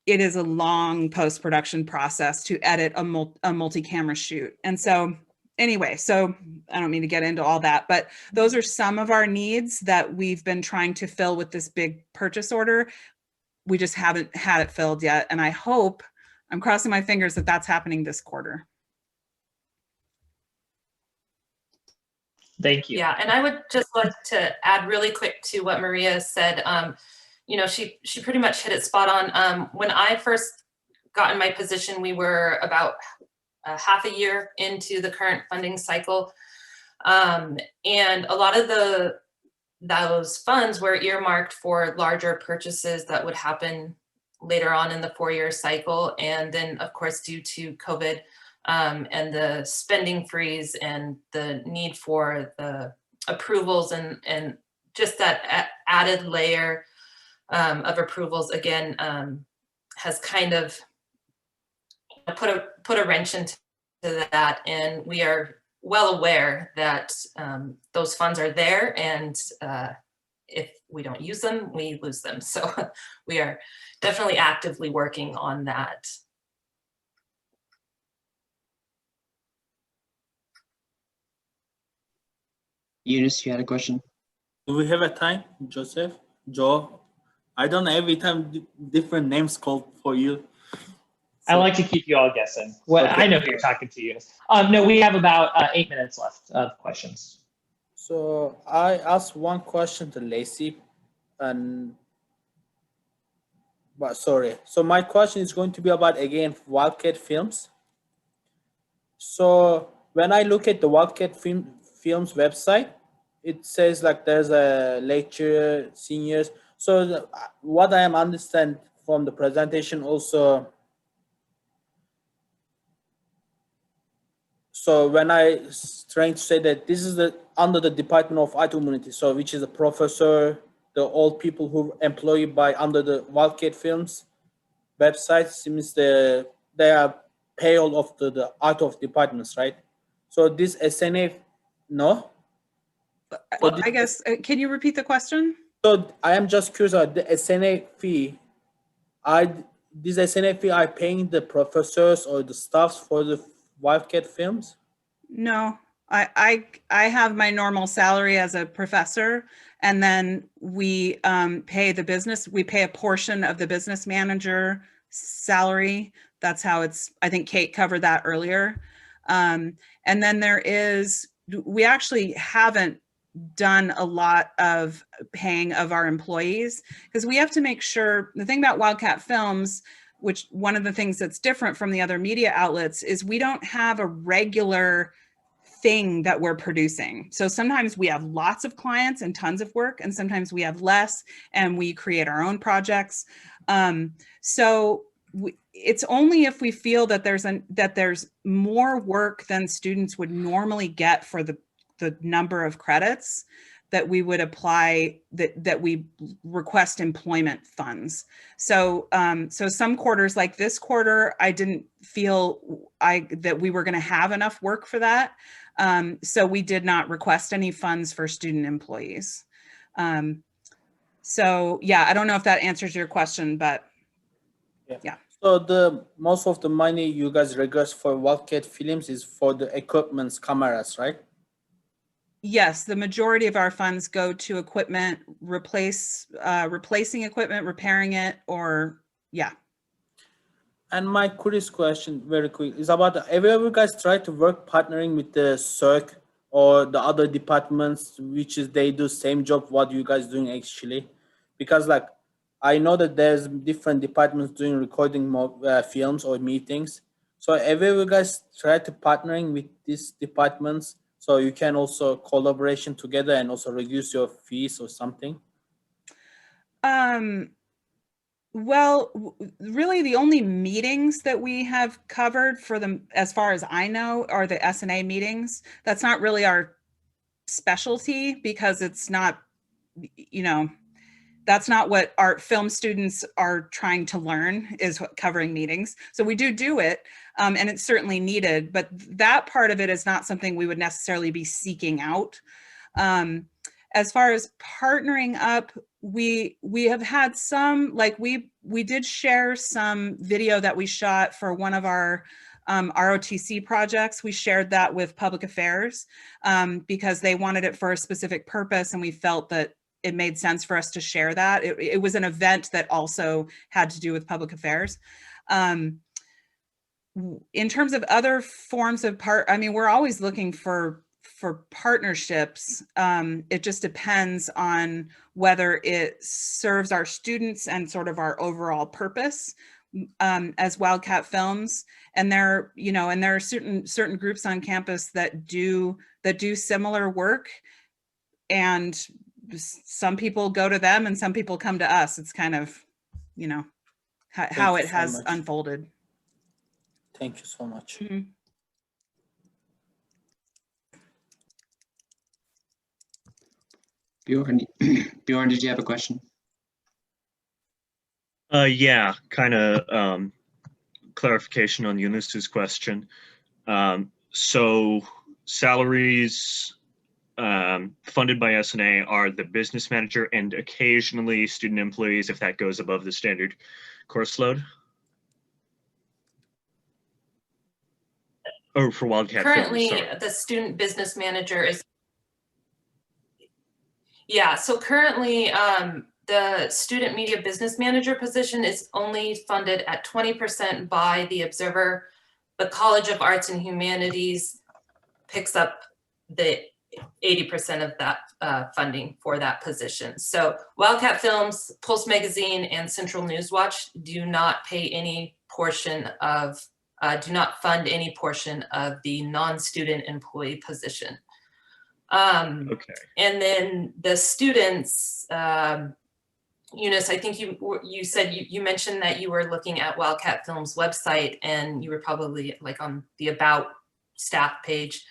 it is a long post-production process to edit a multi-camera shoot. And so anyway, so I don't mean to get into all that, but those are some of our needs that we've been trying to fill with this big purchase order. We just haven't had it filled yet. And I hope, I'm crossing my fingers that that's happening this quarter. Thank you. Yeah, and I would just like to add really quick to what Maria said. She pretty much hit it spot on. When I first got in my position, we were about half a year into the current funding cycle. And a lot of the those funds were earmarked for larger purchases that would happen later on in the 4-year cycle. And then, of course, due to COVID and the spending freeze and the need for the approvals and just that added layer of approvals, again, has kind of put a wrench into that. And we are well aware that those funds are there, and if we don't use them, we lose them. So we are definitely actively working on that. Eunice, you had a question? Do we have a time, Joseph? Joe? I don't know, every time different names called for you. I like to keep you all guessing. Well, Okay. I know who you're talking to, Eunice. No, we have about 8 minutes left of questions. So I asked one question to Lacey, so my question is going to be about, again, Wildcat Films. So when I look at the Wildcat Films website, it says like there's a lecture, seniors. So what I am understand from the presentation also, so when I trying to say that this is under the Department of Art Community, so which is a professor, the old people who are employed by under the Wildcat Films website, seems they are payroll of the art of departments, right? So this S&A, no? Well, I guess, can you repeat the question? So I am just curious about the S&A fee. This S&A fee are paying the professors or the staffs for the Wildcat Films? No, I have my normal salary as a professor, and then we pay the business. We pay a portion of the business manager salary. That's how it's. I think Kate covered that earlier. And then we actually haven't done a lot of paying of our employees, because we have to make sure, the thing about Wildcat Films, which one of the things that's different from the other media outlets, is we don't have a regular thing that we're producing. So sometimes we have lots of clients and tons of work, and sometimes we have less and we create our own projects. It's only if we feel that there's more work than students would normally get for the number of credits that we would apply, that we request employment funds. So some quarters, like this quarter, I didn't feel that we were going to have enough work for that. So we did not request any funds for student employees. So yeah, I don't know if that answers your question, but yeah. So most of the money you guys request for Wildcat Films is for the equipments, cameras, right? Yes, the majority of our funds go to equipment, replacing equipment, repairing it, or yeah. And my curious question, very quick, is about, have you guys tried to work partnering with the CIRC or the other departments, which is they do same job what you guys doing actually? Because like, I know that there's different departments doing recording films or meetings. So have you guys tried to partnering with these departments so you can also collaboration together and also reduce your fees or something? Well, really the only meetings that we have covered for them, as far as I know, are the S&A meetings. That's not really our specialty, because it's not, that's not what our film students are trying to learn, is covering meetings. So we do it, and it's certainly needed, but that part of it is not something we would necessarily be seeking out. As far as partnering up, we have had some, like we did share some video that we shot for one of our ROTC projects. We shared that with Public Affairs because they wanted it for a specific purpose, and we felt that it made sense for us to share that. It was an event that also had to do with Public Affairs. In terms of other forms of we're always looking for partnerships. It just depends on whether it serves our students and sort of our overall purpose as Wildcat Films. And there are certain groups on campus that do similar work, and some people go to them and some people come to us. It's kind of, you know, how you it so has much. unfolded. Thank you so much. Bjorn, Bjorn, did you have a question? Yeah, kind of clarification on Eunice's question. So salaries funded by S&A are the business manager and occasionally student employees if that goes above the standard course load? Oh, for Wildcat Currently, Films, sorry. the student business manager is, yeah, so currently the student media business manager position is only funded at 20% by the Observer. The College of Arts and Humanities picks up the 80% of that funding for that position. So Wildcat Films, Pulse Magazine, and Central News Watch do not pay any portion of, do not fund any portion of the non-student employee position. Okay. And then the students, Eunice, I think you said you mentioned that you were looking at Wildcat Films website and you were probably like on the About staff page.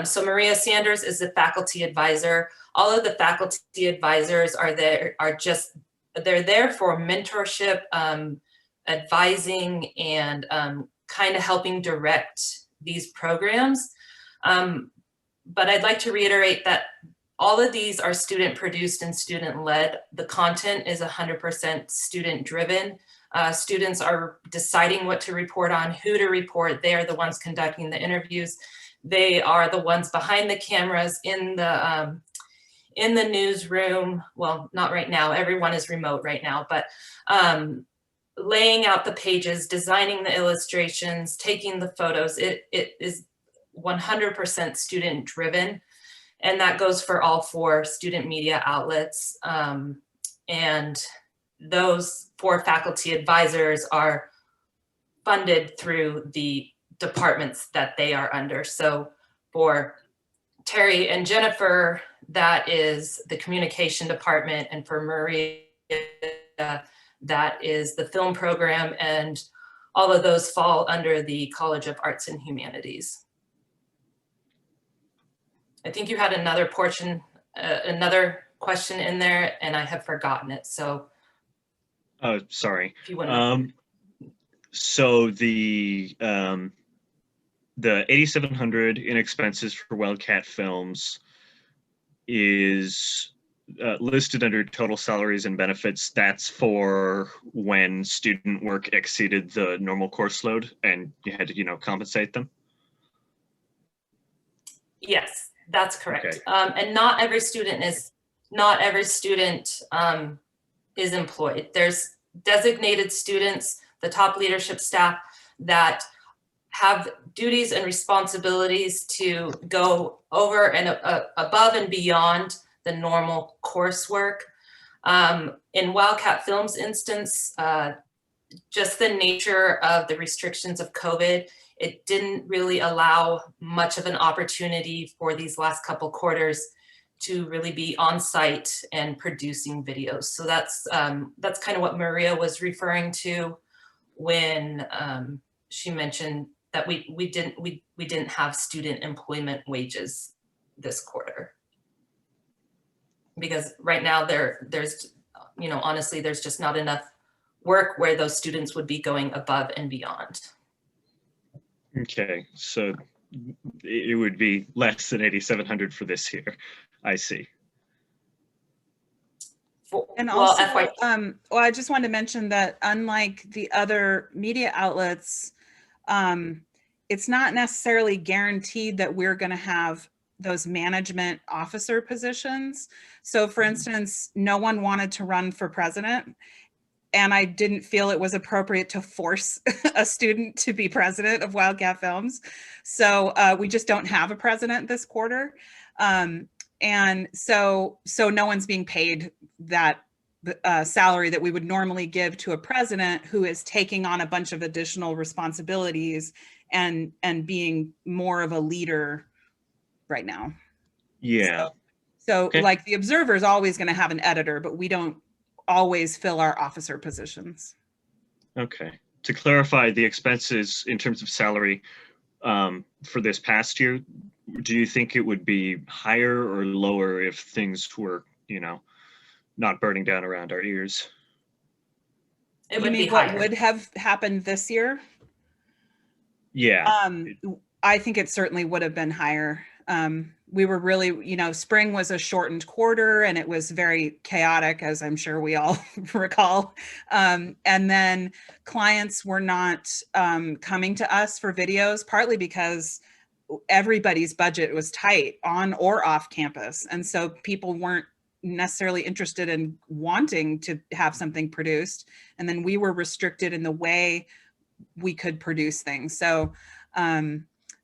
So Maria Sanders is the faculty advisor. All of the faculty advisors are there, they're there for mentorship, advising, and kind of helping direct these programs. But I'd like to reiterate that all of these are student produced and student led. The content is 100% student driven. Students are deciding what to report on, who to report. They are the ones conducting the interviews. They are the ones behind the cameras in the newsroom. Well, not right now, everyone is remote right now, but laying out the pages, designing the illustrations, taking the photos. It is 100% student driven. And that goes for all 4 student media outlets. And those 4 faculty advisors are funded through the departments that they are under. So for Terry and Jennifer, that is the communication department. And for Maria, that is the film program. And all of those fall under the College of Arts and Humanities. I think you had another portion, another question in there, and I have forgotten it. So, Oh, sorry. If you wouldn't So the 8,700 in expenses for Wildcat Films is listed under total salaries and benefits. That's for when student work exceeded the normal course load and you had to, compensate them. yes, that's correct. Okay. And not every student is employed. There's designated students, the top leadership staff, that have duties and responsibilities to go over and above and beyond the normal coursework. In Wildcat Films instance, just the nature of the restrictions of COVID, it didn't really allow much of an opportunity for these last couple quarters to really be on site and producing videos. So that's kind of what Maria was referring to when she mentioned that we didn't have student employment wages this quarter. Because right now there's honestly, there's just not enough work where those students would be going above and beyond. Okay, so it would be less than 8,700 for this year. I see. And Well, also, FY well, I just wanted to mention that unlike the other media outlets, it's not necessarily guaranteed that we're going to have those management officer positions. So for instance, no one wanted to run for president, and I didn't feel it was appropriate to force a student to be president of Wildcat Films. So we just don't have a president this quarter. And so no one's being paid that salary that we would normally give to a president who is taking on a bunch of additional responsibilities and being more of a leader right now. Yeah. So Okay. like the observer is always going to have an editor, but we don't always fill our officer positions. Okay. To clarify the expenses in terms of salary for this past year, do you think it would be higher or lower if things were, you know, not burning down around our ears? It You would be mean what higher. would have happened this year? Yeah. I think it certainly would have been higher. We were really, you know, spring was a shortened quarter and it was very chaotic, as I'm sure we all recall. And then clients were not coming to us for videos, partly because everybody's budget was tight on or off campus. And so people weren't necessarily interested in wanting to have something produced. And then we were restricted in the way we could produce things. So,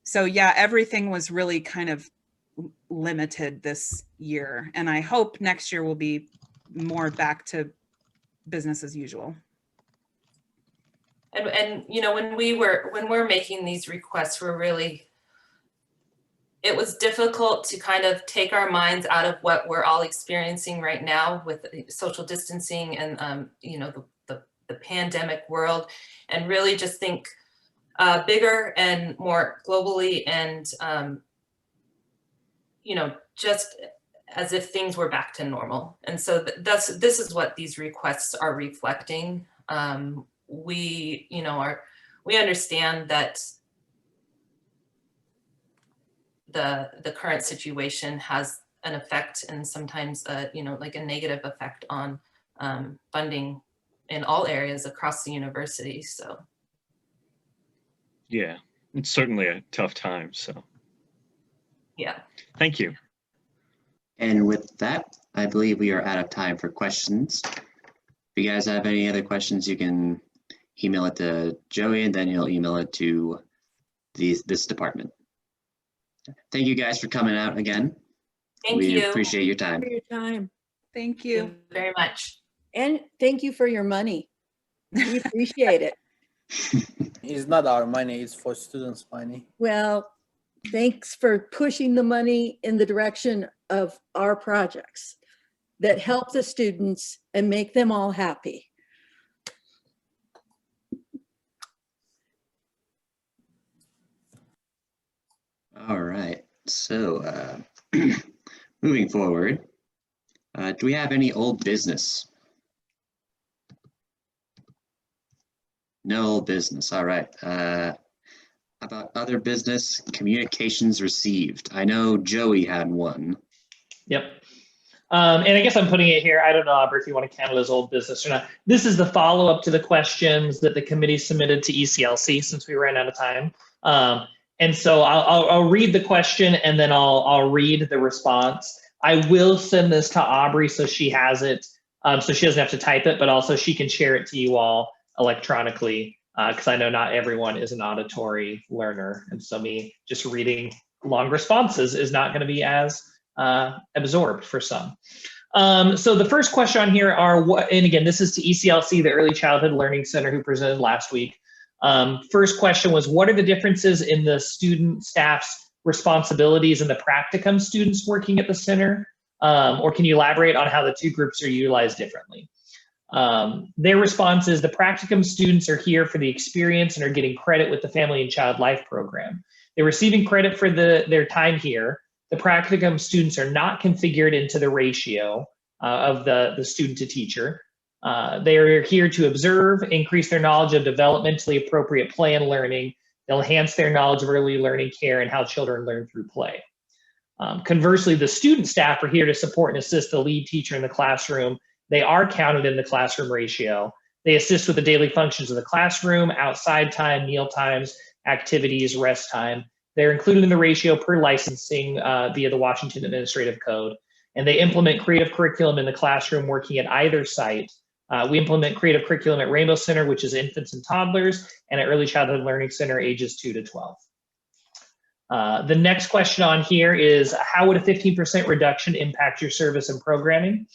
so yeah, everything was really kind of limited this year. And I hope next year will be more back to business as usual. And you know, when we're making these requests, it was difficult to kind of take our minds out of what we're all experiencing right now with social distancing and you know, the pandemic world, and really just think bigger and more globally, and you know, just as if things were back to normal. And so this is what these requests are reflecting. We, you know, we understand that the current situation has an effect, and sometimes you know, like a negative effect on funding in all areas across the university. So Yeah, it's certainly a tough time. So yeah. Thank you. And with that, I believe we are out of time for questions. If you guys have any other questions, you can email it to Joey, and then he'll email it to this department. Thank you guys for coming out again. Thank we you. appreciate your time. For your time. Thank you very much. And thank you for your money. We appreciate it. It's not our money, it's for students' money. Well, thanks for pushing the money in the direction of our projects that help the students and make them all happy. All right, so moving forward, do we have any old business? No old business, all right. About other business, communications received. I know Joey had one. Yep. And I guess I'm putting it here. I don't know, Aubrey, if you want to count it as old business or not. This is the follow-up to the questions that the committee submitted to ECLC since we ran out of time. And so I'll read the question and then I'll read the response. I will send this to Aubrey so she has it, so she doesn't have to type it, but also she can share it to you all electronically, because I know not everyone is an auditory learner. And so me just reading long responses is not going to be as absorbed for some. So the first question on here are what, and again, this is to ECLC, the Early Childhood Learning Center, who presented last week. First question was, what are the differences in the student staff's responsibilities and the practicum students working at the center? Or can you elaborate on how the two groups are utilized differently? Their response is the practicum students are here for the experience and are getting credit with the Family and Child Life program. They're receiving credit for their time here. The practicum students are not configured into the ratio of the student to teacher. They are here to observe, increase their knowledge of developmentally appropriate play and learning. They'll enhance their knowledge of early learning care and how children learn through play. Conversely, the student staff are here to support and assist the lead teacher in the classroom. They are counted in the classroom ratio. They assist with the daily functions of the classroom, outside time, meal times, activities, rest time. They're included in the ratio per licensing via the Washington Administrative Code. And they implement creative curriculum in the classroom working at either site. We implement creative curriculum at Rainbow Center, which is infants and toddlers, and at Early Childhood Learning Center, ages 2 to 12. The next question on here is, how would a 15% reduction impact your service and programming?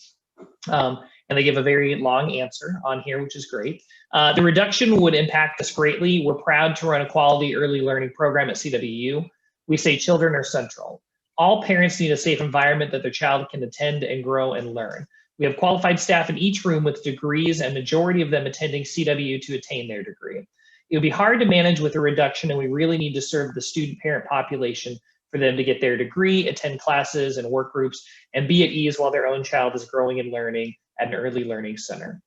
And they give a very long answer on here, which is great. The reduction would impact us greatly. We're proud to run a quality early learning program at CWU. We say children are central. All parents need a safe environment that their child can attend and grow and learn. We have qualified staff in each room with degrees, and majority of them attending CWU to attain their degree. It would be hard to manage with a reduction, and we really need to serve the student parent population for them to get their degree, attend classes and work groups, and be at ease while their own child is growing and learning at an early learning center.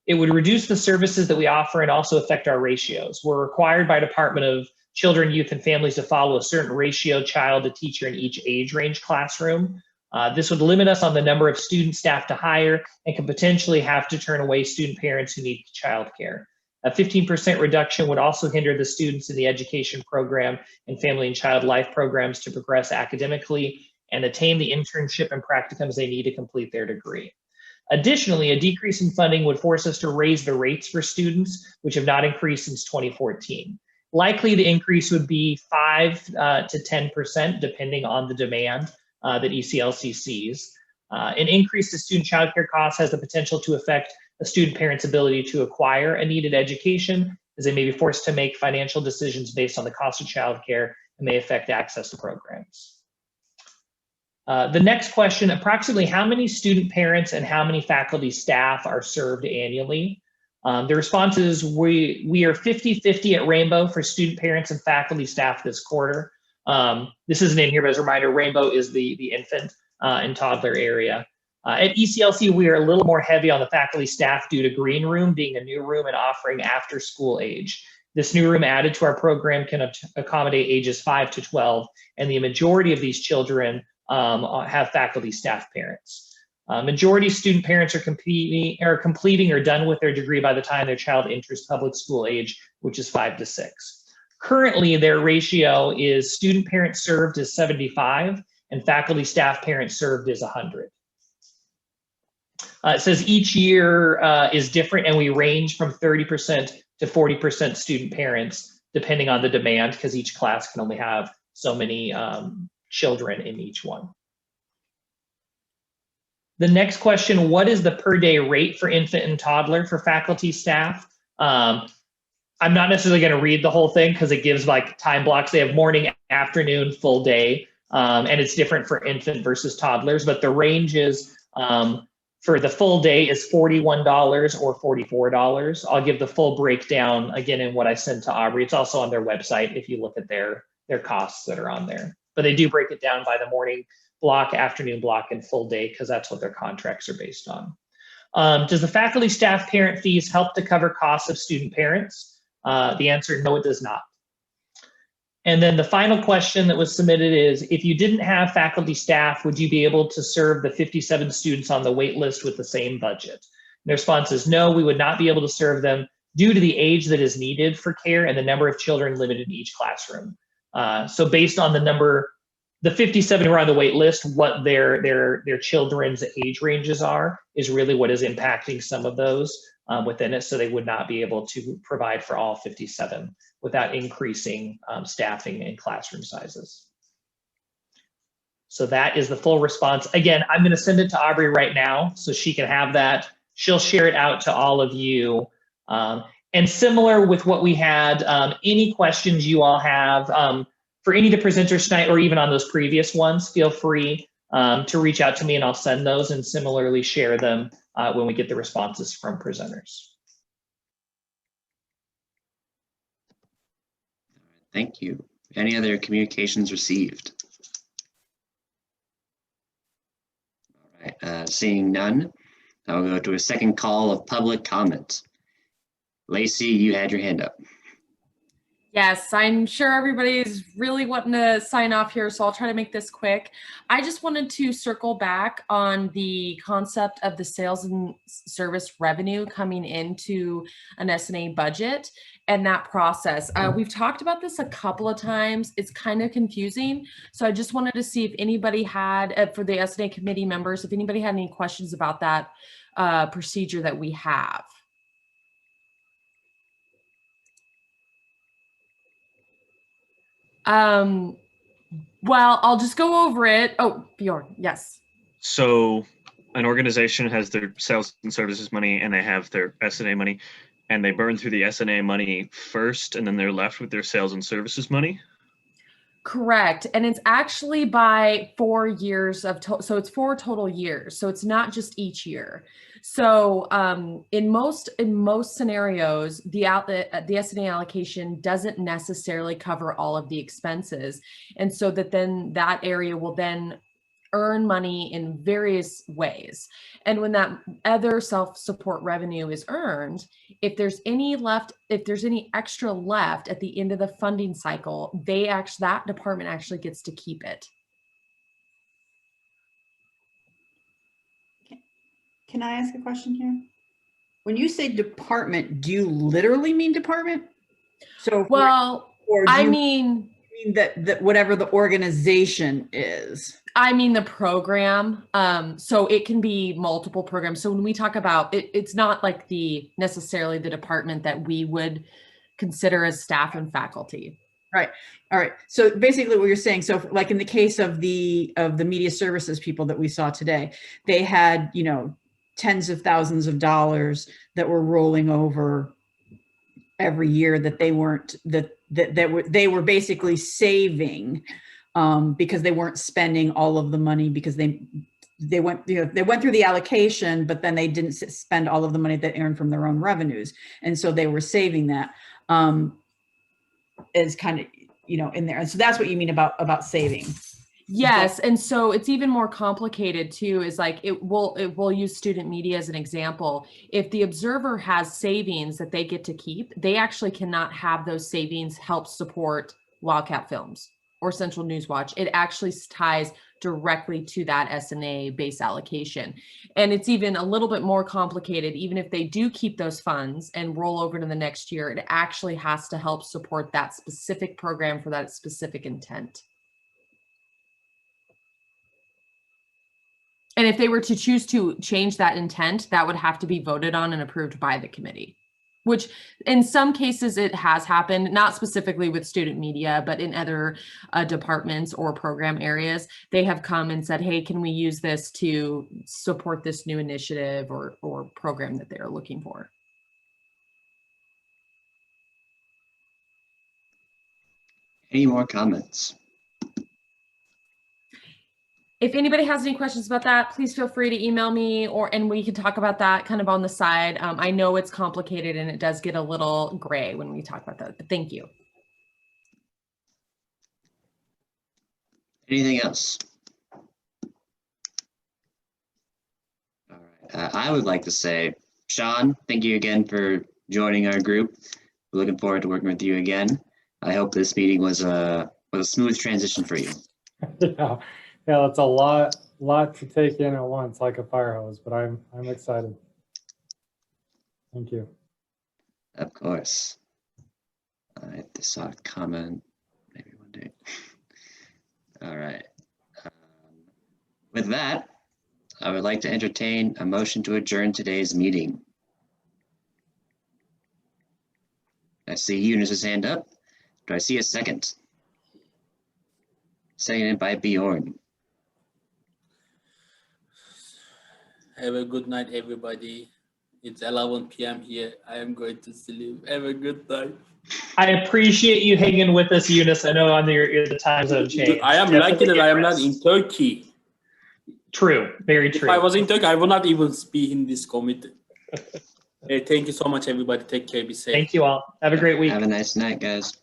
It would reduce the services that we offer and also affect our ratios. We're required by Department of Children, Youth, and Families to follow a certain ratio child to teacher in each age range classroom. This would limit us on the number of student staff to hire and could potentially have to turn away student parents who need childcare. A 15% reduction would also hinder the students in the education program and family and child life programs to progress academically and attain the internship and practicums they need to complete their degree. Additionally, a decrease in funding would force us to raise the rates for students, which have not increased since 2014. Likely the increase would be 5 to 10%, depending on the demand that ECLC sees. An increase to student childcare costs has the potential to affect a student parent's ability to acquire a needed education, as they may be forced to make financial decisions based on the cost of childcare and may affect access to programs. The next question, approximately how many student parents and how many faculty staff are served annually? The response is we are 50-50 at Rainbow for student parents and faculty staff this quarter. This isn't in here, but as a reminder, Rainbow is the infant and toddler area. At ECLC, we are a little more heavy on the faculty staff due to Green Room being a new room and offering after school age. This new room added to our program can accommodate ages 5 to 12, and the majority of these children have faculty staff parents. Majority student parents are completing or done with their degree by the time their child enters public school age, which is 5 to 6. Currently, their ratio is student parents served is 75 and faculty staff parents served is 100. It says each year is different, and we range from 30% to 40% student parents, depending on the demand, because each class can only have so many children in each one. The next question, what is the per day rate for infant and toddler for faculty staff? I'm not necessarily going to read the whole thing because it gives like time blocks. They have morning, afternoon, full day, and it's different for infant versus toddlers, but the range is for the full day is $41 or $44. I'll give the full breakdown again in what I sent to Aubrey. It's also on their website if you look at their costs that are on there. But they do break it down by the morning block, afternoon block, and full day because that's what their contracts are based on. Does the faculty staff parent fees help to cover costs of student parents? The answer, no, it does not. And then the final question that was submitted is, if you didn't have faculty staff, would you be able to serve the 57 students on the wait list with the same budget? And the response is no, we would not be able to serve them due to the age that is needed for care and the number of children limited in each classroom. So based on the number, the 57 who are on the wait list, what their children's age ranges are is really what is impacting some of those within it. So they would not be able to provide for all 57 without increasing staffing and classroom sizes. So that is the full response. Again, I'm going to send it to Aubrey right now so she can have that. She'll share it out to all of you. And similar with what we had, any questions you all have for any of the presenters tonight or even on those previous ones, feel free to reach out to me and I'll send those and similarly share them when we get the responses from presenters. Thank you. Any other communications received? All right, seeing none, I'll go to a second call of public comment. Lacey, you had your hand up. Yes, I'm sure everybody's really wanting to sign off here, so I'll try to make this quick. I just wanted to circle back on the concept of the sales and service revenue coming into an S&A budget and that process. We've talked about this a couple of times. It's kind of confusing. So I just wanted to see if anybody had, for the S&A committee members, if anybody had any questions about that procedure that we have. Well, I'll just go over it. Oh, Bjorn, yes. So an organization has their sales and services money and they have their S&A money and they burn through the S&A money first and then they're left with their sales and services money? Correct. And it's actually by 4 years of, so it's 4 total years. So it's not just each year. So in most scenarios, the S&A allocation doesn't necessarily cover all of the expenses. And so then that area will then earn money in various ways. And when that other self-support revenue is earned, if there's any extra left at the end of the funding cycle, that department actually gets to keep it. Can I ask a question here? When you say department, do you literally mean department? So, well, I mean that whatever the organization is. I mean the program. So it can be multiple programs. So when we talk about it, it's not like necessarily the department that we would consider as staff and faculty. Right. All right. So basically what you're saying, so like in the case of the media services people that we saw today, they had, you know, tens of thousands of dollars that were rolling over every year that they weren't, they were basically saving because they weren't spending all of the money because they went through the allocation, but then they didn't spend all of the money that earned from their own revenues. And so they were saving that as kind of, you know, in there. And so that's what you mean about saving. Yes. And so it's even more complicated too, is like, we'll use student media as an example. If the Observer has savings that they get to keep, they actually cannot have those savings help support Wildcat Films or Central News Watch. It actually ties directly to that S&A base allocation. And it's even a little bit more complicated. Even if they do keep those funds and roll over to the next year, it actually has to help support that specific program for that specific intent. And if they were to choose to change that intent, that would have to be voted on and approved by the committee, which in some cases it has happened, not specifically with student media, but in other departments or program areas. They have come and said, hey, can we use this to support this new initiative or program that they're looking for? Any more comments? If anybody has any questions about that, please feel free to email me and we can talk about that kind of on the side. I know it's complicated and it does get a little gray when we talk about that, but thank you. Anything else? All right. I would like to say, Sean, thank you again for joining our group. We're looking forward to working with you again. I hope this meeting was a smooth transition for you. Yeah, it's a lot to take in at once, like a fire hose, but I'm excited. Thank you. Of course. I saw a comment maybe one day. All right. With that, I would like to entertain a motion to adjourn today's meeting. I see Eunice's hand up. Do I see a second? Seconded by Bjorn. Have a good night, everybody. It's 11 p.m. here. I am going to sleep. Have a good night. I appreciate you hanging with us, Eunice. I know on the time zone change. I am lucky that I am not in Turkey. True, very true. If I was in Turkey, I would not even be in this committee. Hey, thank you so much, everybody. Take care. Be safe. Thank you all. Have a great week. Have a nice night, guys.